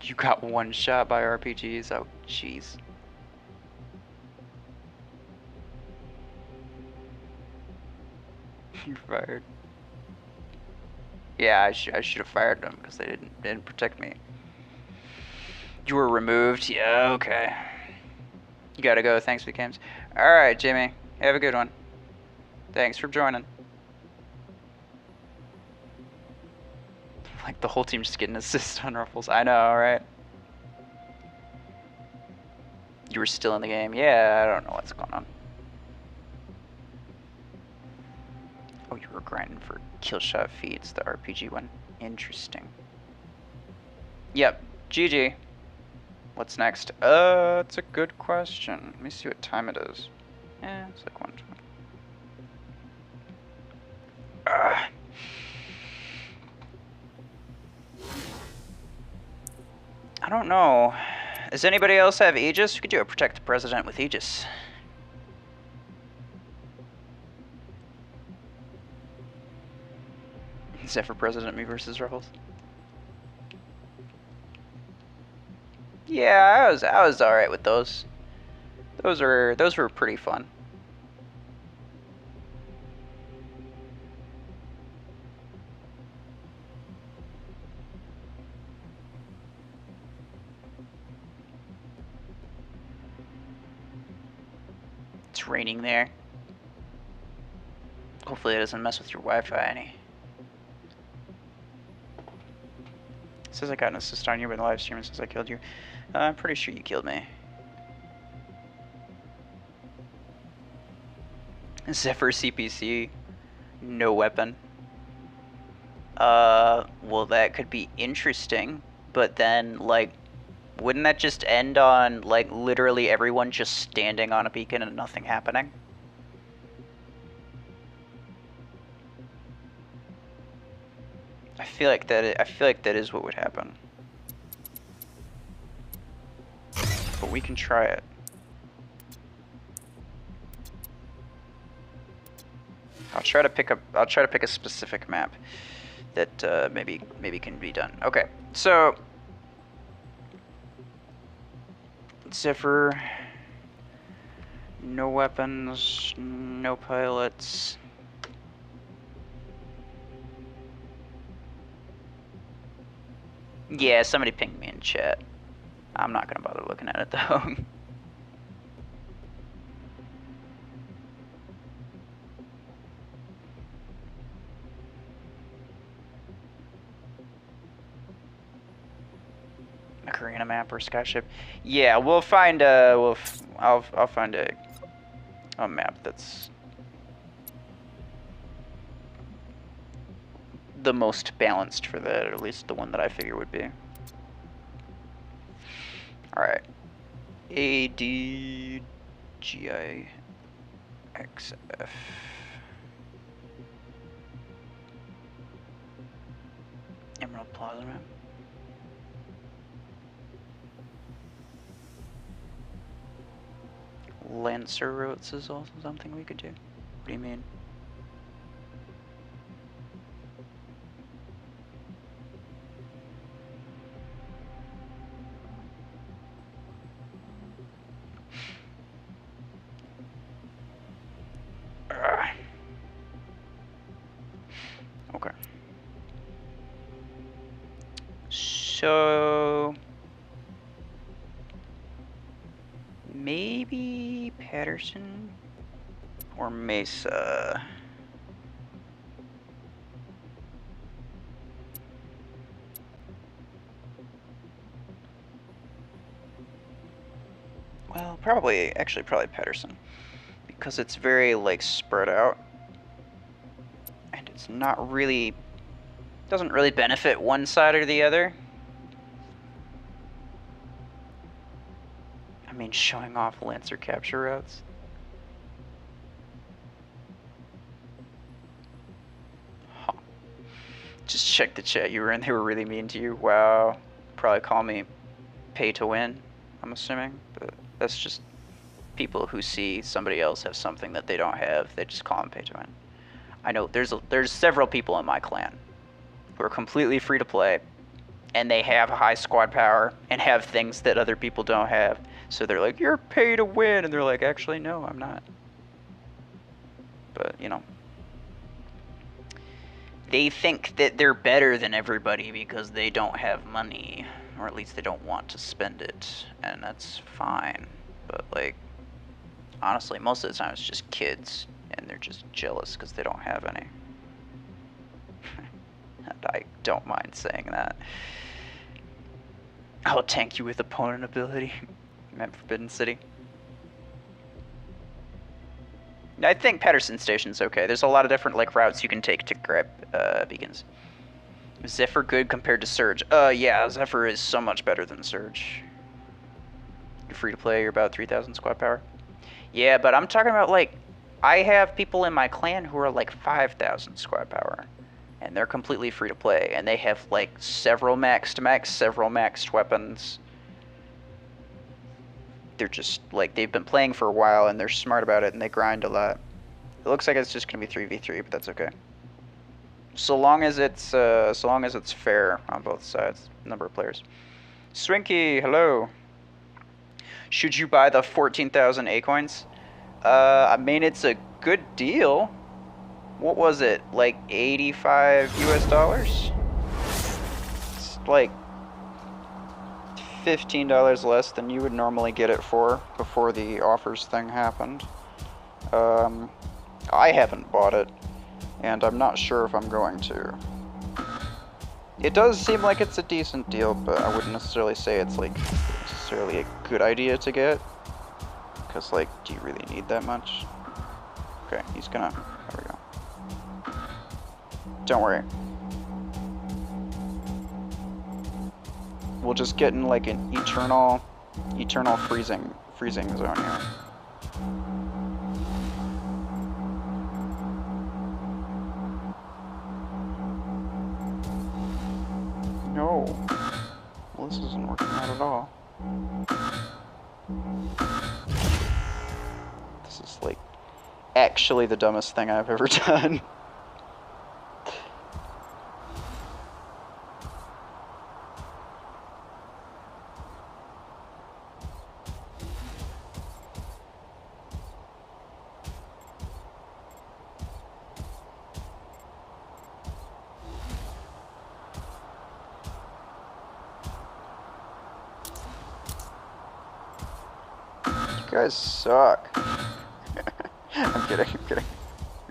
You got 1 shot by RPGs? Oh, jeez. You're fired. Yeah, I should have fired them because they didn't protect me. You were removed? Yeah, okay. You gotta go. Thanks for the games. Alright, Jimmy. Have a good one. Thanks for joining. Like the whole team just getting assist on Ruffles. I know, right? You were still in the game? Yeah, I don't know what's going on. Oh, you were grinding for killshot feeds, the RPG one. Interesting. Yep. GG. What's next? It's a good question. Let me see what time it is. Yeah, it's like 1:20. I don't know. Does anybody else have Aegis? We could do a protect the president with Aegis. Except for President Me versus Ruffles. Yeah, I was alright with those. Those were pretty fun. It's raining there. Hopefully Hopefully it doesn't mess with your Wi-Fi any. It says I got an assist on you in the live stream. It says I killed you. I'm pretty sure you killed me. Zephyr CPC, no weapon. Well, that could be interesting, but then, like, wouldn't that just end on, like, literally everyone just standing on a beacon and nothing happening? I feel like that is what would happen. But we can try it. I'll try to pick a specific map that maybe can be done. Okay, so Zephyr, no weapons, no pilots. Yeah, somebody pinged me in chat. I'm not gonna bother looking at it though. Macarena map or skyship. Yeah, we'll find I'll find a map that's the most balanced for that, or at least the one that I figure would be. All right. ADGIXF. Emerald Plaza map. Lancer routes is also something we could do. What do you mean? Okay. So maybe Patterson or Mesa. Well, probably Patterson, because it's very like spread out, and it's not really, doesn't really benefit one side or the other. I mean, showing off Lancer capture routes. Huh. Just check the chat you were in. They were really mean to you. Wow. Probably call me pay to win, I'm assuming, but that's just people who see somebody else have something that they don't have. They just call them pay to win. I know there's several people in my clan who are completely free to play, and they have high squad power and have things that other people don't have. So they're like, you're pay to win, and they're like, actually, no, I'm not. But, you know, they think that they're better than everybody because they don't have money, or at least they don't want to spend it, and that's fine. But, like, honestly, most of the time it's just kids, and they're just jealous because they don't have any. And I don't mind saying that. I'll tank you with opponent ability. Map Forbidden City. I think Patterson Station's okay. There's a lot of different like routes you can take to grab beacons. Is Zephyr good compared to Surge? Yeah, Zephyr is so much better than Surge. You're free to play, you're about 3,000 squad power. Yeah, but I'm talking about like, I have people in my clan who are like 5,000 squad power. And they're completely free to play. And they have like several maxed mechs, several maxed weapons. They're just like, they've been playing for a while and they're smart about it and they grind a lot. It looks like it's just gonna be 3v3, but that's okay. So long as it's fair on both sides, number of players. Swinky, hello. Should you buy the 14,000 A coins? I mean, it's a good deal. What was it, like 85 US dollars? It's like $15 less than you would normally get it for before the offers thing happened. I haven't bought it. And I'm not sure if I'm going to. It does seem like it's a decent deal, but I wouldn't necessarily say it's like necessarily a good idea to get. Because like, do you really need that much? Okay, he's gonna, there we go. Don't worry. We'll just get in like an eternal freezing zone here. No. Well, this isn't working out at all. This is like actually the dumbest thing I've ever done. You guys suck. I'm kidding. You're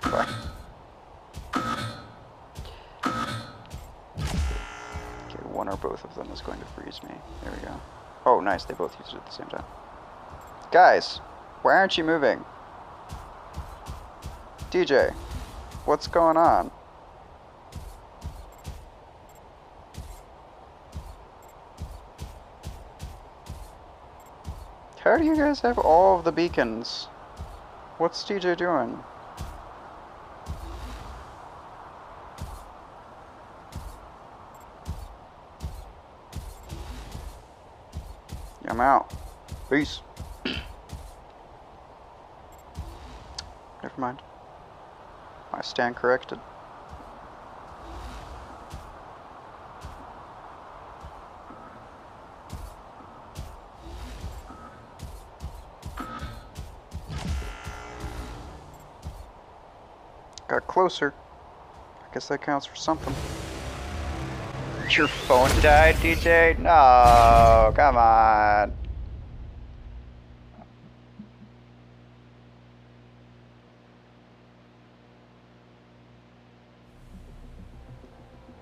fine. Okay, one or both of them is going to freeze me. There we go. Oh, nice. They both used it at the same time. Guys, why aren't you moving? DJ, what's going on? How do you guys have all of the beacons? What's DJ doing? I'm out. Peace. Never mind. I stand corrected. Got closer. I guess that counts for something. Your phone died, DJ? No, come on.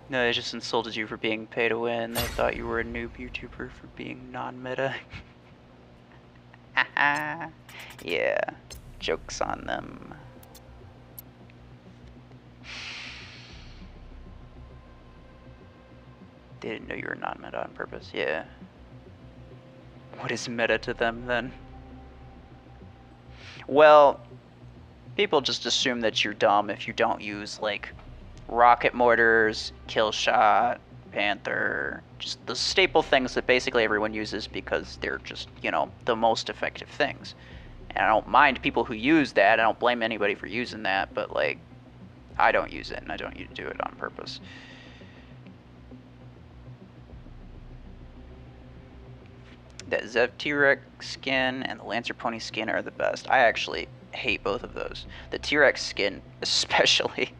No, they just insulted you for being pay to win. They thought you were a noob YouTuber for being non-meta. Haha. Yeah, joke's on them. They didn't know you were non-meta on purpose, yeah. What is meta to them, then? Well, people just assume that you're dumb if you don't use, like, rocket mortars, kill shot, panther, just the staple things that basically everyone uses because they're just, you know, the most effective things. And I don't mind people who use that, I don't blame anybody for using that, but, like, I don't use it, and I don't do it on purpose. That Zev T-Rex skin and the Lancer Pony skin are the best. I actually hate both of those. The T-Rex skin especially.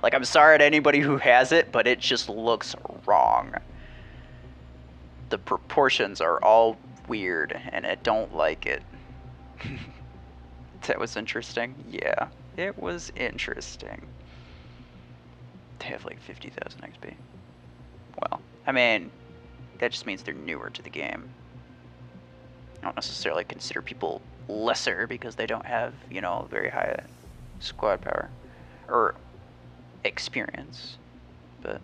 Like, I'm sorry to anybody who has it, but it just looks wrong. The proportions are all weird, and I don't like it. That was interesting. Yeah, it was interesting. They have like 50,000 XP. Well, I mean, that just means they're newer to the game. I don't necessarily consider people lesser because they don't have, you know, very high squad power or experience, but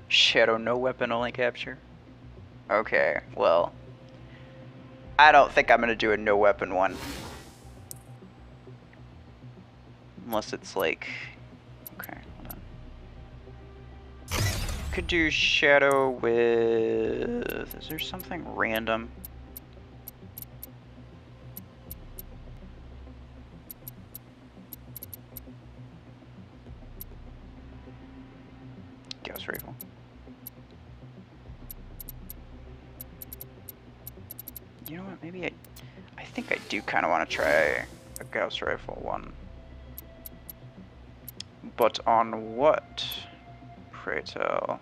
Shadow no weapon, only capture. Okay, well, I don't think I'm gonna do a no weapon one unless it's like, okay, hold on. Could do Shadow with, is there something random? Gauss rifle. You know what, maybe I think I do kind of want to try a Gauss rifle one. But on what? Pray tell.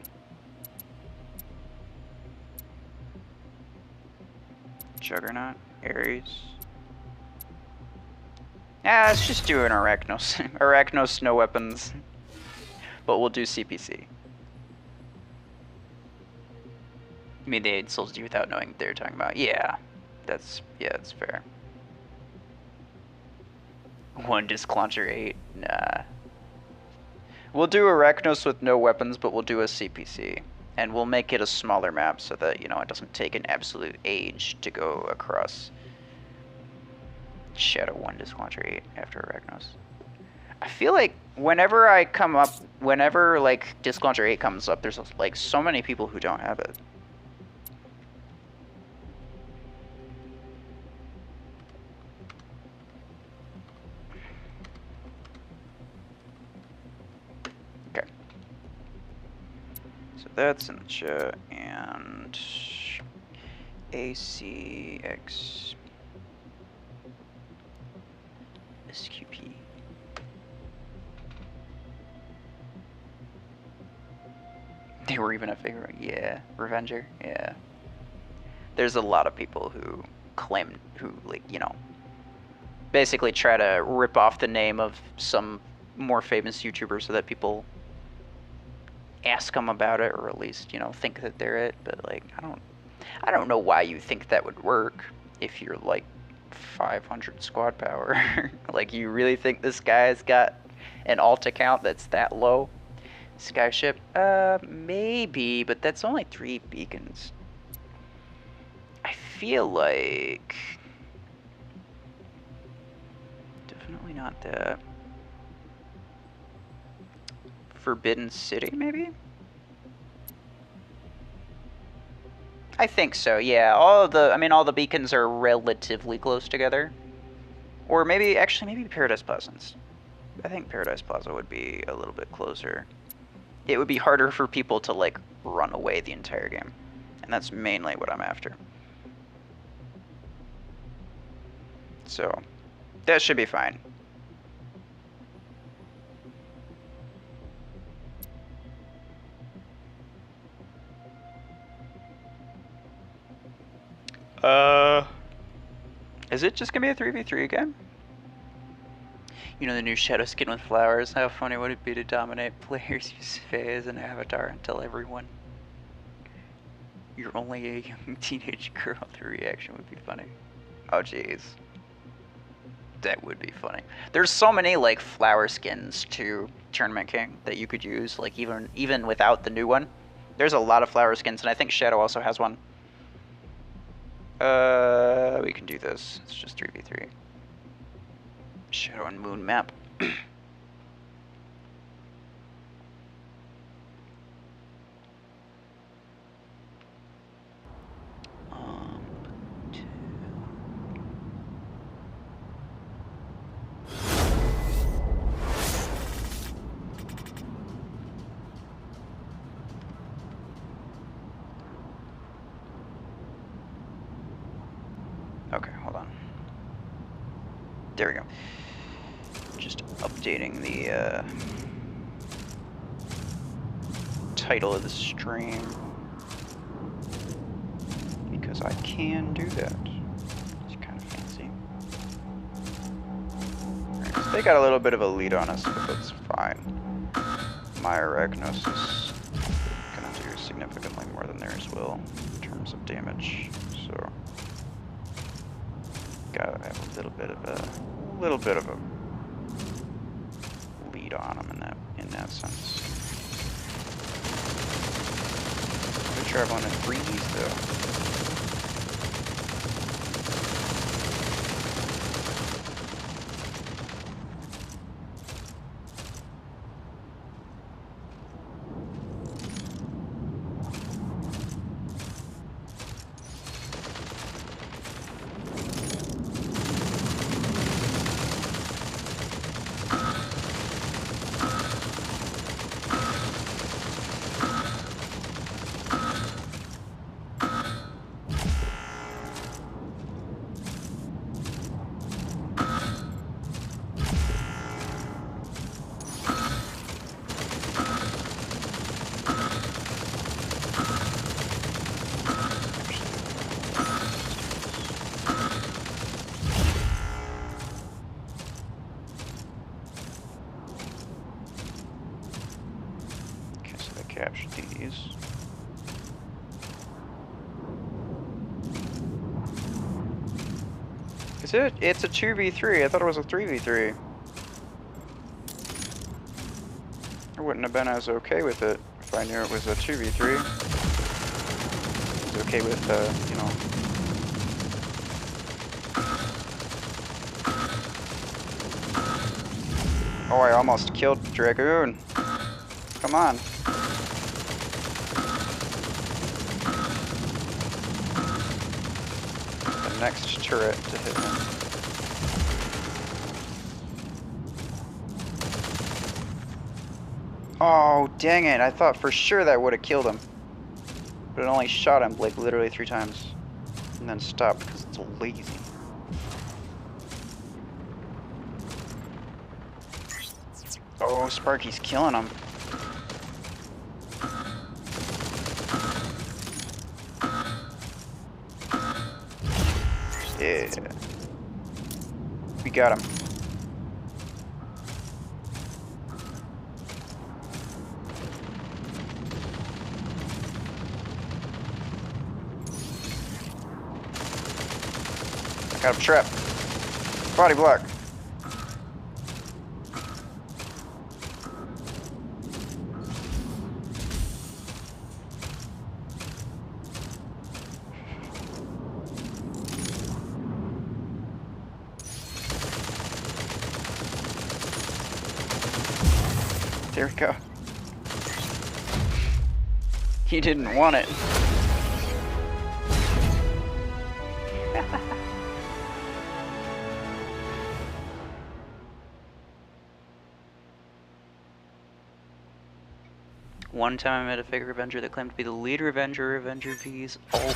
Juggernaut, Ares. Let's just do an Arachnos. Arachnos, no weapons. But we'll do CPC. You mean they insulted you without knowing what they were talking about? Yeah. That's fair. One disc launcher 8. Nah. We'll do Arachnos with no weapons, but we'll do a CPC. And we'll make it a smaller map so that, you know, it doesn't take an absolute age to go across Shadow 1 disc launcher 8 after Arachnos. I feel like whenever like disc launcher 8 comes up, there's like so many people who don't have it. Okay. So that's in the chat, and ACX SQP. They were even a figure. Yeah, Revenger. Yeah. There's a lot of people who claim, like, you know, basically try to rip off the name of some more famous YouTuber so that people ask them about it, or at least, you know, think that they're it. But like, I don't know why you think that would work if you're like 500 squad power. Like, you really think this guy's got an alt account that's that low? Skyship? Maybe, but that's only 3 beacons. I feel like... definitely not that. Forbidden City, maybe? I think so, yeah. All the beacons are relatively close together. Or maybe Paradise Plaza. I think Paradise Plaza would be a little bit closer. It would be harder for people to, like, run away the entire game. And that's mainly what I'm after. So, that should be fine. Is it just gonna be a 3v3 again? You know the new shadow skin with flowers? How funny would it be to dominate players use Faye as an avatar and tell everyone you're only a young teenage girl? The reaction would be funny. Oh jeez. That would be funny. There's so many like flower skins to Tournament King that you could use, like even without the new one. There's a lot of flower skins, and I think Shadow also has one. We can do this. It's just 3v3. Shadow and Moon map. Okay, hold on. There we go. Just updating the title of the stream because I can do that. It's kind of fancy. Right, so they got a little bit of a lead on us, but that's fine. My Arachnos is gonna do significantly more than theirs will in terms of damage, so gotta have a little bit of a lead on them in that sense. Good try one to freeze though. capture these. Is it? It's a 2v3. I thought it was a 3v3. I wouldn't have been as okay with it if I knew it was a 2v3. I was okay with, you know. Oh, I almost killed Dragoon. Come on. The next turret to hit him. Oh, dang it. I thought for sure that would have killed him. But it only shot him like literally 3 times. And then stopped because it's lazy. Oh, Sparky's killing him. Yeah. We got him. I got him trapped. Body block. There we go. He didn't want it. One time I met a fake Revenger that claimed to be the lead Revenger V's alt,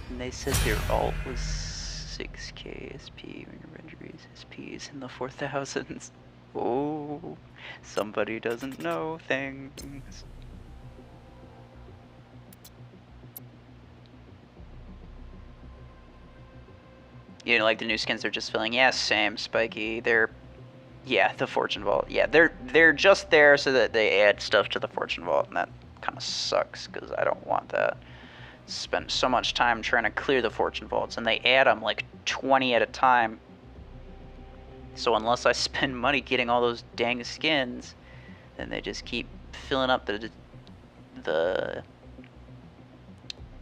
and they said their alt was 6k SP when Revenger V's SPs in the 4000s. Oh, somebody doesn't know things. You know, like the new skins they're just filling. Yeah, same, Spiky. They're, yeah, the Fortune Vault. Yeah, they're just there so that they add stuff to the Fortune Vault, and that kind of sucks because I don't want that. Spend so much time trying to clear the Fortune Vaults, and they add them like 20 at a time. So unless I spend money getting all those dang skins, then they just keep filling up the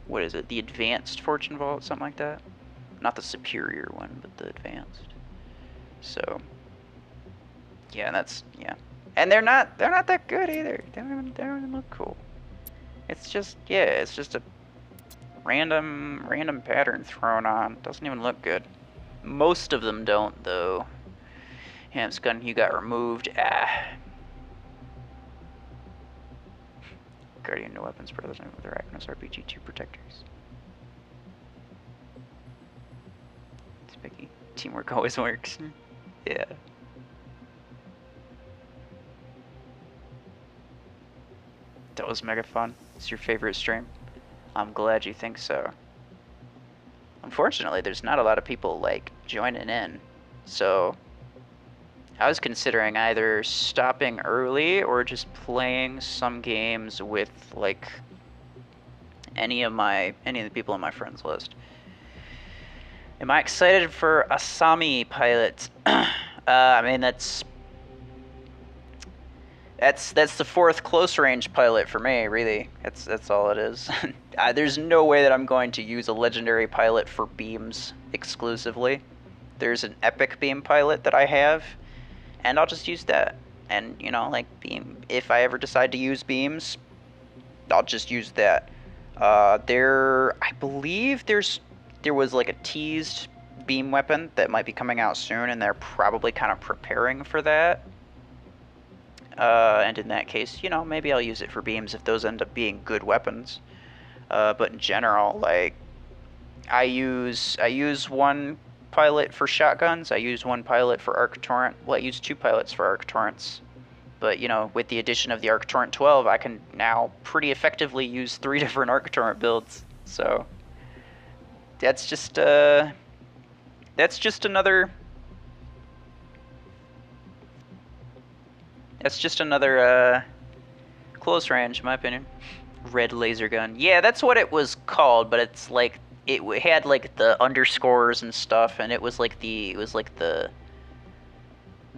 what is it? The advanced Fortune Vault, something like that. Not the superior one, but the advanced. So yeah, that's and they're not that good either. They don't even look cool. It's just it's just a random pattern thrown on. Doesn't even look good. Most of them don't though. Ham's gun, you got removed. Guardian no weapons, brothers with their Arachnos RPG 2 protectors. Spiky. Teamwork always works. Yeah. That was mega fun. It's your favorite stream? I'm glad you think so. Unfortunately, there's not a lot of people like joining in, so I was considering either stopping early or just playing some games with like any of the people on my friends list. Am I excited for Asami pilot? I mean that's the 4th close range pilot for me, really. That's all it is. There's no way that I'm going to use a legendary pilot for beams exclusively. There's an epic beam pilot that I have, and I'll just use that. And you know, like beam. If I ever decide to use beams, I'll just use that. I believe there was like a teased beam weapon that might be coming out soon, and they're probably kind of preparing for that. And in that case, you know, maybe I'll use it for beams if those end up being good weapons. But in general, like, I use one pilot for shotguns, I use one pilot for arc torrent, well, I use 2 pilots for arc torrents. But, you know, with the addition of the arc torrent 12, I can now pretty effectively use 3 different arc torrent builds. So, that's just another... close range, in my opinion. Red laser gun. Yeah, that's what it was called, but it's like it had like the underscores and stuff, and it was like the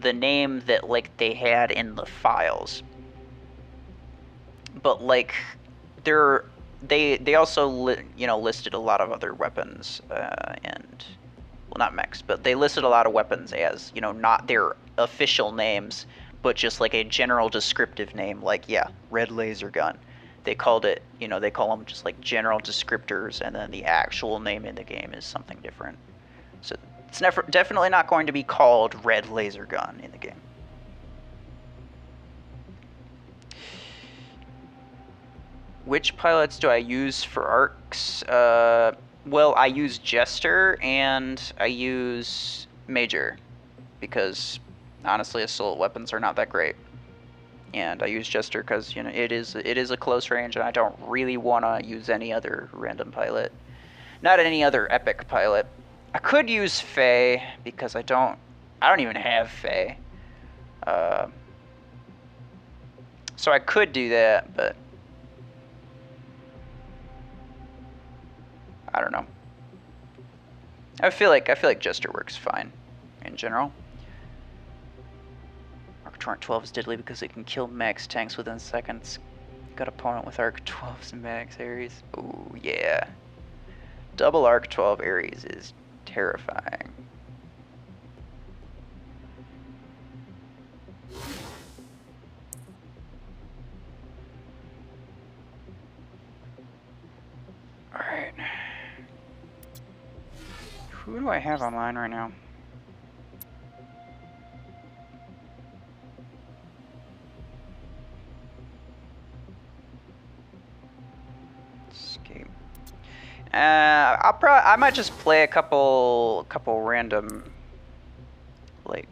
name that like they had in the files. But like they also listed a lot of other weapons and well, not mechs, but they listed a lot of weapons as not their official names, but just like a general descriptive name, like red laser gun. They called it, they call them just like general descriptors, and then the actual name in the game is something different. So it's definitely not going to be called red laser gun in the game. Which pilots do I use for arcs? Well, I use Jester and I use Major because honestly, assault weapons are not that great. And I use Jester because it is a close range, and I don't really want to use any other random pilot, not any other epic pilot. I could use Faye because I don't even have Faye, so I could do that, but I don't know. I feel like Jester works fine in general. Arc Torrent 12 is deadly because it can kill mechs tanks within seconds. Got opponent with Arc 12s and Max Ares. Oh yeah. Double Arc 12 Ares is terrifying. Alright. Who do I have online right now? Escape. I might just play a couple random like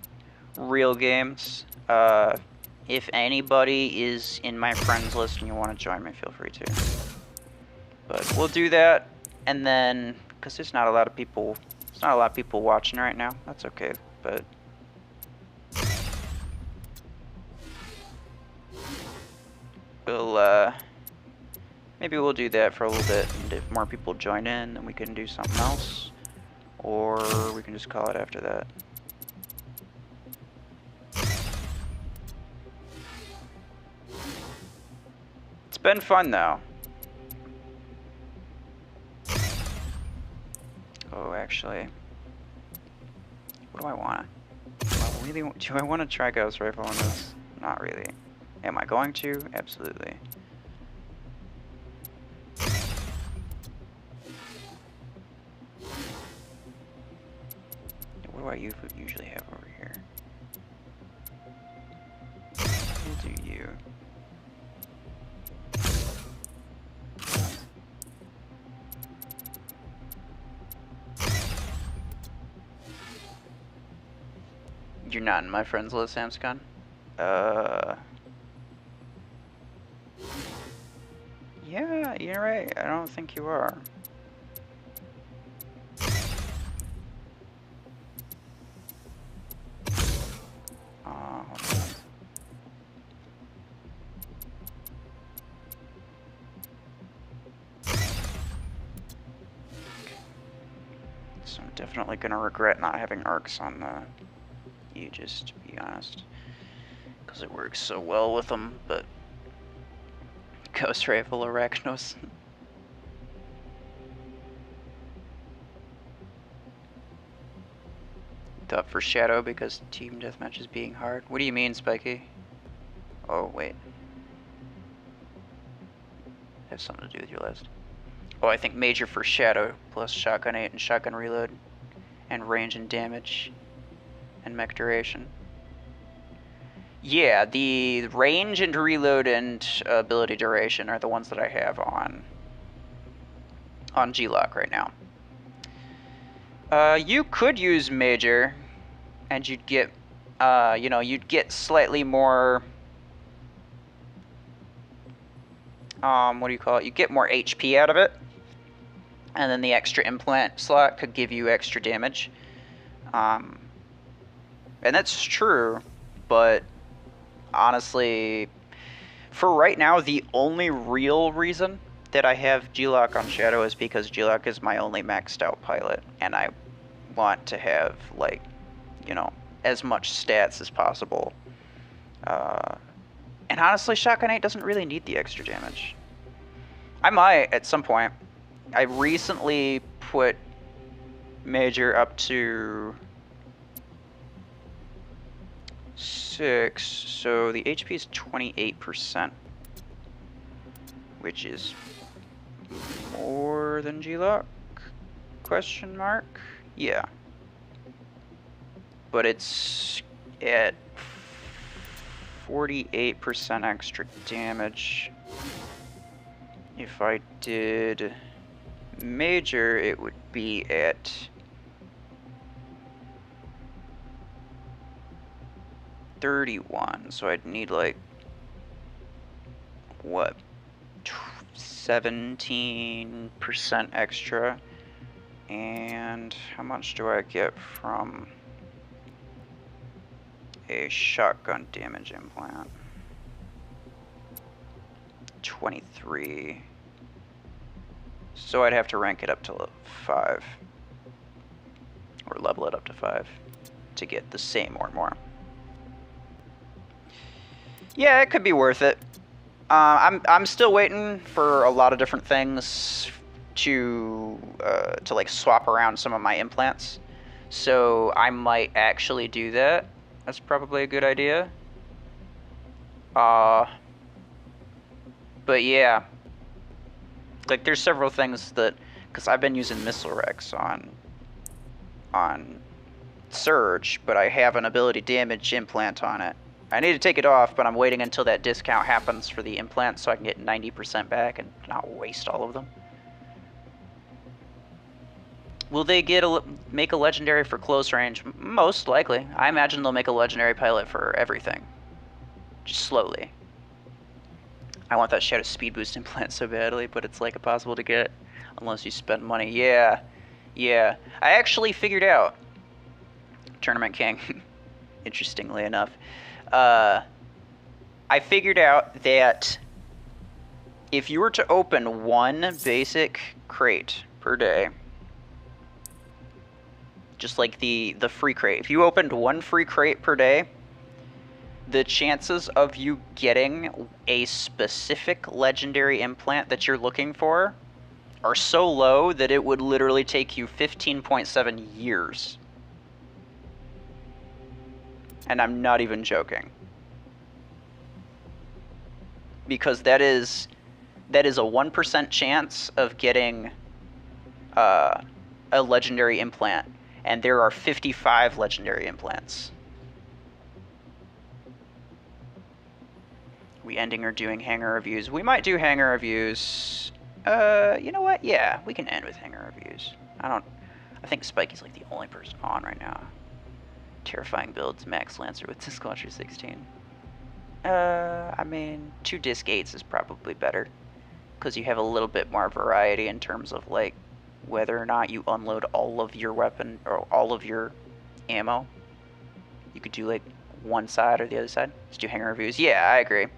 real games. If anybody is in my friends list and you want to join me, feel free to. But we'll do that, and then because there's not a lot of people watching right now. That's okay, but we'll maybe we'll do that for a little bit, and if more people join in, then we can do something else, or we can just call it after that. It's been fun though. Oh, actually, what do I want? Do I want to try Ghost Rifle on this? Not really. Am I going to? Absolutely. What do I usually have over here? We'll do you. You're not in my friends list, Samscon? Yeah, you're right. I don't think you are. Hold on. So I'm definitely gonna regret not having arcs on the Aegis, to be honest, because it works so well with them, but Ghost Rifle Arachnos. Thought for Shadow because team deathmatch is being hard. What do you mean, Spiky? Oh, wait. Has something to do with your list. Oh, I think Major for Shadow, plus Shotgun 8 and Shotgun Reload, and range and damage, and mech duration. Yeah, the range and reload and ability duration are the ones that I have on G-Lock right now. You could use Major, and you'd get, you'd get slightly more, what do you call it? You get more HP out of it, and then the extra implant slot could give you extra damage. And that's true, but honestly, For right now, the only real reason that I have G-Lock on Shadow is because G-Lock is my only maxed out pilot, and I want to have, like, you know, as much stats as possible. And honestly, Shotgun 8 doesn't really need the extra damage. I might at some point. I recently put Major up to 6, so the HP is 28%, which is more than G-Lock? Question mark? Yeah. But it's at 48% extra damage. If I did Major, it would be at 31, so I'd need like, what, 17% extra. And how much do I get from a shotgun damage implant? 23. So I'd have to rank it up to 5. Or level it up to 5 to get the same or more. Yeah, it could be worth it. I'm still waiting for a lot of different things to like swap around some of my implants. So I might actually do that. That's probably a good idea. But yeah, like there's several things that, because I've been using Missile Rex on Surge, but I have an ability damage implant on it. I need to take it off, but I'm waiting until that discount happens for the implant so I can get 90% back and not waste all of them. Will they make a legendary for close range? Most likely. I imagine they'll make a legendary pilot for everything. Just slowly. I want that Shadow Speed Boost implant so badly, but it's like impossible to get unless you spend money. Yeah. Yeah. I actually figured out, Tournament King, interestingly enough, I figured out that if you were to open one basic crate per day, just like the free crate, if you opened one free crate per day, the chances of you getting a specific legendary implant that you're looking for are so low that it would literally take you 15.7 years. And I'm not even joking. Because that is a 1% chance of getting a legendary implant, and there are 55 legendary implants. We ending or doing hanger reviews? We might do hanger reviews. You know what? Yeah, we can end with hanger reviews. I think Spikey's like the only person on right now. Terrifying builds, Max Lancer with Disc Launcher 16. I mean, 2 Disc 8s is probably better, because you have a little bit more variety in terms of, like, whether or not you unload all of your weapon, or all of your ammo. You could do, like, one side or the other side. Let's do hanger reviews. Yeah, I agree.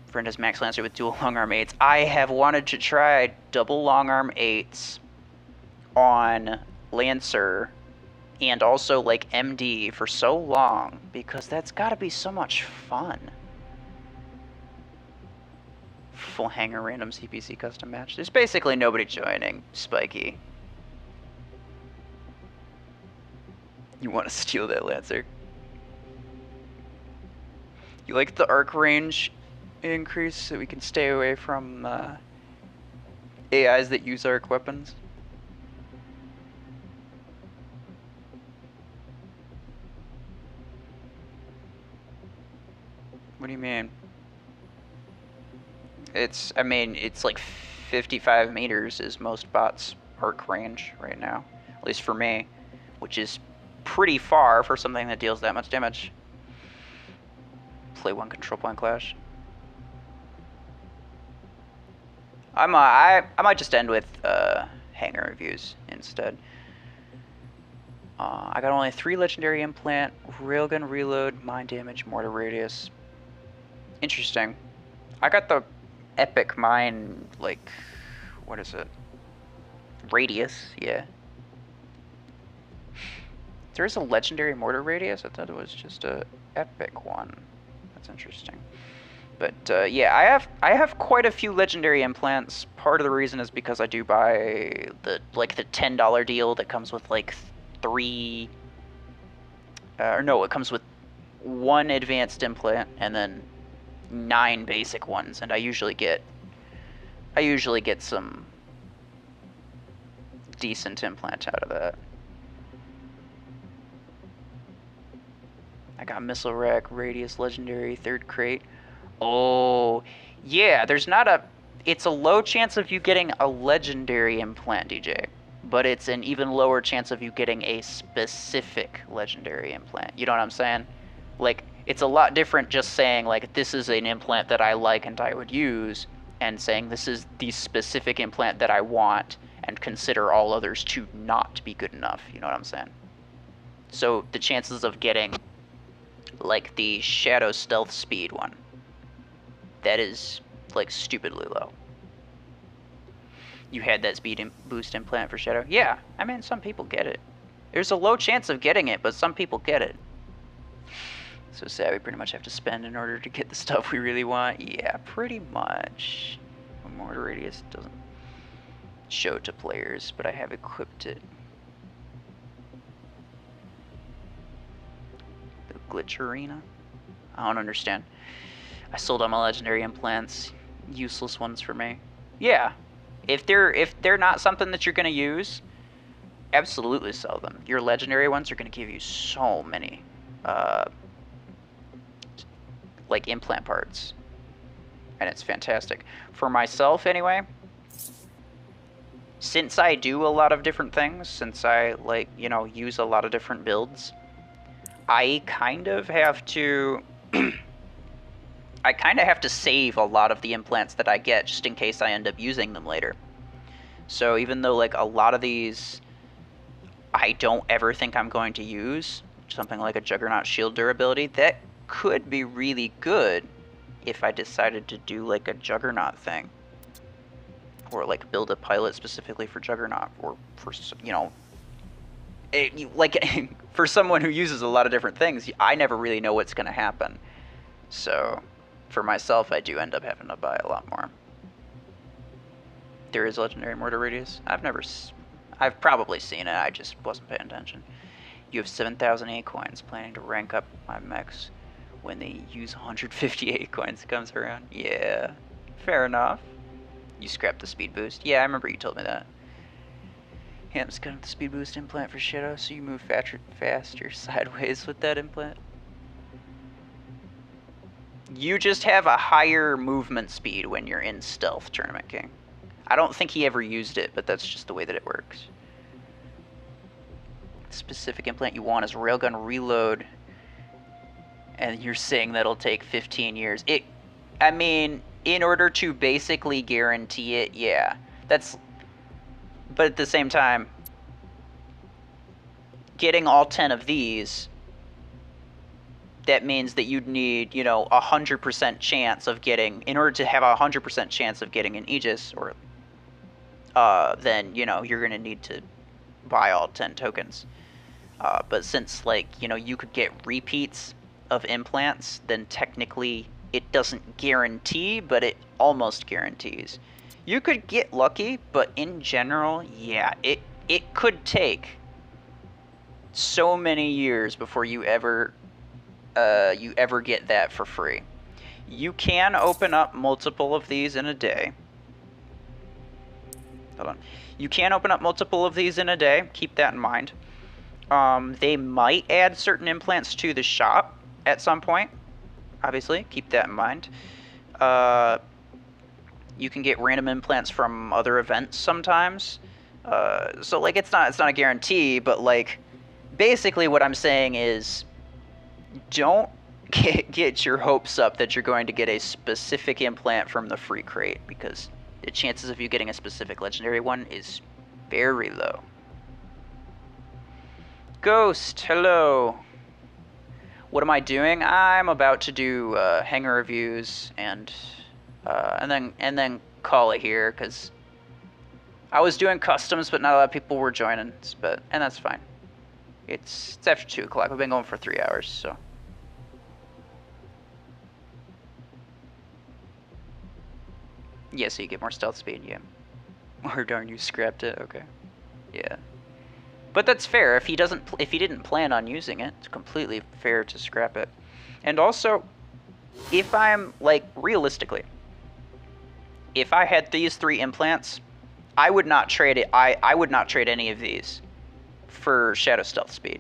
Friend has Max Lancer with dual long arm 8s. I have wanted to try double long arm 8s on Lancer and also like MD for so long, because that's gotta be so much fun. Full hanger random CPC custom match. There's basically nobody joining, Spiky. You want to steal that Lancer? You like the arc range increase so we can stay away from AIs that use arc weapons? What do you mean? I mean, it's like 55 meters is most bots' arc range right now. At least for me, which is pretty far for something that deals that much damage. Play one control point clash. I might just end with hanger reviews instead. I got only 3 legendary implant, railgun reload, mind damage, mortar radius. Interesting. I got the epic mine, like, what is it? Radius, yeah. There's a legendary mortar radius? I thought it was just a epic one. That's interesting. But yeah, I have quite a few legendary implants. Part of the reason is because I do buy the $10 deal that comes with like 3 or no, it comes with 1 advanced implant and then 9 basic ones, and I usually get some decent implant out of that. I got missile rack, radius, legendary, 3rd crate. Oh, yeah, it's a low chance of you getting a legendary implant, DJ, but it's an even lower chance of you getting a specific legendary implant. You know what I'm saying? Like, it's a lot different just saying, like, this is an implant that I like and I would use, and saying this is the specific implant that I want and consider all others to not be good enough. You know what I'm saying? So the chances of getting, like, the Shadow Stealth Speed one, that is, like, stupidly low. You had that speed boost implant for Shadow? Yeah, I mean, some people get it. There's a low chance of getting it, but some people get it. So sad we pretty much have to spend in order to get the stuff we really want. Yeah, pretty much. Mortar radius doesn't show to players, but I have equipped it. The glitch arena? I don't understand. I sold all my legendary implants. Useless ones for me. Yeah. If they're not something that you're gonna use, absolutely sell them. Your legendary ones are gonna give you so many like implant parts. And it's fantastic. For myself anyway, since I do a lot of different things, since I use a lot of different builds, I kind of have to save a lot of the implants that I get just in case I end up using them later. So even though like a lot of these I don't ever think I'm going to use, something like a Juggernaut shield durability, that could be really good if I decided to do like a Juggernaut thing. Or like build a pilot specifically for Juggernaut, or for, for someone who uses a lot of different things, I never really know what's going to happen. So for myself, I do end up having to buy a lot more. There is legendary mortar radius. I've probably seen it, I just wasn't paying attention. You have 7,008 coins, planning to rank up my mechs when they use 158 coins comes around. Yeah, fair enough. You scrapped the speed boost. Yeah, I remember you told me that. Yeah, I'm just cutting the speed boost implant for Shadow, so you move faster sideways with that implant. You just have a higher movement speed when you're in Stealth, Tournament King. I don't think he ever used it, but that's just the way that it works. The specific implant you want is Railgun Reload, and you're saying that'll take 15 years. I mean, in order to basically guarantee it, yeah. But at the same time, getting all 10 of these, that means that you'd need, 100% chance of getting, in order to have a 100% chance of getting an Aegis, or then, you're going to need to buy all 10 tokens. But since, you could get repeats of implants, then technically it doesn't guarantee, but it almost guarantees. You could get lucky, but in general, yeah, it could take so many years before you ever get that for free. You can open up multiple of these in a day. Hold on. You can open up multiple of these in a day. Keep that in mind. They might add certain implants to the shop at some point. Obviously, keep that in mind. You can get random implants from other events sometimes. So it's not a guarantee, but basically what I'm saying is, don't get your hopes up that you're going to get a specific implant from the free crate, because the chances of you getting a specific legendary one is very low. Ghost, hello. What am I doing? I'm about to do hangar reviews and then call it here because I was doing customs, but not a lot of people were joining. And that's fine. It's after 2 o'clock. We've been going for 3 hours, so. Yeah, so you get more stealth speed. Yeah. Or darn, you scrapped it. Okay. Yeah. But that's fair. If he didn't plan on using it, it's completely fair to scrap it. And also, if I'm like realistically, if I had these 3 implants, I would not trade it. I would not trade any of these for Shadow Stealth Speed.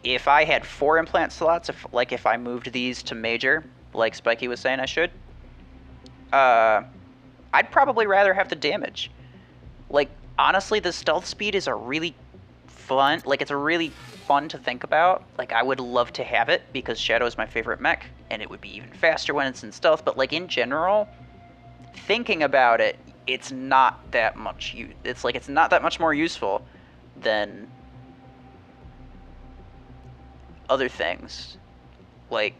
If I had 4 implant slots, if I moved these to major, like Spiky was saying I should, I'd probably rather have the damage. Like honestly, the stealth speed is a really fun, like it's a really fun to think about. Like I would love to have it because Shadow is my favorite mech and it would be even faster when it's in stealth, but like in general, thinking about it, it's not that much it's not that much more useful than other things. Like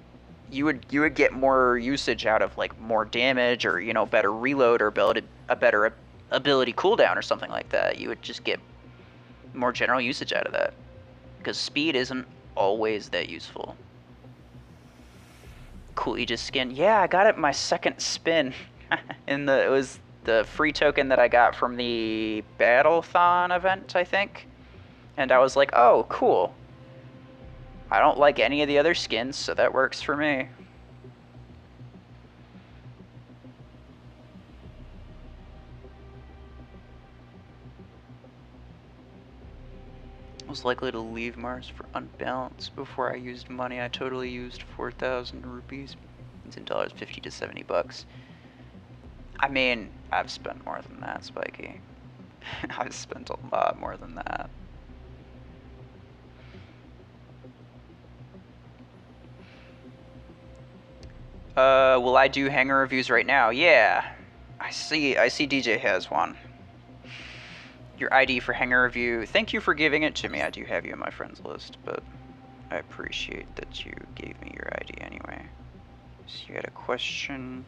you would get more usage out of like more damage or better reload or a better ability cooldown or something like that. You would just get more general usage out of that because speed isn't always that useful. Cool Aegis skin. Yeah, I got it my second spin. It was the free token that I got from the Battlethon event, I think. And I was like, oh, cool. I don't like any of the other skins, so that works for me. I was likely to leave Mars for unbalance before I used money. I totally used 4,000 rupees. It's in dollars, 50 to 70 bucks. I mean, I've spent more than that, Spiky. I've spent a lot more than that. Will I do hangar reviews right now? Yeah. I see DJ has one. Your ID for hangar review. Thank you for giving it to me. I do have you in my friends list, but I appreciate that you gave me your ID anyway. So you had a question.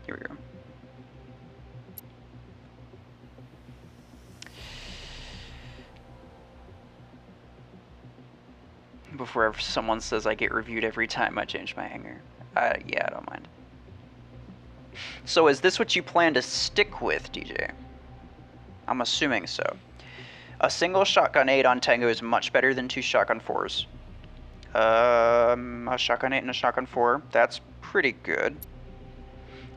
Here we go. Before someone says I get reviewed every time I change my hanger. Yeah, I don't mind. So is this what you plan to stick with, DJ? I'm assuming so. A single shotgun 8 on Tango is much better than 2 shotgun 4s. A shotgun 8 and a shotgun 4. That's pretty good.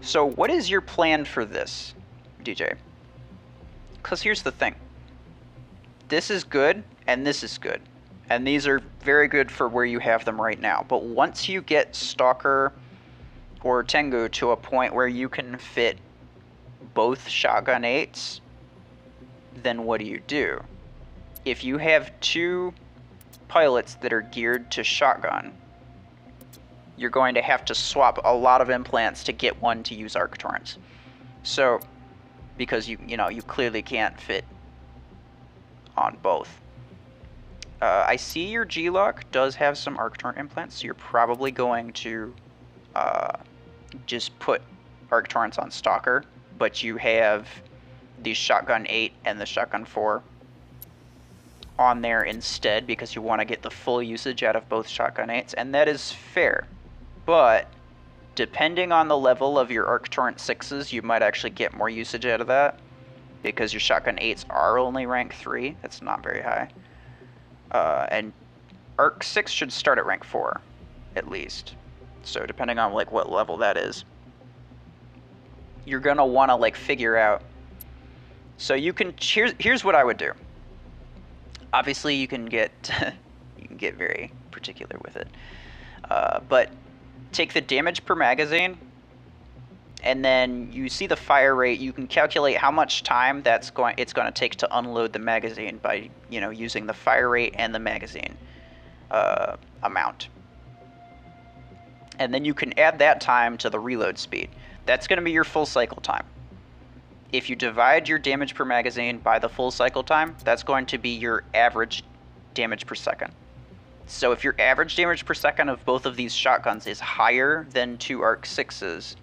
So what is your plan for this, DJ? Because here's the thing. This is good, and this is good. And these are very good for where you have them right now. But once you get Stalker or Tengu to a point where you can fit both shotgun 8s, then what do? If you have 2 pilots that are geared to shotgun, you're going to have to swap a lot of implants to get one to use arc torrents. So, because you clearly can't fit on both. I see your G-Lock does have some arc torrent implants, so you're probably going to just put arc torrents on Stalker, but you have the shotgun 8 and the shotgun 4 on there instead because you want to get the full usage out of both shotgun 8s, and that is fair. But depending on the level of your arc torrent 6s, you might actually get more usage out of that because your shotgun 8s are only rank 3. That's not very high. And arc 6 should start at rank 4 at least. So depending on like what level that is, you're gonna want to like figure out. So you can here's what I would do. Obviously you can get very particular with it, but take the damage per magazine, and then you see the fire rate. You can calculate how much time it's going to take to unload the magazine by using the fire rate and the magazine amount. And then you can add that time to the reload speed. That's going to be your full cycle time. if you divide your damage per magazine by the full cycle time, that's going to be your average damage per second. So if your average damage per second of both of these shotguns is higher than 2 Arc 6s,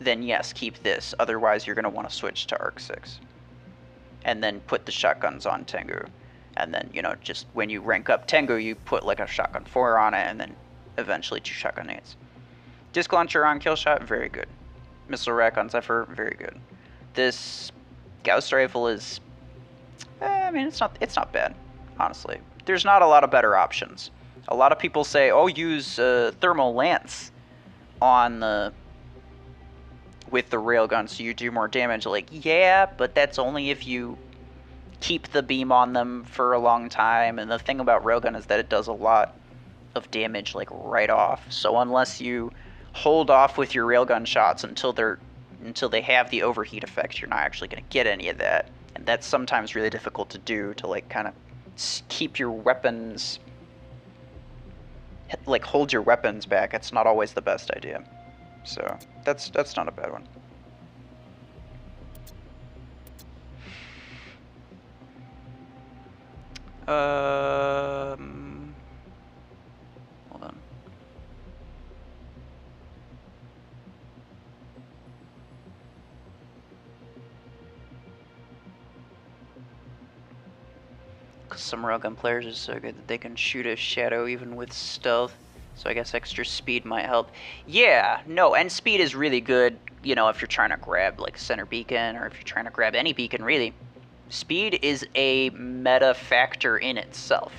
then yes, keep this. Otherwise, you're going to want to switch to Arc 6. And then put the shotguns on Tengu. And then, you know, just when you rank up Tengu, you put like a shotgun 4 on it, and then eventually 2 shotgun 8s. Disc launcher on Killshot, very good. Missile rack on Zephyr, very good. This Gauss rifle is, I mean, it's not bad, honestly. There's not a lot of better options. A lot of people say, oh, use thermal lance on with the railgun so you do more damage. Like, yeah, but that's only if you keep the beam on them for a long time. And the thing about railgun is that it does a lot of damage, like, right off. So unless you hold off with your railgun shots until they have the overheat effect, you're not actually going to get any of that. And that's sometimes really difficult to do, to, like, kind of keep your weapons, like, hold your weapons back. It's not always the best idea. So that's not a bad one. Hold on. Some railgun players are so good that they can shoot a shadow even with stealth. So I guess extra speed might help. Yeah, no, and speed is really good, you know, if you're trying to grab, like, center beacon, or if you're trying to grab any beacon, really. Speed is a meta factor in itself.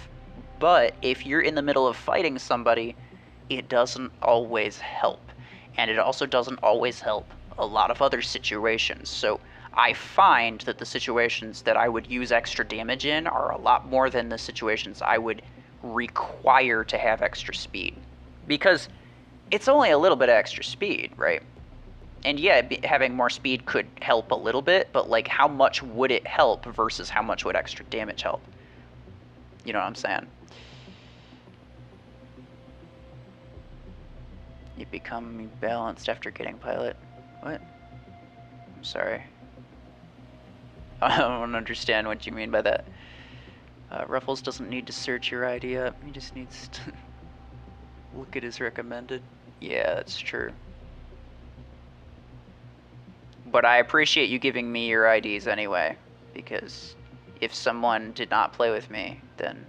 But if you're in the middle of fighting somebody, it doesn't always help. And it also doesn't always help a lot of other situations. So I find that the situations that I would use extra damage in are a lot more than the situations I would require to have extra speed. Because it's only a little bit of extra speed, right? And yeah, having more speed could help a little bit, but, like, how much would it help versus how much would extra damage help? You know what I'm saying? You become balanced after getting pilot. What? I'm sorry. I don't understand what you mean by that. Ruffles doesn't need to search your ID up. He just needs to look at his recommended. Yeah, that's true. But I appreciate you giving me your IDs anyway, because if someone did not play with me, then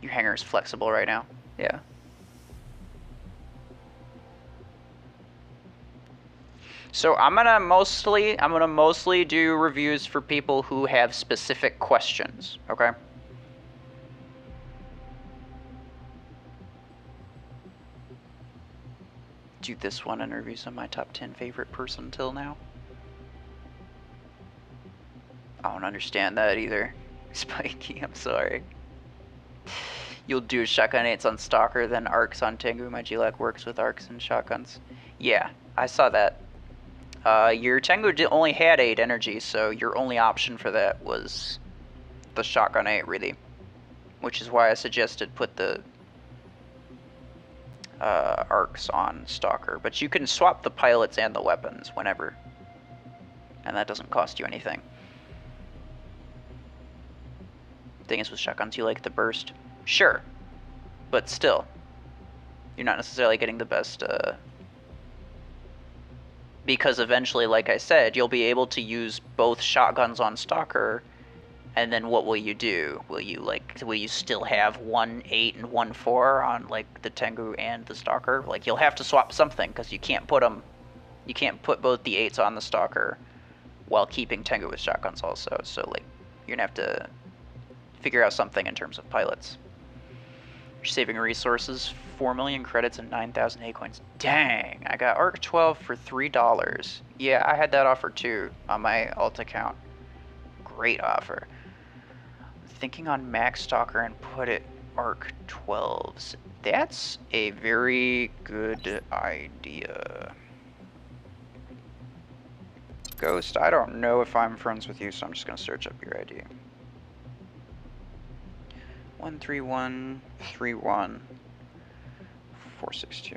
your hanger is flexible right now. Yeah. So I'm gonna mostly do reviews for people who have specific questions, okay? Do this one and reviews on my top 10 favorite person till now. I don't understand that either. Spiky, I'm sorry. You'll do shotgun 8s on Stalker, then arcs on Tengu. My GLAC works with arcs and shotguns. Yeah, I saw that. Your Tengu only had 8 energy, so your only option for that was the shotgun 8, really. Which is why I suggested put the arcs on Stalker. But you can swap the pilots and the weapons whenever. And that doesn't cost you anything. Thing is, with shotguns, you like the burst. Sure. But still, you're not necessarily getting the best, because eventually, like I said, you'll be able to use both shotguns on Stalker, and then what will you do? Will you still have 1 8 and 1 4 on, like, the Tengu and the Stalker? Like, you'll have to swap something, because you can't put both the 8s on the Stalker while keeping Tengu with shotguns also. So, like, you're gonna have to figure out something in terms of pilots. You're saving resources, 4 million credits and 9,000 A coins. Dang, I got Arc 12 for $3. Yeah, I had that offer too on my alt account. Great offer. Thinking on Max Stalker and put it Arc 12s. That's a very good idea. Ghost, I don't know if I'm friends with you, so I'm just gonna search up your ID. 13131 462.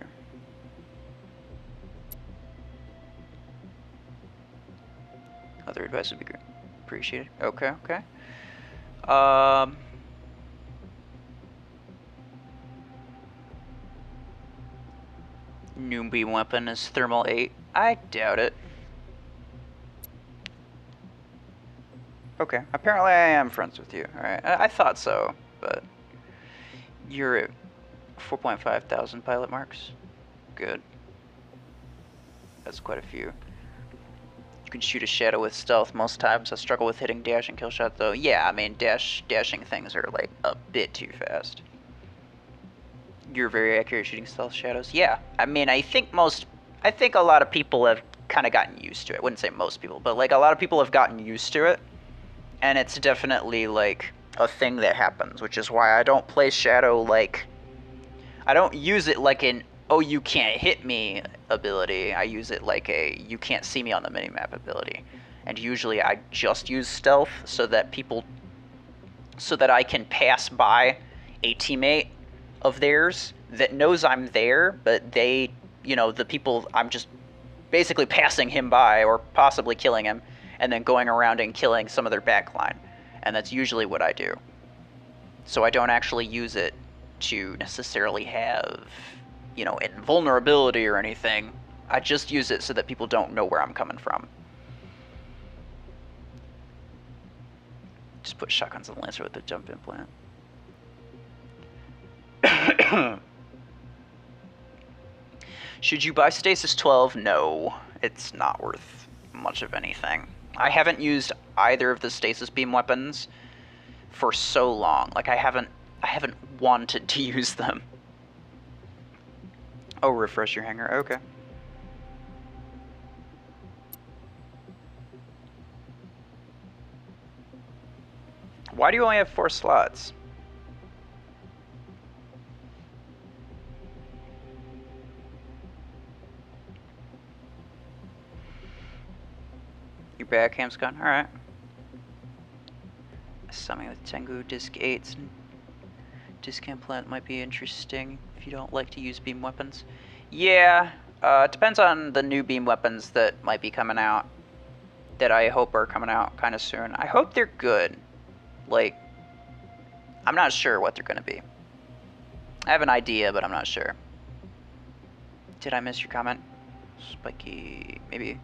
Other advice would be great. Appreciated. Okay, okay. Um, new beam weapon is thermal 8. I doubt it. Okay, apparently I am friends with you. Alright, I thought so, but you're at 4.5 thousand pilot marks. Good. That's quite a few. You can shoot a shadow with stealth most times. I struggle with hitting dash and kill shot though. Yeah, I mean dashing things are like a bit too fast. You're very accurate shooting stealth shadows. Yeah, I mean I think a lot of people have kind of gotten used to it. I wouldn't say most people, but like a lot of people have gotten used to it. And it's definitely like a thing that happens, which is why I don't play shadow like I don't use it like an oh you can't hit me ability. I use it like a you can't see me on the minimap ability. And usually I just use stealth so that I can pass by a teammate of theirs that knows I'm there, but they, you know, the people I'm just basically passing him by or possibly killing him and then going around and killing some of their backline. And that's usually what I do. So I don't actually use it to necessarily have, you know, invulnerability or anything. I just use it so that people don't know where I'm coming from. Just put shotguns on the Lancer with the jump implant. Should you buy Stasis 12? No, it's not worth much of anything. I haven't used either of the stasis beam weapons for so long. Like I haven't wanted to use them. Oh, refresh your hanger. Okay. Why do you only have 4 slots? Your backham's gone? Alright. Something with Tengu Disc 8s and Disc implant might be interesting if you don't like to use beam weapons. Yeah, it depends on the new beam weapons that might be coming out. That I hope are coming out kind of soon. I hope they're good. Like, I'm not sure what they're going to be. I have an idea, but I'm not sure. Did I miss your comment? Spiky, maybe.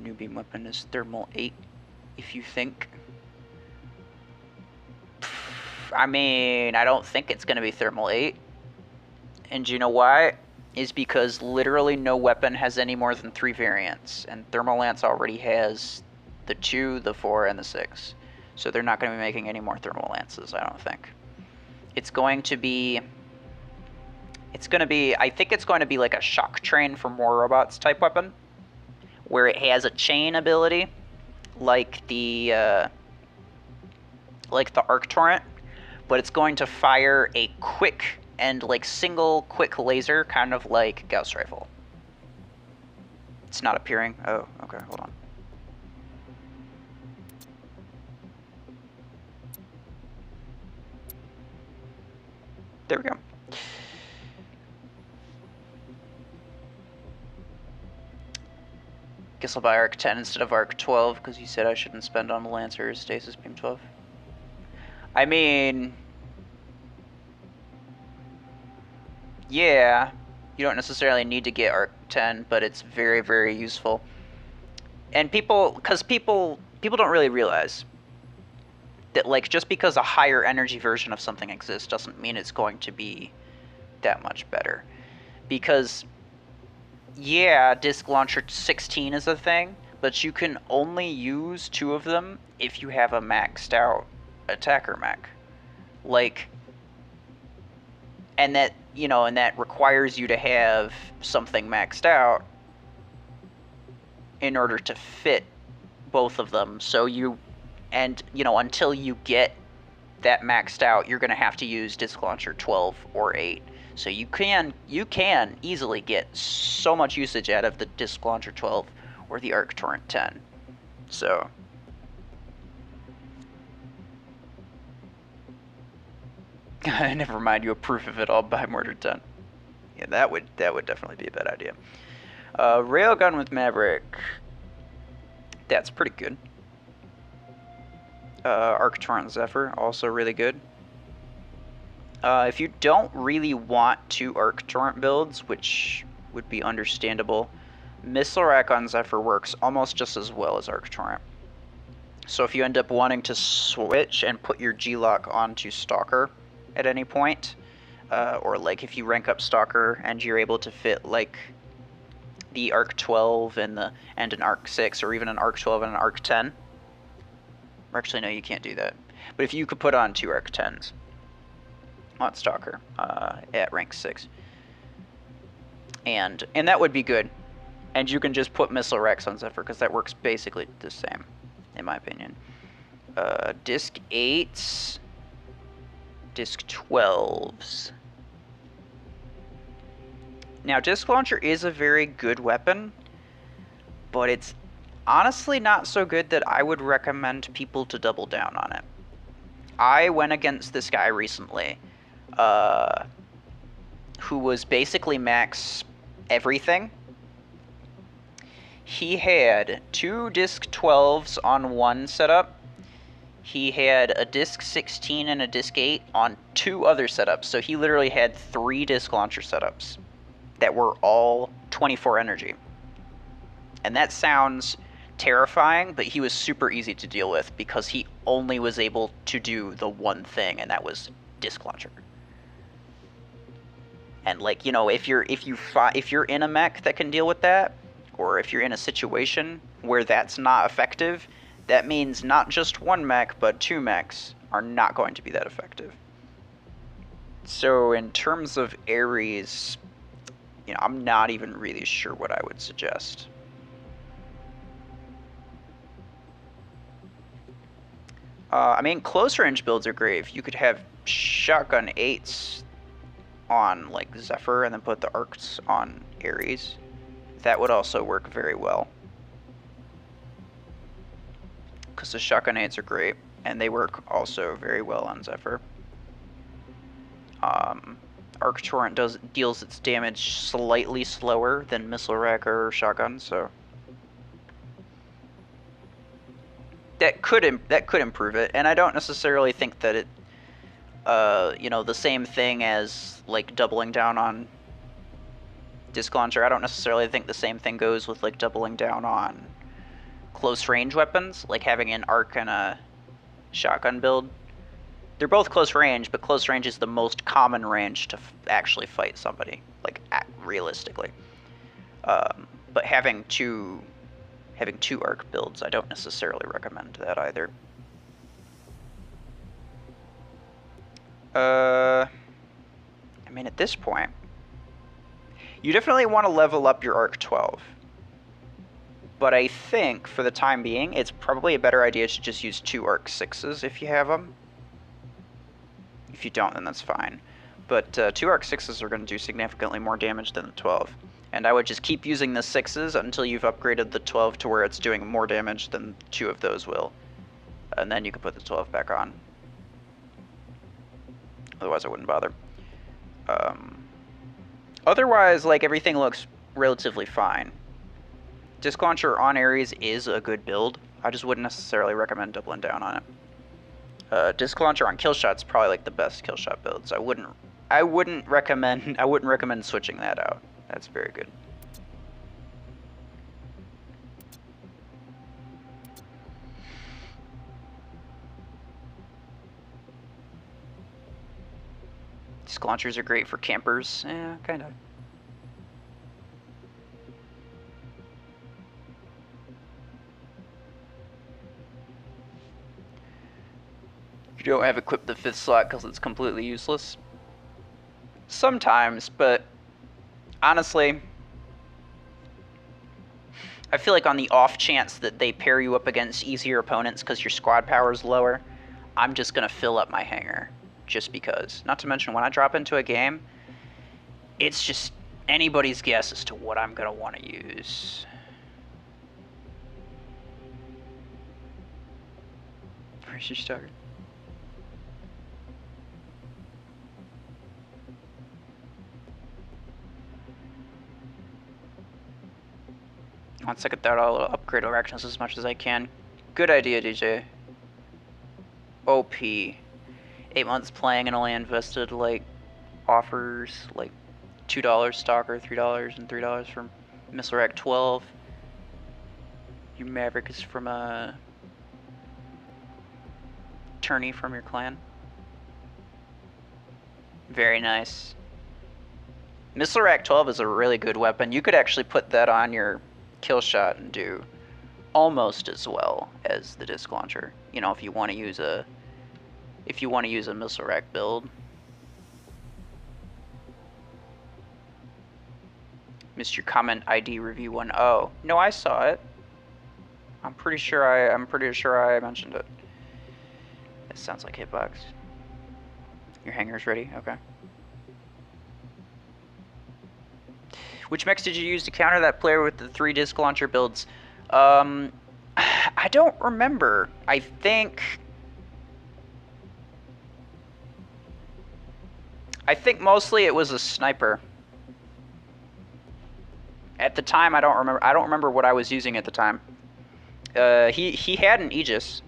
New beam weapon is thermal 8, if you think. I mean, I don't think it's going to be thermal 8. And you know why? Is because literally no weapon has any more than 3 variants. And Thermal Lance already has the 2, the 4, and the 6. So they're not going to be making any more Thermal Lances, I don't think. It's going to be... I think it's going to be like a shock train for more robots type weapon. Where it has a chain ability, like the arc torrent, but it's going to fire a quick and like single quick laser, kind of like Gauss rifle. It's not appearing. Oh, okay, hold on. There we go. Guess I'll buy Arc 10 instead of Arc 12 because you said I shouldn't spend on the Lancer or Stasis Beam 12. I mean, yeah, you don't necessarily need to get Arc 10, but it's very, very useful. And people don't really realize that, like, just because a higher energy version of something exists doesn't mean it's going to be that much better. Because yeah, Disc Launcher 16 is a thing, but you can only use 2 of them if you have a maxed out attacker mech. Like, and that, you know, and that requires you to have something maxed out in order to fit both of them. So you, and, you know, until you get that maxed out, you're going to have to use Disc Launcher 12 or 8. So you can easily get so much usage out of the Disc Launcher 12 or the Arc Torrent 10. So never mind, you approve of it, I'll buy Mortar 10. Yeah, that would definitely be a bad idea. Railgun with Maverick. That's pretty good. Arc Torrent Zephyr, also really good. If you don't really want two Arc Torrent builds, which would be understandable, Missile Rack on Zephyr works almost just as well as Arc Torrent. So if you end up wanting to switch and put your G-Lock onto Stalker at any point, or like if you rank up Stalker and you're able to fit like the Arc 12 and an Arc 6, or even an Arc 12 and an Arc 10. Or actually, no, you can't do that. But if you could put on two Arc 10s on Stalker at rank 6, and that would be good. And you can just put Missile Rex on Zephyr, because that works basically the same, in my opinion. Disc 8s, Disc 12s. Now, Disc Launcher is a very good weapon, but it's honestly not so good that I would recommend people to double down on it. I went against this guy recently, who was basically max everything. He had two Disc 12s on one setup. He had a Disc 16 and a Disc 8 on two other setups. So he literally had 3 Disc Launcher setups that were all 24 energy. And that sounds terrifying, but he was super easy to deal with because he only was able to do the one thing, and that was Disc Launcher. And like, you know, if you're in a mech that can deal with that, or if you're in a situation where that's not effective, that means not just one mech, but 2 mechs are not going to be that effective. So in terms of Ares, you know, I'm not even really sure what I would suggest. I mean, close range builds are great. If you could have shotgun 8s on like Zephyr and then put the arcs on Ares, that would also work very well. Because the shotgun 8s are great, and they work also very well on Zephyr. Arc Torrent deals its damage slightly slower than Missile Rack or Shotgun, so that could improve it. And I don't necessarily think that it, you know, the same thing as like doubling down on Disc Launcher. I don't necessarily think the same thing goes with like doubling down on close range weapons, like having an arc and a shotgun build. They're both close range, but close range is the most common range to actually fight somebody, like realistically. But having two arc builds, I don't necessarily recommend that either. I mean, at this point, you definitely want to level up your Arc 12. But I think, for the time being, it's probably a better idea to just use 2 Arc 6s if you have them. If you don't, then that's fine. But 2 Arc 6s are going to do significantly more damage than the 12. And I would just keep using the 6s until you've upgraded the 12 to where it's doing more damage than 2 of those will. And then you can put the 12 back on. Otherwise, I wouldn't bother. Otherwise, like, everything looks relatively fine. Disc Launcher on Ares is a good build. I just wouldn't necessarily recommend doubling down on it. Disc Launcher on Killshot's probably like the best Killshot builds. I wouldn't recommend switching that out. That's very good. Disc Launchers are great for campers. Yeah, kind of. You don't have equipped the 5th slot because it's completely useless. Sometimes, but honestly, I feel like on the off chance that they pair you up against easier opponents because your squad power is lower, I'm just going to fill up my hangar just because. Not to mention, when I drop into a game, it's just anybody's guess as to what I'm going to want to use. Where's your starter? On second thought, I'll upgrade Arachnos as much as I can. Good idea, DJ. OP. 8 months playing and only invested like offers like $2 Stalker, $3 and $3 from Missile Rack 12. Your Maverick is from a tourney from your clan. Very nice. Missile Rack 12 is a really good weapon. You could actually put that on your kill shot and do almost as well as the disc launcher. You know, if you want to use a missile rack build. Missed your comment ID review 1.0. No, I saw it. I'm pretty sure I mentioned it. It sounds like hitbox. Your hanger's ready? Okay. Which mechs did you use to counter that player with the 3 disc launcher builds? I don't remember. I think mostly it was a sniper. At the time, I don't remember what I was using at the time. He had an Aegis.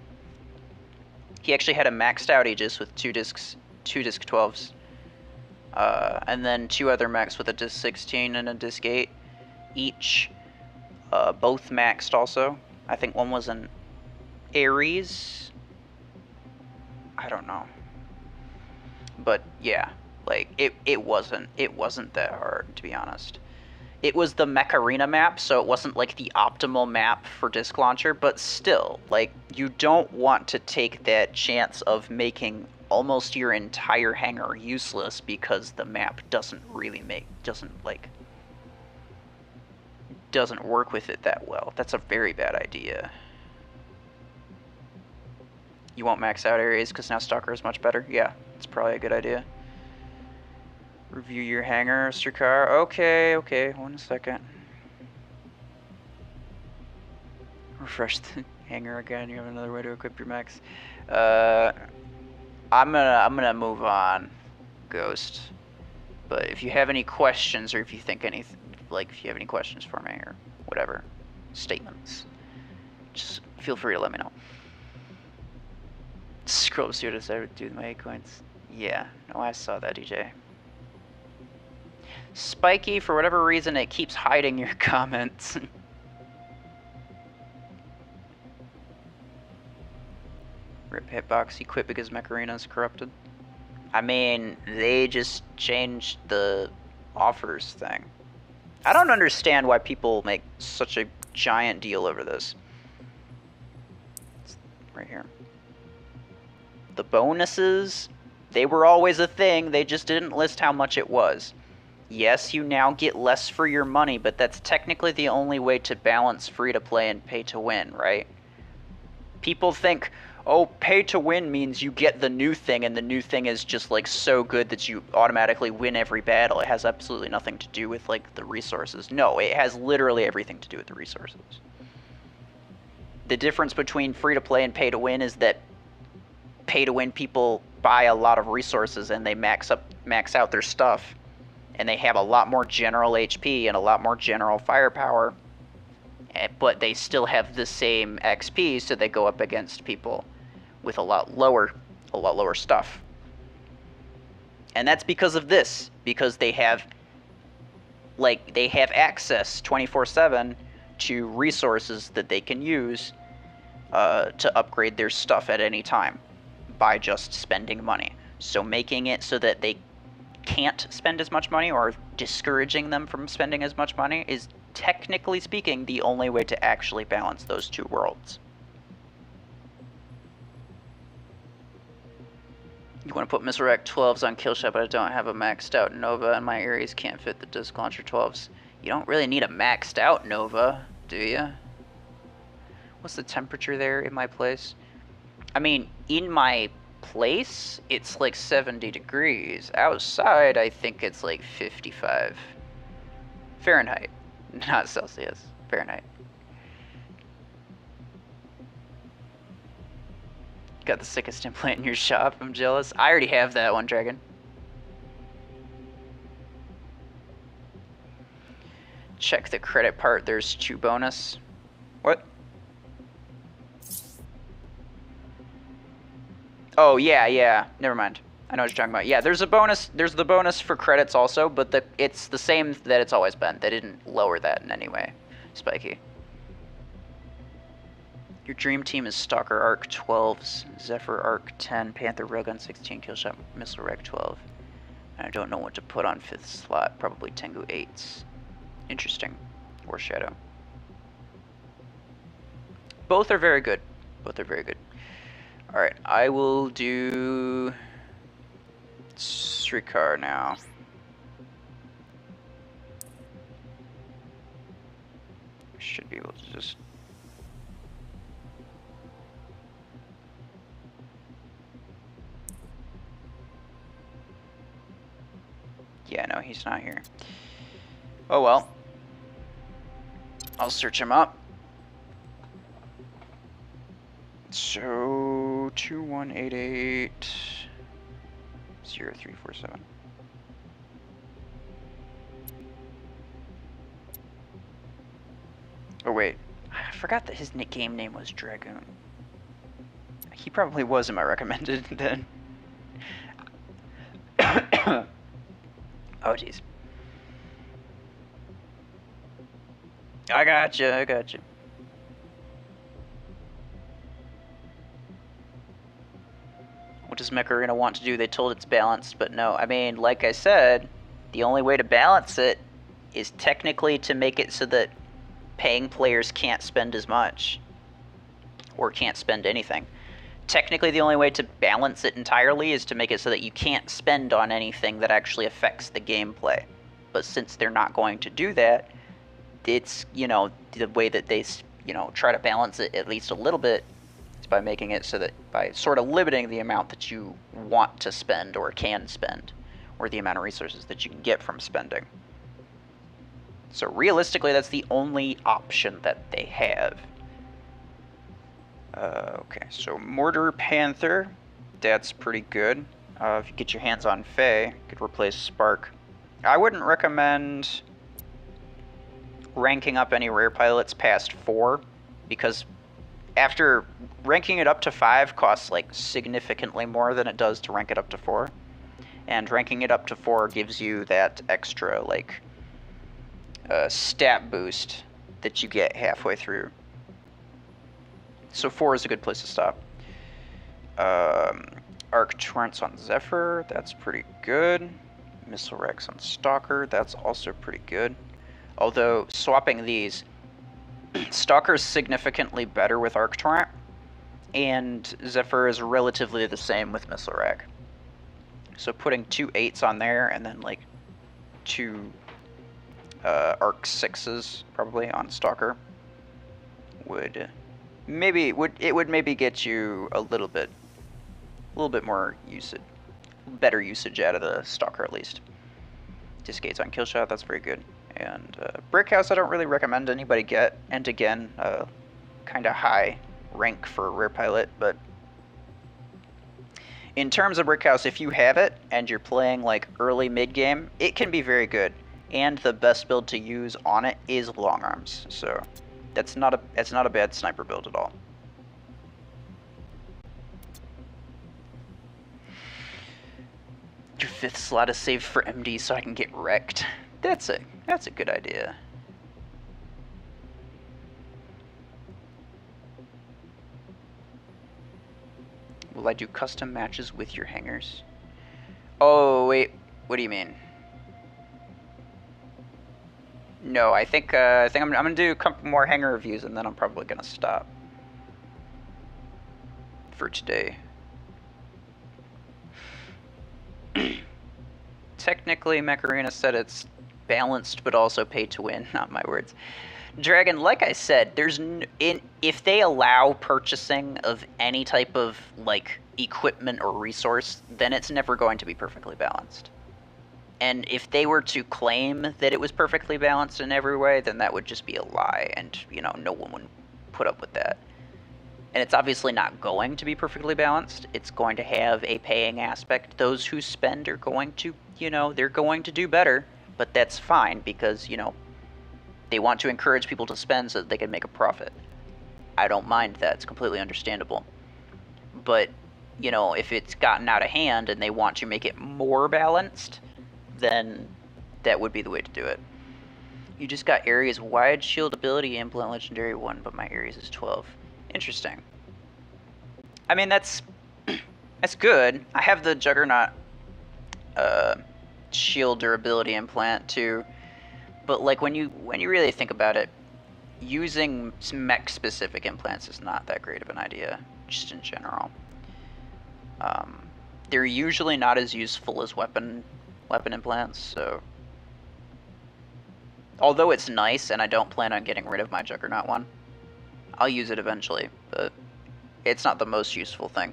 He actually had a maxed out Aegis with 2 disc 12s. And then 2 other mechs with a disc 16 and a disc 8 each. Both maxed also. I think one was an Ares. I don't know. But yeah, like it wasn't that hard, to be honest. It was the Mech Arena map, so it wasn't like the optimal map for disc launcher, but still, like, you don't want to take that chance of making almost your entire hangar useless because the map doesn't work with it that well. That's a very bad idea. You won't max out areas because now Stalker is much better? Yeah, it's probably a good idea. Review your hangar, Sirkar. Okay, 1 second. Refresh the hangar again. You have another way to equip your mechs. I'm gonna move on, Ghost. But if you have any questions, or if you think anything, like if you have any questions for me or whatever, statements, just feel free to let me know. Scroll to see what I said. Do my 8 coins. Yeah, no, I saw that, DJ. Spiky, for whatever reason, it keeps hiding your comments. Rip hitbox, you quit because Mech Arena is corrupted. I mean, they just changed the offers thing. I don't understand why people make such a giant deal over this. It's right here. The bonuses, they were always a thing, they just didn't list how much it was. Yes, you now get less for your money, but that's technically the only way to balance free-to-play and pay-to-win, right? People think, oh, pay-to-win means you get the new thing, and the new thing is just, like, so good that you automatically win every battle. It has absolutely nothing to do with, like, the resources. No, it has literally everything to do with the resources. The difference between free-to-play and pay-to-win is that pay-to-win people buy a lot of resources, and they max out their stuff. And they have a lot more general HP and a lot more general firepower, but they still have the same XP, so they go up against people with a lot lower stuff. And that's because of this, because they have access 24/7 to resources that they can use to upgrade their stuff at any time by just spending money. So making it so that they can't spend as much money, or discouraging them from spending as much money, is technically speaking the only way to actually balance those two worlds. You want to put Missile Rack 12s on Killshot, but I don't have a maxed out Nova, and my Ares can't fit the disc launcher 12s. You don't really need a maxed out Nova, do you? What's the temperature there in my place? I mean, in my place, it's like 70 degrees. Outside, I think it's like 55. Fahrenheit, not Celsius. Fahrenheit. Got the sickest implant in your shop. I'm jealous. I already have that one, Dragon. check the credit part. There's 2 bonus. What? Oh, yeah. Never mind. I know what you're talking about. Yeah, there's a bonus. There's the bonus for credits also, but it's the same that it's always been. They didn't lower that in any way. Spiky. Your dream team is Stalker Arc 12s, Zephyr Arc 10, Panther Railgun 16, Killshot Missile Rack 12. And I don't know what to put on 5th slot. Probably Tengu 8s. Interesting. Or Shadow. Both are very good. Both are very good. Alright, I will do Streetcar now. Should be able to just... Yeah, no, he's not here. Oh well. I'll search him up. So 2188 0347. Oh wait, I forgot that his game name was Dragoon. He probably was in my recommended then. Oh jeez. I gotcha. What does Mech Arena want to do? They told it's balanced, but no. I mean, like I said, the only way to balance it is technically to make it so that paying players can't spend as much. Or can't spend anything. Technically, the only way to balance it entirely is to make it so that you can't spend on anything that actually affects the gameplay. But since they're not going to do that, it's, you know, the way that they, you know, try to balance it at least a little bit is by making it so that, by sort of limiting the amount that you want to spend or can spend, or the amount of resources that you can get from spending. So realistically, that's the only option that they have. Okay, so Mortar Panther, that's pretty good. If you get your hands on Faye, you could replace Spark. I wouldn't recommend ranking up any rare pilots past 4, because after ranking it up to 5 costs like significantly more than it does to rank it up to 4. And ranking it up to 4 gives you that extra like stat boost that you get halfway through. So 4 is a good place to stop. Arc Torrents on Zephyr, that's pretty good. Missile Rex on Stalker, that's also pretty good. Although, swapping these, Stalker is significantly better with Arc Torrent, and Zephyr is relatively the same with Missile Rack. So putting 2 8s on there, and then like 2 Arc 6s probably on Stalker would maybe get you a little bit more usage, better usage out of the Stalker at least. Disgates on Killshot, that's very good. And Brickhouse I don't really recommend anybody get, and again, kind of high rank for a rare pilot, but in terms of Brickhouse, if you have it and you're playing like early mid game, it can be very good. And the best build to use on it is long arms, so that's not a bad sniper build at all. Your 5th slot is saved for MD so I can get wrecked. That's a good idea. Will I do custom matches with your hangers? Oh wait, what do you mean? No, I think I'm gonna do a couple more hanger reviews and then I'm probably gonna stop for today. Technically, Mech Arena said it's balanced but also pay to win. Not my words. Dragon, like I said, if they allow purchasing of any type of like equipment or resource, then it's never going to be perfectly balanced. And if they were to claim that it was perfectly balanced in every way, then that would just be a lie, and you know, no one would put up with that. And it's obviously not going to be perfectly balanced. It's going to have a paying aspect. Those who spend are going to, you know, they're going to do better, but that's fine because, you know, They want to encourage people to spend so that they can make a profit. I don't mind that. It's completely understandable. But, you know, if it's gotten out of hand and they want to make it more balanced, then that would be the way to do it. You just got Ares wide shield ability implant legendary 1, but my Ares is 12. Interesting. I mean, that's good. I have the Juggernaut shield durability implant too, but like when you really think about it, using mech specific implants is not that great of an idea, just in general. They're usually not as useful as weapon implants, so although it's nice and I don't plan on getting rid of my Juggernaut one, I'll use it eventually, but it's not the most useful thing.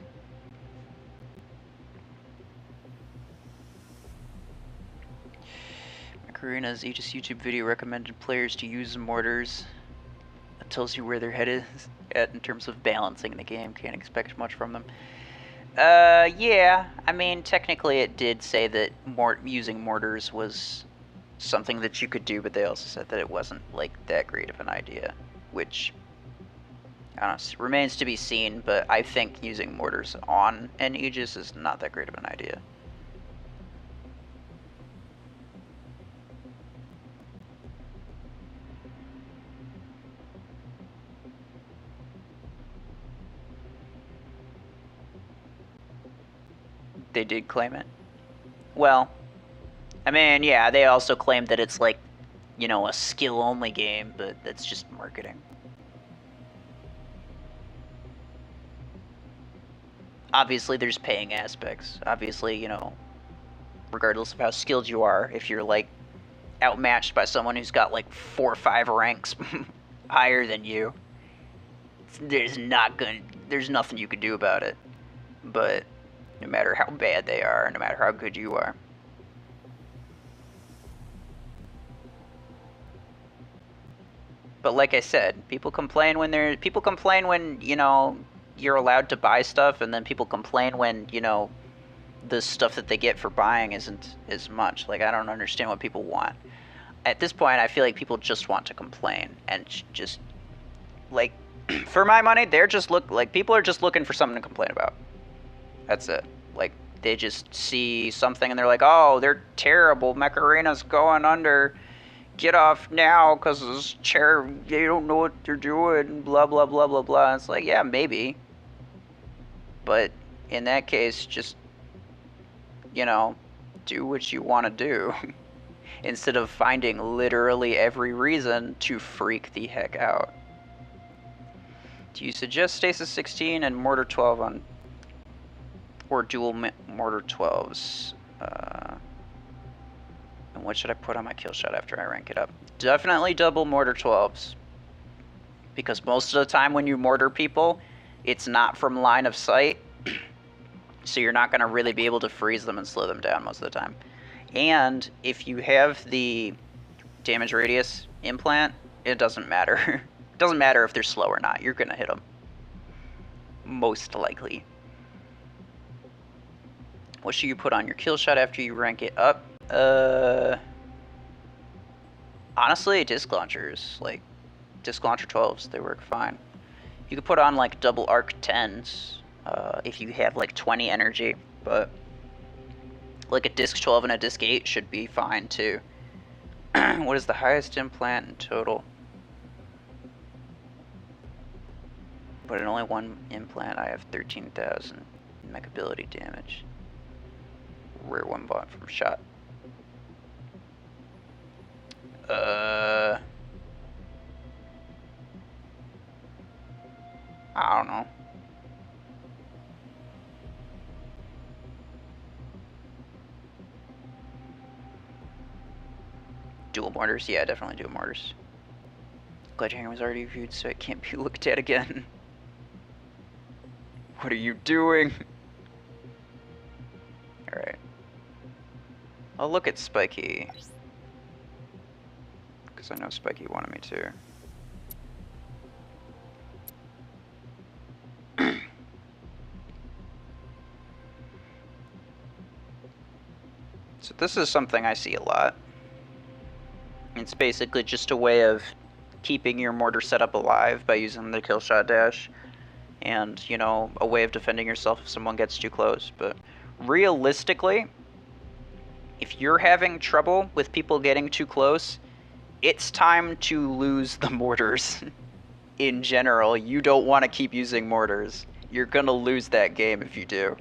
Karina's Aegis YouTube video recommended players to use mortars. That tells you where their head is at in terms of balancing the game. Can't expect much from them. Yeah. I mean, technically it did say that using mortars was something that you could do, but they also said that it wasn't, like, that great of an idea. Which, I don't know, remains to be seen, but I think using mortars on an Aegis is not that great of an idea. They did claim it. Well, I mean, yeah, they also claimed that it's like, you know, a skill-only game, but that's just marketing. Obviously, there's paying aspects. Obviously, you know, regardless of how skilled you are, if you're, like, outmatched by someone who's got, like, 4 or 5 ranks higher than you, there's nothing you can do about it. But no matter how bad they are, no matter how good you are. But like I said, people complain when, you know, you're allowed to buy stuff, and then people complain when, you know, the stuff that they get for buying isn't as much. Like, I don't understand what people want. At this point, I feel like people just want to complain, and just, like, for my money, people are just looking for something to complain about. That's it. Like, they just see something and they're like, oh, they're terrible. Mech Arena's going under. Get off now, because this chair, they don't know what they're doing, blah, blah, blah, blah, blah. It's like, yeah, maybe. But in that case, just, you know, do what you want to do. Instead of finding literally every reason to freak the heck out. Do you suggest Stasis 16 and Mortar 12 on... or dual Mortar 12s? And what should I put on my kill shot after I rank it up? Definitely double Mortar 12s. Because most of the time when you mortar people, it's not from line of sight. So you're not going to really be able to freeze them and slow them down most of the time. And if you have the damage radius implant, it doesn't matter. It doesn't matter if they're slow or not. You're going to hit them. Most likely. What should you put on your kill shot after you rank it up? Honestly, disc launchers, like disc launcher 12s, they work fine. You could put on like double arc 10s if you have like 20 energy, but like a disc 12 and a disc 8 should be fine too. What is the highest implant in total? But in only one implant, I have 13,000 mech ability damage. Rare one bought from shot. I don't know. Dual mortars? Yeah, definitely dual mortars. Glad was already reviewed, so it can't be looked at again. What are you doing? Alright. I'll look at Spiky. Because I know Spiky wanted me to. So this is something I see a lot. It's basically just a way of keeping your mortar setup alive by using the kill shot dash, and, you know, a way of defending yourself if someone gets too close. But realistically, if you're having trouble with people getting too close, it's time to lose the mortars. In general, you don't want to keep using mortars. You're gonna lose that game if you do.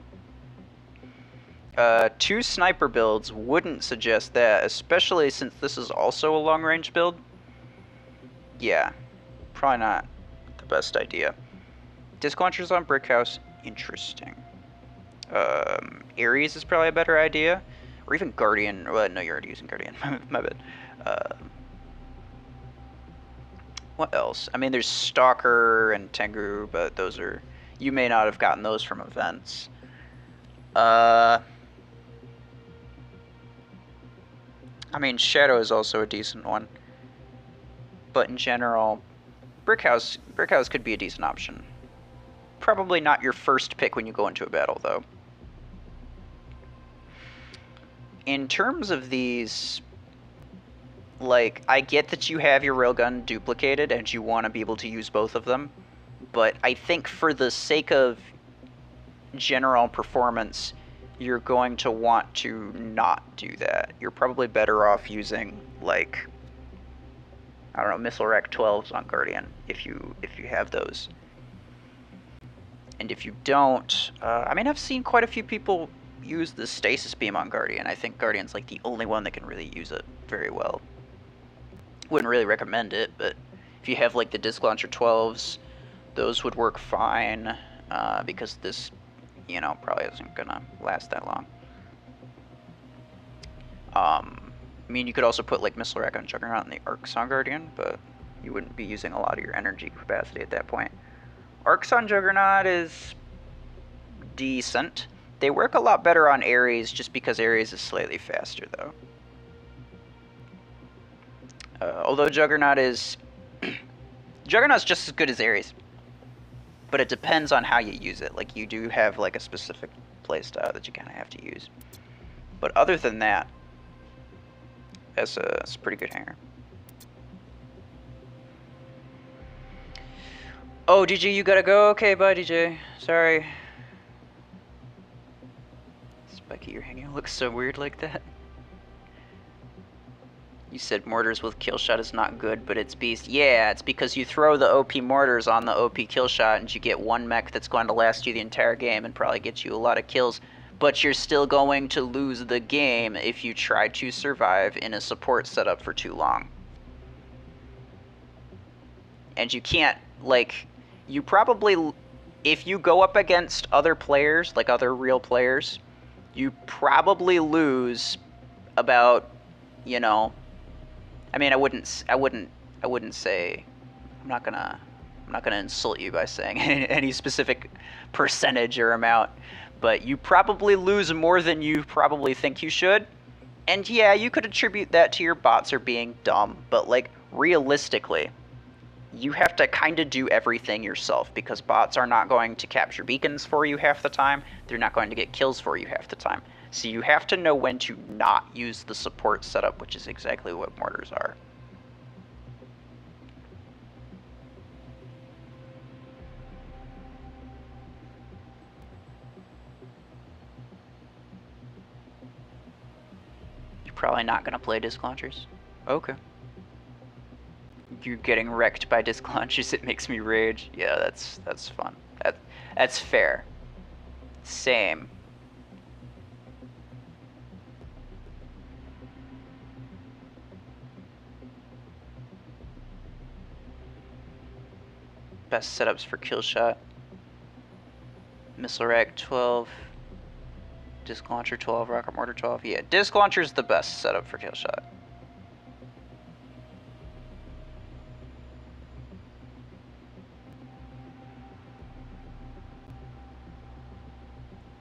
2 sniper builds wouldn't suggest that, especially since this is also a long-range build. Yeah, probably not the best idea. Disc launchers on brick house, interesting. Ares is probably a better idea, or even Guardian. Well, no, you're already using Guardian. My bad. What else? I mean, there's Stalker and Tengu, but those are, you may not have gotten those from events. I mean, Shadow is also a decent one, but in general, Brick House could be a decent option. Probably not your first pick when you go into a battle, though. In terms of these, like, I get that you have your railgun duplicated and you want to be able to use both of them, but I think for the sake of general performance, you're going to want to not do that. You're probably better off using, like, I don't know, Missile Rack 12s on Guardian if you have those. And if you don't, I mean, I've seen quite a few people use the Stasis Beam on Guardian. I think Guardian's like the only one that can really use it very well. Wouldn't really recommend it, but if you have like the Disc Launcher 12s, those would work fine, because this, you know, probably isn't gonna last that long. I mean, you could also put like Missile Rack on Juggernaut and the Arcs on Guardian, but you wouldn't be using a lot of your energy capacity at that point. Arcs on Juggernaut is decent. They work a lot better on Ares just because Ares is slightly faster, though. Although Juggernaut is... Juggernaut's just as good as Ares, but it depends on how you use it. Like, you do have like a specific playstyle that you kind of have to use. But other than that, it's a pretty good hanger. Oh, DJ, you gotta go? Okay, bye, DJ. Sorry. Spiky, your hanging looks so weird like that. You said mortars with kill shot is not good, but it's beast. Yeah, it's because you throw the OP mortars on the OP kill shot and you get one mech that's going to last you the entire game and probably get you a lot of kills, but you're still going to lose the game if you try to survive in a support setup for too long. And you can't, like, you probably, if you go up against other players, like other real players, you probably lose about, you know, I mean, I wouldn't say, I'm not gonna insult you by saying any specific percentage or amount, but you probably lose more than you probably think you should. And yeah, you could attribute that to your bots are being dumb, but like realistically, you have to kind of do everything yourself because bots are not going to capture beacons for you half the time. They're not going to get kills for you half the time. So you have to know when to not use the support setup, which is exactly what mortars are. You're probably not going to play disc launchers. Okay. You're getting wrecked by disc launchers, it makes me rage. Yeah, that's fun. That's fair. Same. Best setups for kill shot. Missile Rack 12. Disc Launcher 12, Rocket Mortar 12. Yeah, Disc Launcher's the best setup for kill shot.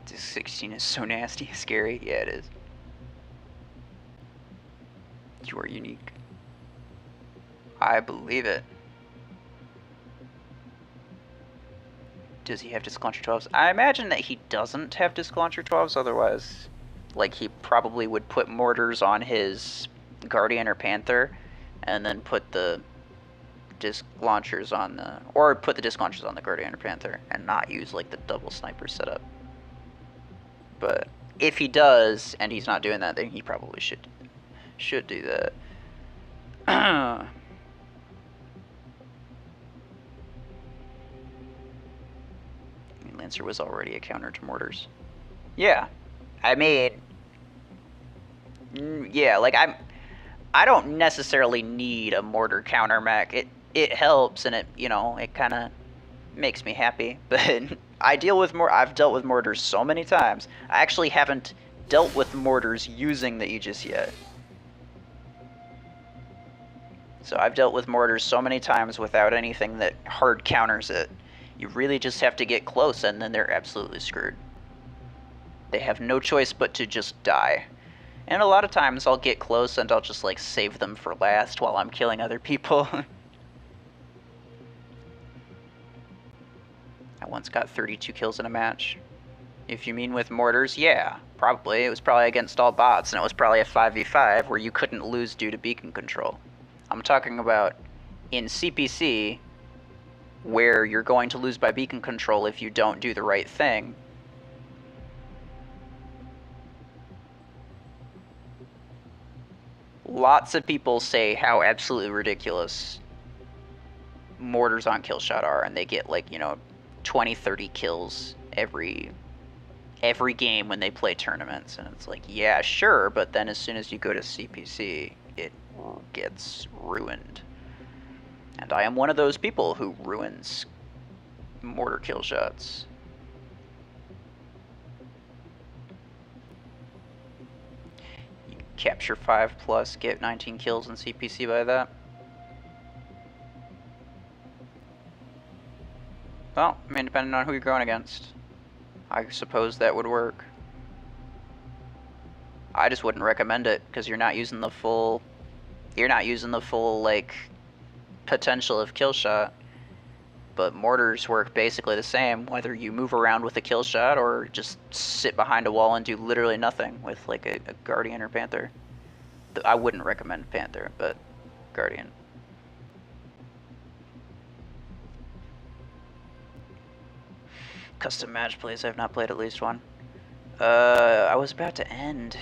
Disc 16 is so nasty, scary. Yeah, it is. You are unique. I believe it. Does he have Disc Launcher 12s? I imagine that he doesn't have Disc Launcher 12s, otherwise, like, he probably would put mortars on his Guardian or Panther, and then put the disc launchers on the, or put the disc launchers on the Guardian or Panther, and not use like the double sniper setup. But if he does, and he's not doing that, then he probably should do that. Lancer was already a counter to mortars. Yeah, I mean, yeah, like I don't necessarily need a mortar counter mech. It helps, and it kind of makes me happy. But I've dealt with mortars so many times. I actually haven't dealt with mortars using the Aegis yet. So I've dealt with mortars so many times without anything that hard counters it. You really just have to get close, and then they're absolutely screwed. They have no choice but to just die. And a lot of times I'll get close and I'll just like save them for last while I'm killing other people. I once got 32 kills in a match. If you mean with mortars, yeah, probably. It was probably against all bots, and it was probably a 5v5 where you couldn't lose due to beacon control. I'm talking about in CPC, where you're going to lose by beacon control if you don't do the right thing. Lots of people say how absolutely ridiculous mortars on killshot are, and they get like, 20, 30 kills every game when they play tournaments, and it's like, yeah, sure, but then as soon as you go to CPC, it gets ruined. And I am one of those people who ruins mortar kill shots. You capture 5+, get 19 kills in CPC by that. Well, I mean, depending on who you're going against, I suppose that would work. I just wouldn't recommend it, because you're not using the full, like, potential of kill shot. But mortars work basically the same, whether you move around with a kill shot or just sit behind a wall and do literally nothing with like a Guardian or Panther. I wouldn't recommend Panther, but Guardian. Custom match plays, I've not played at least one. I was about to end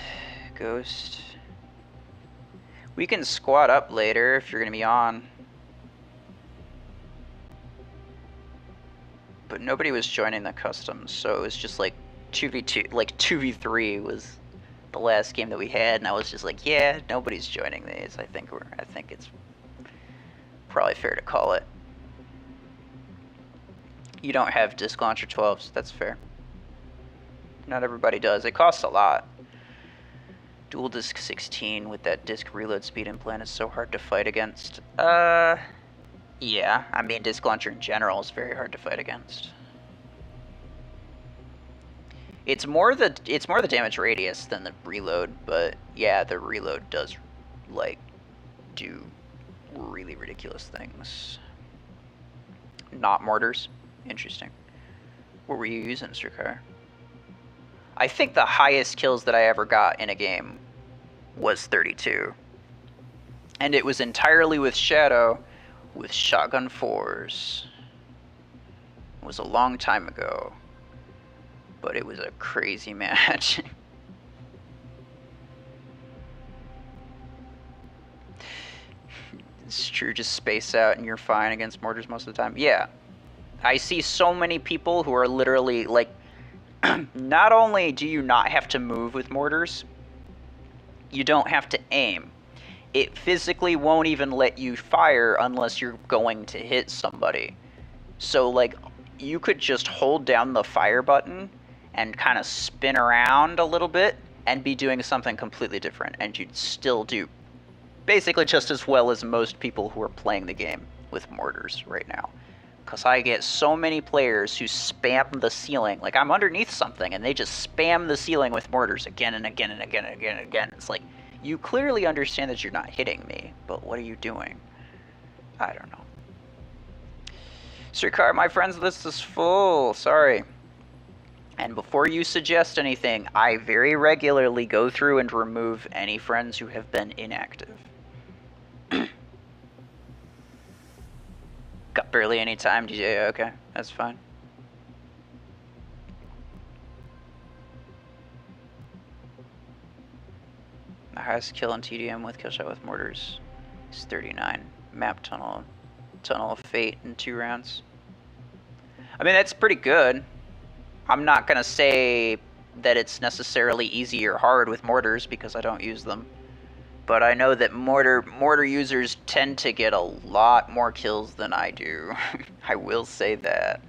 Ghost. We can squad up later if you're gonna be on. But nobody was joining the customs, so it was just like 2v2, like 2v3 was the last game that we had, and I was just like, yeah, nobody's joining these. I think it's probably fair to call it. You don't have disc launcher 12s, that's fair. Not everybody does. It costs a lot. Dual disc 16 with that disc reload speed implant is so hard to fight against. Yeah, I mean, disc launcher in general is very hard to fight against. It's more the damage radius than the reload, but yeah, the reload does like do really ridiculous things. Not mortars. Interesting. What were you using, Sirkar? I think the highest kills that I ever got in a game was 32. And it was entirely with Shadow, with shotgun 4s. It was a long time ago, but it was a crazy match. It's true, just space out and you're fine against mortars most of the time. Yeah. I see so many people who are literally like, not only do you not have to move with mortars, you don't have to aim. It physically won't even let you fire unless you're going to hit somebody. So like, you could just hold down the fire button and kind of spin around a little bit and be doing something completely different, and you'd still do basically just as well as most people who are playing the game with mortars right now. Because I get so many players who spam the ceiling. Like, I'm underneath something and they just spam the ceiling with mortars again and again and again and again and again. It's like, you clearly understand that you're not hitting me, but what are you doing? I don't know. Sirkar, my friends list is full. Sorry. And before you suggest anything, I very regularly go through and remove any friends who have been inactive. Got barely any time, DJ. Okay, that's fine. The highest kill on TDM with killshot with mortars is 39. Map tunnel of fate in 2 rounds. I mean, that's pretty good. I'm not gonna say that it's necessarily easy or hard with mortars because I don't use them. But I know that mortar users tend to get a lot more kills than I do. I will say that.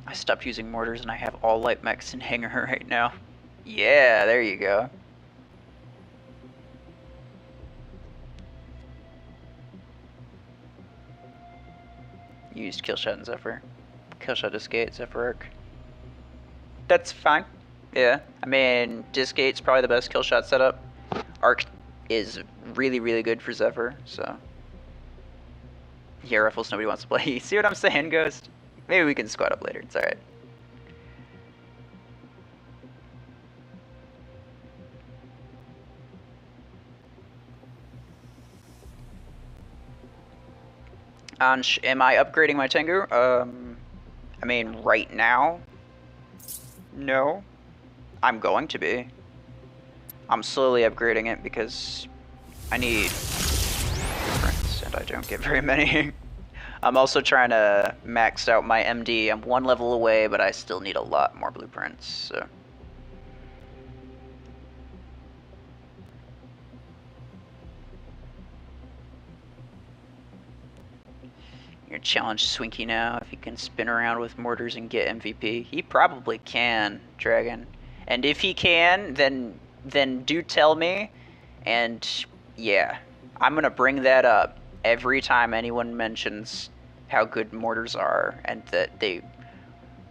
I stopped using mortars and I have all light mechs in hangar right now. Yeah, there you go. Used killshot and Zephyr. Killshot Discgate, Zephyr Arc. That's fine. Yeah, I mean, Discgate's probably the best killshot setup. Arc is really, really good for Zephyr, so. Yeah, Ruffles nobody wants to play. You see what I'm saying, Ghost? Maybe we can squad up later, it's alright. Am I upgrading my Tengu? I mean, right now, no. I'm going to be. I'm slowly upgrading it because I need blueprints, and I don't get very many. I'm also trying to max out my MD. I'm 1 level away, but I still need a lot more blueprints, so. You're challenge Swinky now if he can spin around with mortars and get MVP. He probably can, Dragon. And if he can, then do tell me. And yeah, I'm gonna bring that up every time anyone mentions how good mortars are and that they,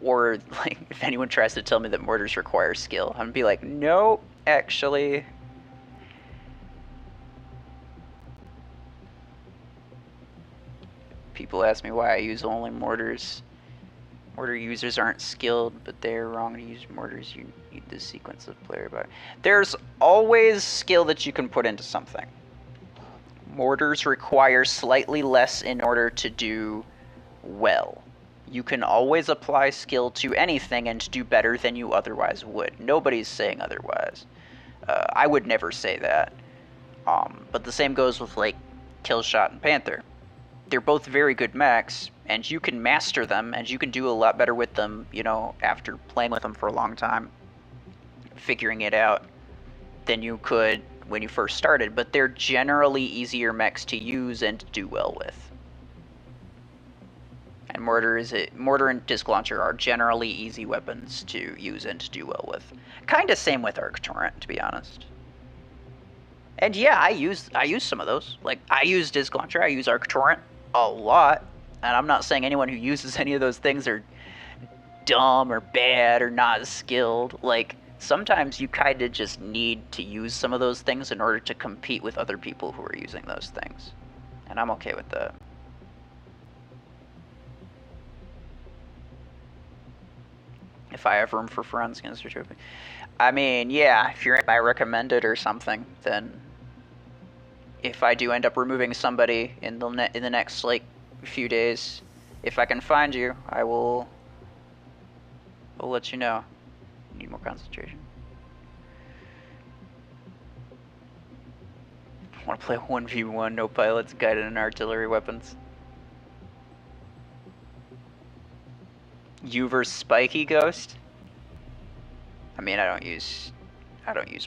or like if anyone tries to tell me that mortars require skill, I'm gonna be like, no, actually. People ask me why I use only mortars. Mortar users aren't skilled, but they're wrong to use mortars. You need the sequence of player by. There's always skill that you can put into something. Mortars require slightly less in order to do well. You can always apply skill to anything and do better than you otherwise would. Nobody's saying otherwise. I would never say that. But the same goes with like Killshot and Panther. They're both very good mechs, and you can master them, and you can do a lot better with them, you know, after playing with them for a long time, figuring it out, than you could when you first started, but they're generally easier mechs to use and do well with. And mortar and disc launcher are generally easy weapons to use and to do well with. Kinda same with Arc Torrent, to be honest. And yeah, I use some of those. Like, I use disc launcher, I use Arc Torrent a lot, and I'm not saying anyone who uses any of those things are dumb or bad or not skilled. Like, sometimes you kind of just need to use some of those things in order to compete with other people who are using those things. And I'm okay with that. If I have room for friends, consider trophy. I mean, yeah, if you're I recommend it or something, then if I do end up removing somebody in the next like few days, if I can find you, I'll let you know. Need more concentration. Want to play 1v1, no pilots, guided and artillery weapons. You versus Spiky Ghost? I mean, I don't use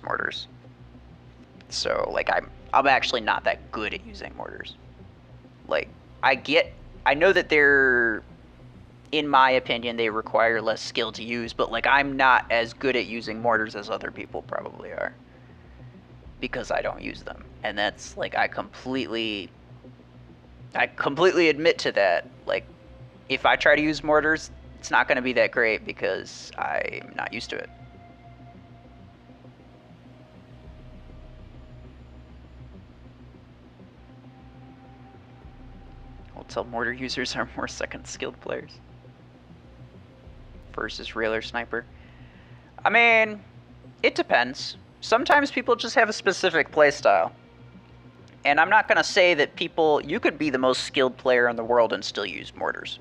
mortars. So, like, I'm actually not that good at using mortars. Like, I know that they're, in my opinion, they require less skill to use, but, like, I'm not as good at using mortars as other people probably are. Because I don't use them. And that's, like, I completely admit to that. Like, if I try to use mortars, it's not going to be that great because I'm not used to it. I'll tell mortar users are more second skilled players. Versus railer sniper. I mean, it depends. Sometimes people just have a specific playstyle. And I'm not going to say that people... You could be the most skilled player in the world and still use mortars.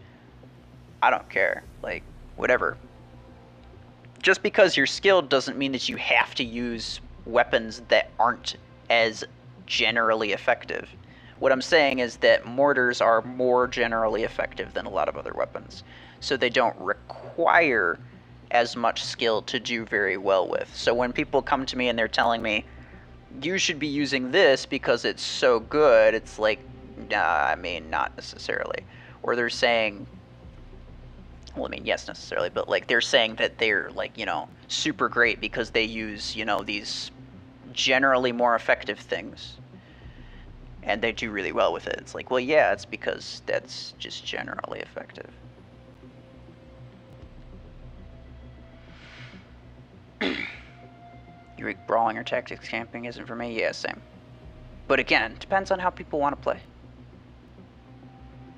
I don't care. Like, whatever. Just because you're skilled doesn't mean that you have to use weapons that aren't as generally effective. What I'm saying is that mortars are more generally effective than a lot of other weapons. So they don't require as much skill to do very well with. So when people come to me and they're telling me, you should be using this because it's so good, it's like, nah, I mean, not necessarily. Or they're saying, well, I mean, yes, necessarily, but like they're saying that they're like, you know, super great because they use, you know, these generally more effective things. And they do really well with it. It's like, well, yeah, it's because that's just generally effective. Your brawling or tactics camping isn't for me? Yeah, same. But again, it depends on how people want to play.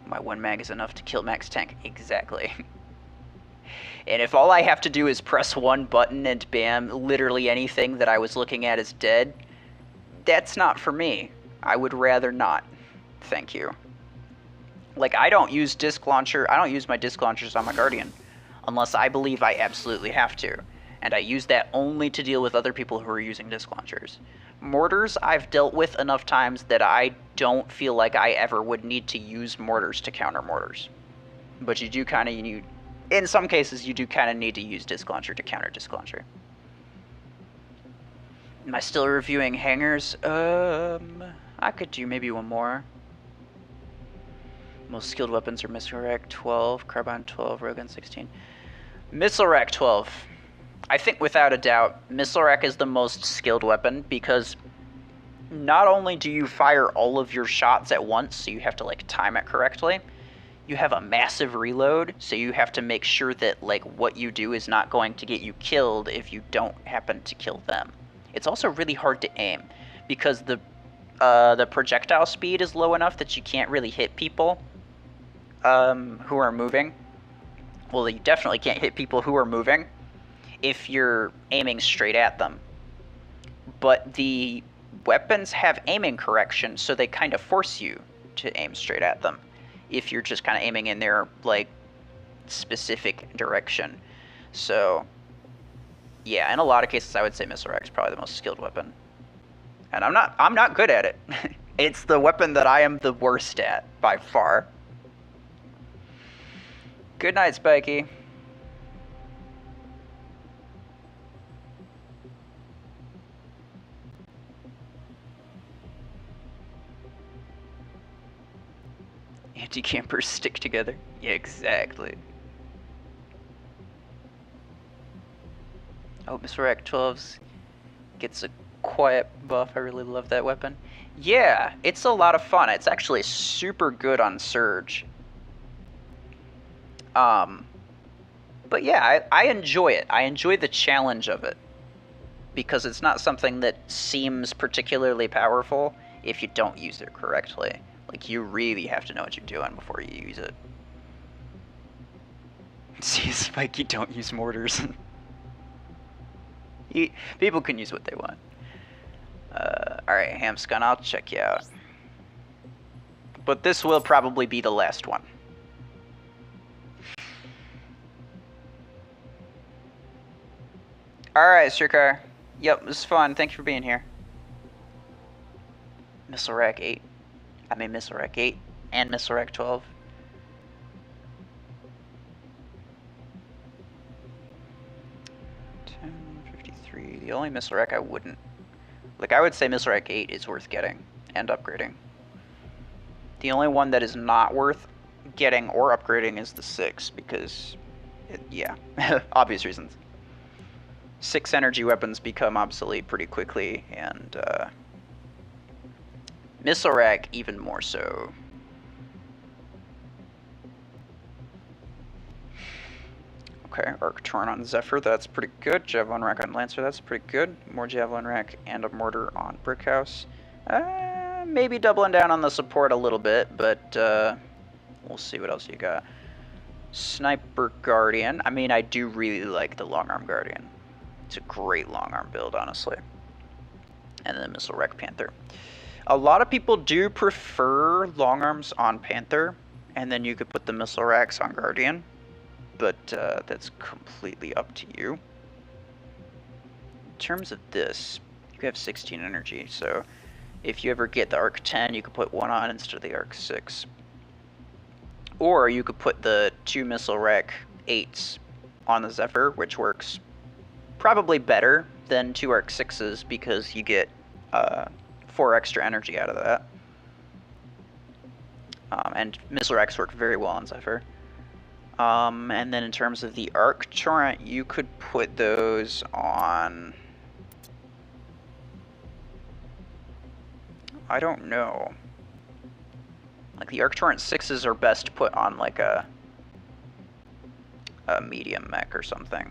My one mag is enough to kill max tank. Exactly. And if all I have to do is press one button and bam, literally anything that I was looking at is dead, that's not for me. I would rather not. Thank you. Like, I don't use disc launcher. I don't use my disc launchers on my Guardian unless I believe I absolutely have to. And I use that only to deal with other people who are using disc launchers. Mortars, I've dealt with enough times that I don't feel like I ever would need to use mortars to counter mortars. But you do kind of need... In some cases, you do kind of need to use disc launcher to counter disc launcher. Am I still reviewing hangers? I could do maybe one more. Most skilled weapons are Missile Rack 12, Carbine 12, Rogan 16. Missile Rack 12. I think without a doubt, Missile Rack is the most skilled weapon because not only do you fire all of your shots at once, so you have to like time it correctly, you have a massive reload, so you have to make sure that like what you do is not going to get you killed if you don't happen to kill them. It's also really hard to aim because the projectile speed is low enough that you can't really hit people who are moving. Well, you definitely can't hit people who are moving if you're aiming straight at them. But the weapons have aiming correction, so they kind of force you to aim straight at them if you're just kind of aiming in their like specific direction. So yeah, in a lot of cases I would say Missile Rack is probably the most skilled weapon. And I'm not good at it. It's the weapon that I am the worst at by far. Good night, Spikey. Anti-campers stick together. Yeah, exactly. Oh, Missile Rack 12's gets a quiet buff. I really love that weapon. Yeah, it's a lot of fun. It's actually super good on Surge. But yeah, I enjoy it. I enjoy the challenge of it. Because it's not something that seems particularly powerful if you don't use it correctly. Like, you really have to know what you're doing before you use it. See, Spikey, don't use mortars. People can use what they want. Alright, Hamscun, I'll check you out. But this will probably be the last one. Alright, Sirkar. Yep, this is fun. Thank you for being here. Missile Rack 8. I mean Missile Rack 8 and Missile Rack 12. The only Missile Rack I wouldn't... Like, I would say Missile Rack 8 is worth getting and upgrading. The only one that is not worth getting or upgrading is the 6, because... yeah, obvious reasons. 6 energy weapons become obsolete pretty quickly, and Missile Rack even more so. Okay, Arc Torn on Zephyr, that's pretty good. Javelin Rack on Lancer, that's pretty good. More Javelin Rack and a Mortar on Brickhouse. Maybe doubling down on the support a little bit, but we'll see what else you got. Sniper Guardian. I mean, I do really like the Long Arm Guardian. It's a great long arm build, honestly. And then Missile Rack Panther. A lot of people do prefer long arms on Panther, and then you could put the missile racks on Guardian, but that's completely up to you. In terms of this, you have 16 energy, so if you ever get the Arc 10, you could put one on instead of the Arc 6. Or you could put the 2 missile rack 8s on the Zephyr, which works probably better than 2 Arc 6s because you get 4 extra energy out of that. And missile racks work very well on Zephyr. And then in terms of the Arc Torrent, you could put those on... I don't know. Like the Arc Torrent 6s are best put on like a medium mech or something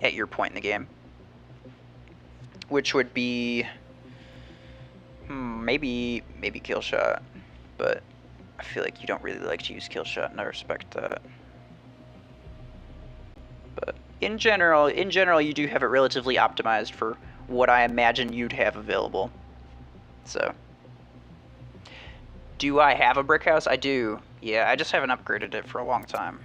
at your point in the game. Which would be maybe Killshot, but I feel like you don't really like to use Killshot, and I respect that. But in general, you do have it relatively optimized for what I imagine you'd have available. So, do I have a brick house? I do. Yeah, I just haven't upgraded it for a long time.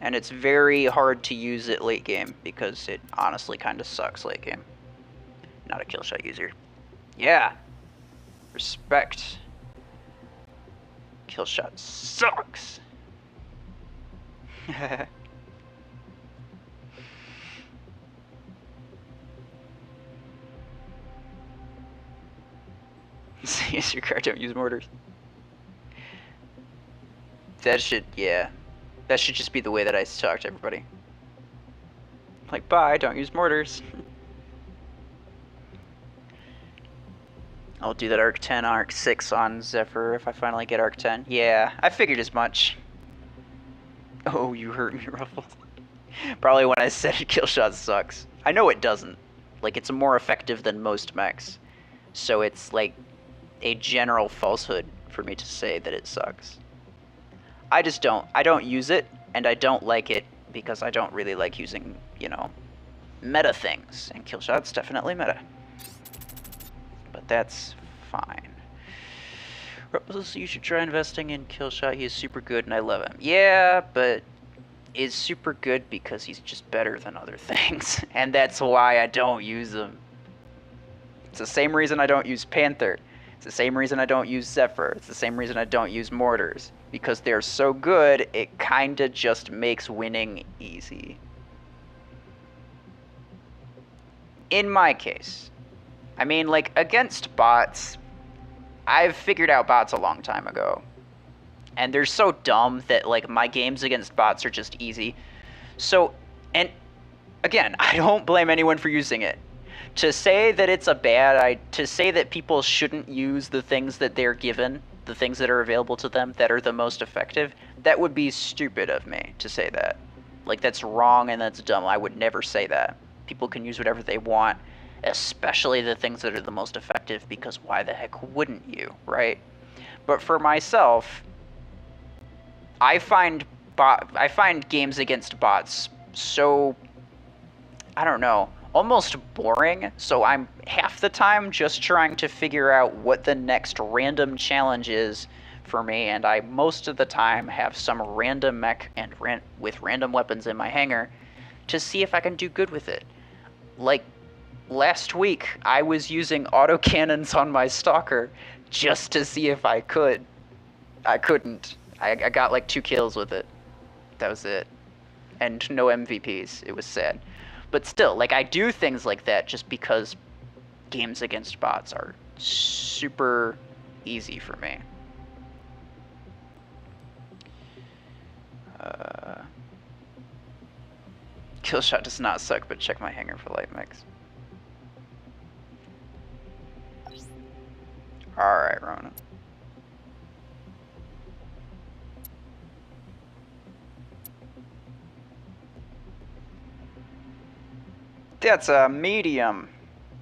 And it's very hard to use it late game because it honestly kind of sucks late game. Not a Killshot user. Yeah. Respect. Killshot sucks. Yes, your car don't use mortars. That should, yeah. That should just be the way that I talk to everybody. Like, bye, don't use mortars. I'll do that Arc 10, Arc 6 on Zephyr if I finally get Arc 10. Yeah, I figured as much. Oh, you hurt me, Ruffles. Probably when I said Killshot sucks. I know it doesn't. Like, it's more effective than most mechs. So it's like a general falsehood for me to say that it sucks. I just don't. I don't use it, and I don't like it because I don't really like using, you know, meta things. And Killshot's definitely meta. But that's fine. Ruffles, you should try investing in Killshot. He is super good, and I love him. Yeah, but is super good because he's just better than other things. And that's why I don't use him. It's the same reason I don't use Panther. It's the same reason I don't use Zephyr. It's the same reason I don't use Mortars. Because they're so good, it kinda just makes winning easy. In my case. I mean, like, against bots, I've figured out bots a long time ago. And they're so dumb that, like, my games against bots are just easy. So, and, again, I don't blame anyone for using it. To say that it's a to say that people shouldn't use the things that they're given, the things that are available to them that are the most effective, that would be stupid of me to say that. Like, that's wrong and that's dumb. I would never say that. People can use whatever they want, especially the things that are the most effective, because why the heck wouldn't you, right? But for myself, I find games against bots so, I don't know, almost boring, so I'm half the time just trying to figure out what the next random challenge is for me, and I most of the time have some random mech and with random weapons in my hangar to see if I can do good with it. Like, last week, I was using autocannons on my Stalker just to see if I could. I couldn't. I got like 2 kills with it. That was it. And no MVPs. It was sad. But still, like, I do things like that just because games against bots are super easy for me. Killshot does not suck, but check my hangar for light mix. Alright, Rona. That's a medium.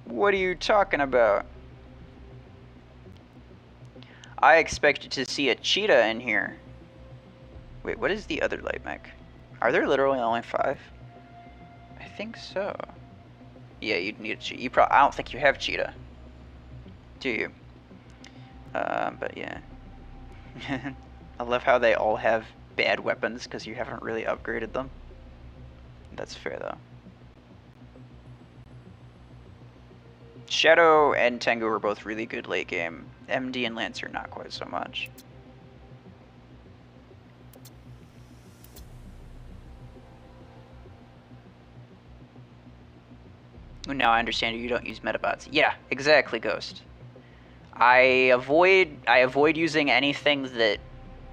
What are you talking about? I expected to see a cheetah in here. Wait, what is the other light mech? Are there literally only 5? I think so. Yeah, you'd need a cheetah. I don't think you have cheetah. Do you? But yeah. I love how they all have bad weapons because you haven't really upgraded them. That's fair though. Shadow and Tengu were both really good late game. MD and Lancer not quite so much. Now I understand you don't use metabots. Yeah, exactly, Ghost. I avoid using anything that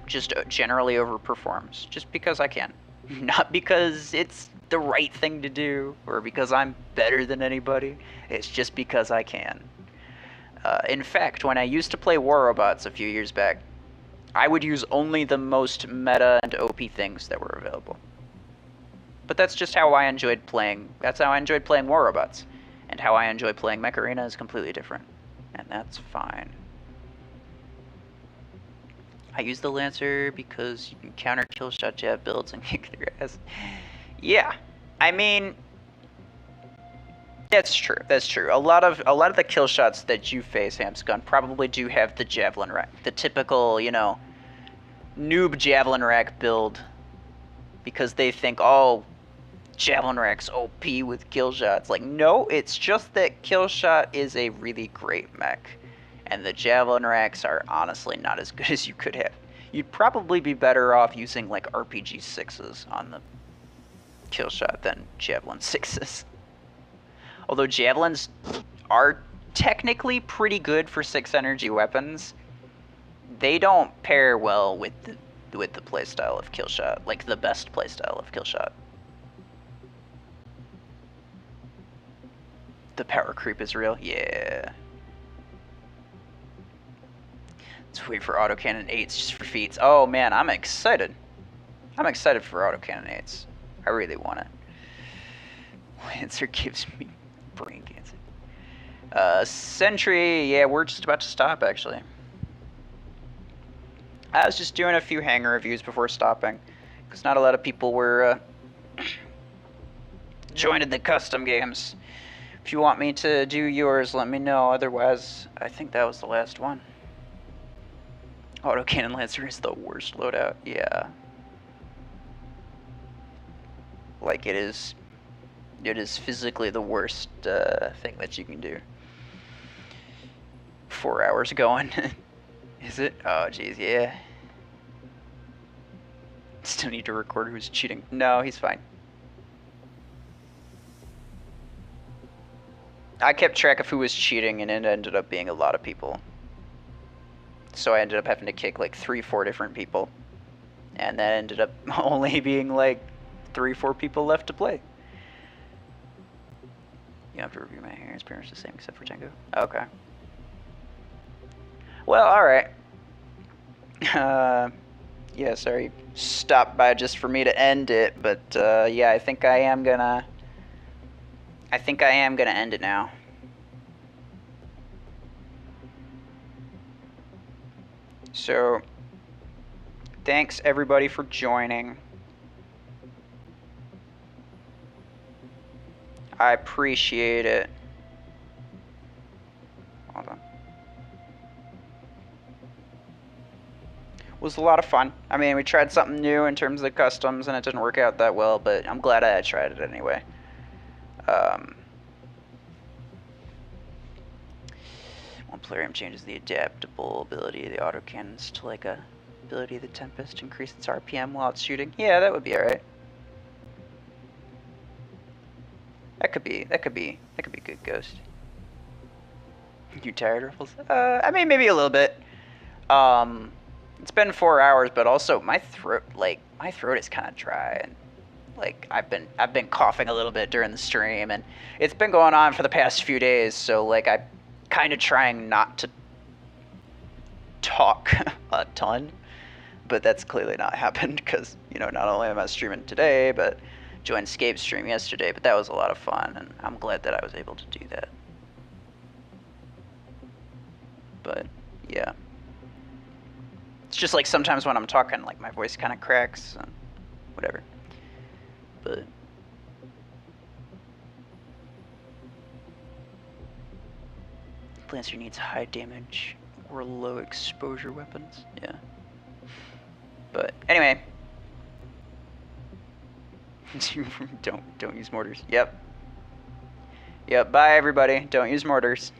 just generally overperforms, just because I can. Not because it's the right thing to do, or because I'm better than anybody. It's just because I can. In fact, when I used to play War Robots a few years back, I would use only the most meta and OP things that were available. But that's just how I enjoyed playing. That's how I enjoyed playing War Robots. And how I enjoy playing Mech Arena is completely different. And that's fine. I use the Lancer because you can counter killshot jab builds and kick their ass. Yeah, I mean, that's true. That's true. A lot of the kill shots that you face, Hamsgun, probably do have the javelin rack, the typical, you know, noob javelin rack build, because they think, oh, javelin rack's OP with kill shots. Like, no, it's just that kill shot is a really great mech, and the javelin racks are honestly not as good as you could have. You'd probably be better off using like RPG 6s on the kill shot than javelin 6s. Although javelins are technically pretty good for 6 energy weapons, they don't pair well with the playstyle of killshot, like the best playstyle of killshot. The power creep is real, yeah. Let's wait for autocannon 8s just for feats. Oh man, I'm excited. I'm excited for autocannon 8s. I really want it. Lancer gives me brain cancer. Sentry, yeah, we're just about to stop actually. I was just doing a few hangar reviews before stopping, because not a lot of people were joining the custom games. If you want me to do yours, let me know. Otherwise, I think that was the last one. Autocannon Lancer is the worst loadout. Yeah. Like, it is physically the worst thing that you can do. 4 hours going. Is it? Oh, jeez, yeah. Still need to record who's cheating. No, he's fine. I kept track of who was cheating, and it ended up being a lot of people. So I ended up having to kick like 3-4 different people. And that ended up only being like 3-4 people left to play. You have to review my hair. It's pretty much the same except for Tango. Okay. Well, alright. Yeah, sorry. Stopped by just for me to end it, but yeah, I think I am gonna end it now. So, thanks everybody for joining. I appreciate it. Hold on. It was a lot of fun. I mean, we tried something new in terms of customs, and it didn't work out that well, but I'm glad I tried it anyway. One player aim changes the adaptable ability of the autocannons to like a ability of the Tempest to increase its RPM while it's shooting. Yeah, that would be alright. That could be good, Ghost. You tired, Ruffles? I mean, maybe a little bit. It's been 4 hours, but also my throat is kind of dry, and like I've been coughing a little bit during the stream, and it's been going on for the past few days. So like I'm kind of trying not to talk a ton, but that's clearly not happened because, you know, not only am I streaming today, but joined Scape's stream yesterday, but that was a lot of fun, and I'm glad that I was able to do that. But yeah, it's just like sometimes when I'm talking, like my voice kind of cracks and whatever. But Lancer needs high damage or low exposure weapons. Yeah. But anyway. don't use mortars. Yep. Yep, bye everybody. Don't use mortars.